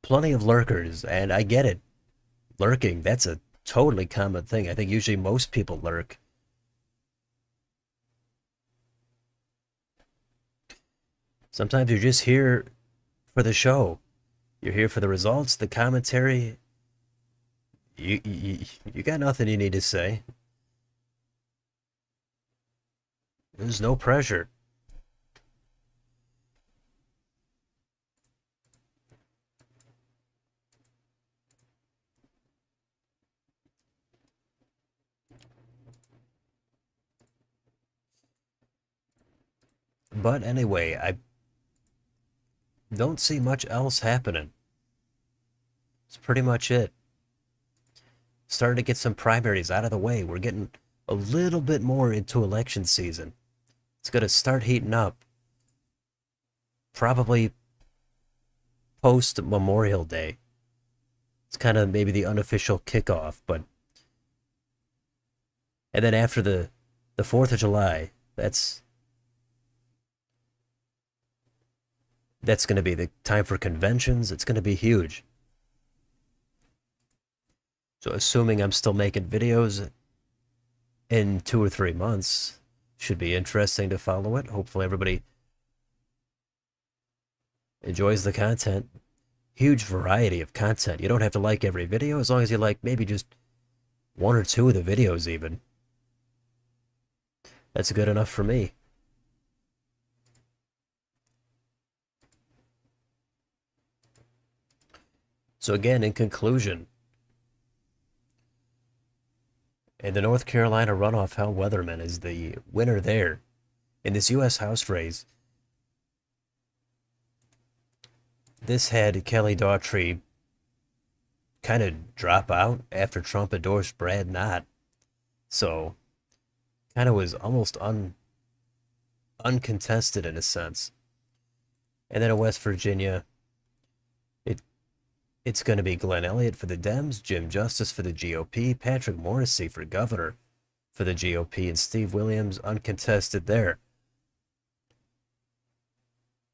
Plenty of lurkers, and I get it. Lurking, that's a totally common thing. I think usually most people lurk. Sometimes you're just here for the show. You're here for the results, the commentary. You got nothing you need to say. There's no pressure. But anyway, I don't see much else happening. It's pretty much it. Starting to get some primaries out of the way. We're getting a little bit more into election season. It's going to start heating up. Probably post Memorial Day. It's kind of maybe the unofficial kickoff, but and then after the 4th of July, that's going to be the time for conventions. It's going to be huge. So assuming I'm still making videos in 2 or 3 months, should be interesting to follow it. Hopefully everybody enjoys the content. Huge variety of content. You don't have to like every video as long as you like maybe just 1 or 2 of the videos even. That's good enough for me. So again, in conclusion, in the North Carolina runoff, Hal Weatherman is the winner there. In this U.S. House race, this had Kelly Daughtry kind of drop out after Trump endorsed Brad Knott. So, kind of was almost uncontested in a sense. And then in West Virginia, it's going to be Glenn Elliott for the Dems, Jim Justice for the GOP, Patrick Morrissey for governor for the GOP, and Steve Williams uncontested there.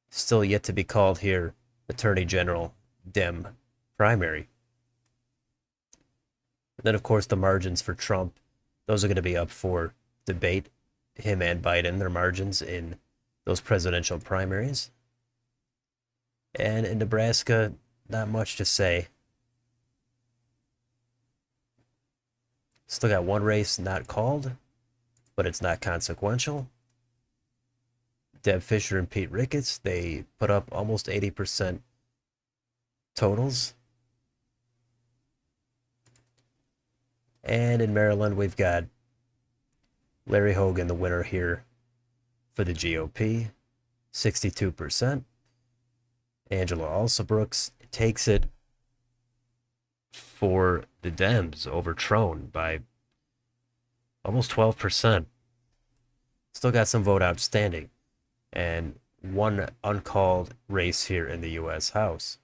Still yet to be called here, Attorney General Dem primary. And then, of course, the margins for Trump, those are going to be up for debate, him and Biden, their margins in those presidential primaries. And in Nebraska, not much to say. Still got one race not called, but it's not consequential. Deb Fisher and Pete Ricketts, they put up almost 80% totals. And in Maryland, we've got Larry Hogan, the winner here for the GOP, 62%. Angela Alsobrooks takes it for the Dems over Trone by almost 12%. Still got some vote outstanding. And one uncalled race here in the U.S. House.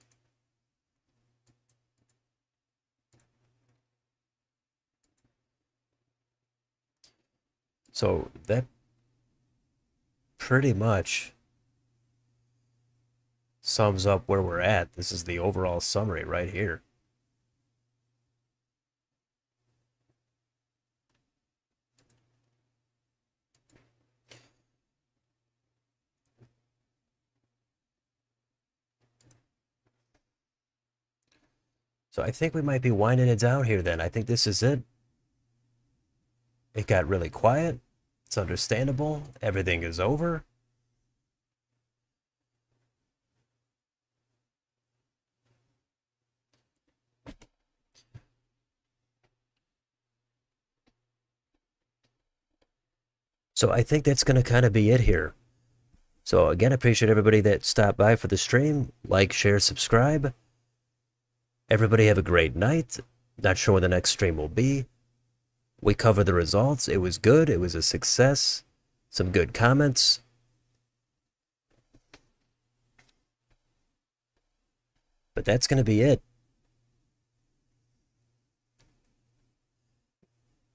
So that pretty much sums up where we're at. This is the overall summary right here. So I think we might be winding it down here then. I think this is it. It got really quiet. It's understandable. Everything is over. So I think that's going to kind of be it here. So again, I appreciate everybody that stopped by for the stream. Like, share, subscribe. Everybody have a great night. Not sure when the next stream will be. We covered the results. It was good. It was a success. Some good comments. But that's going to be it.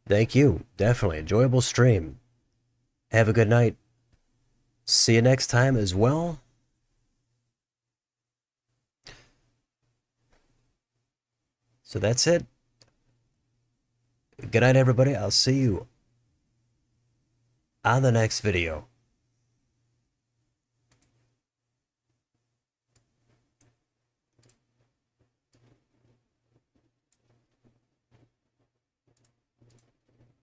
Thank you. Definitely enjoyable stream. Have a good night. See you next time as well. So that's it. Good night, everybody. I'll see you on the next video.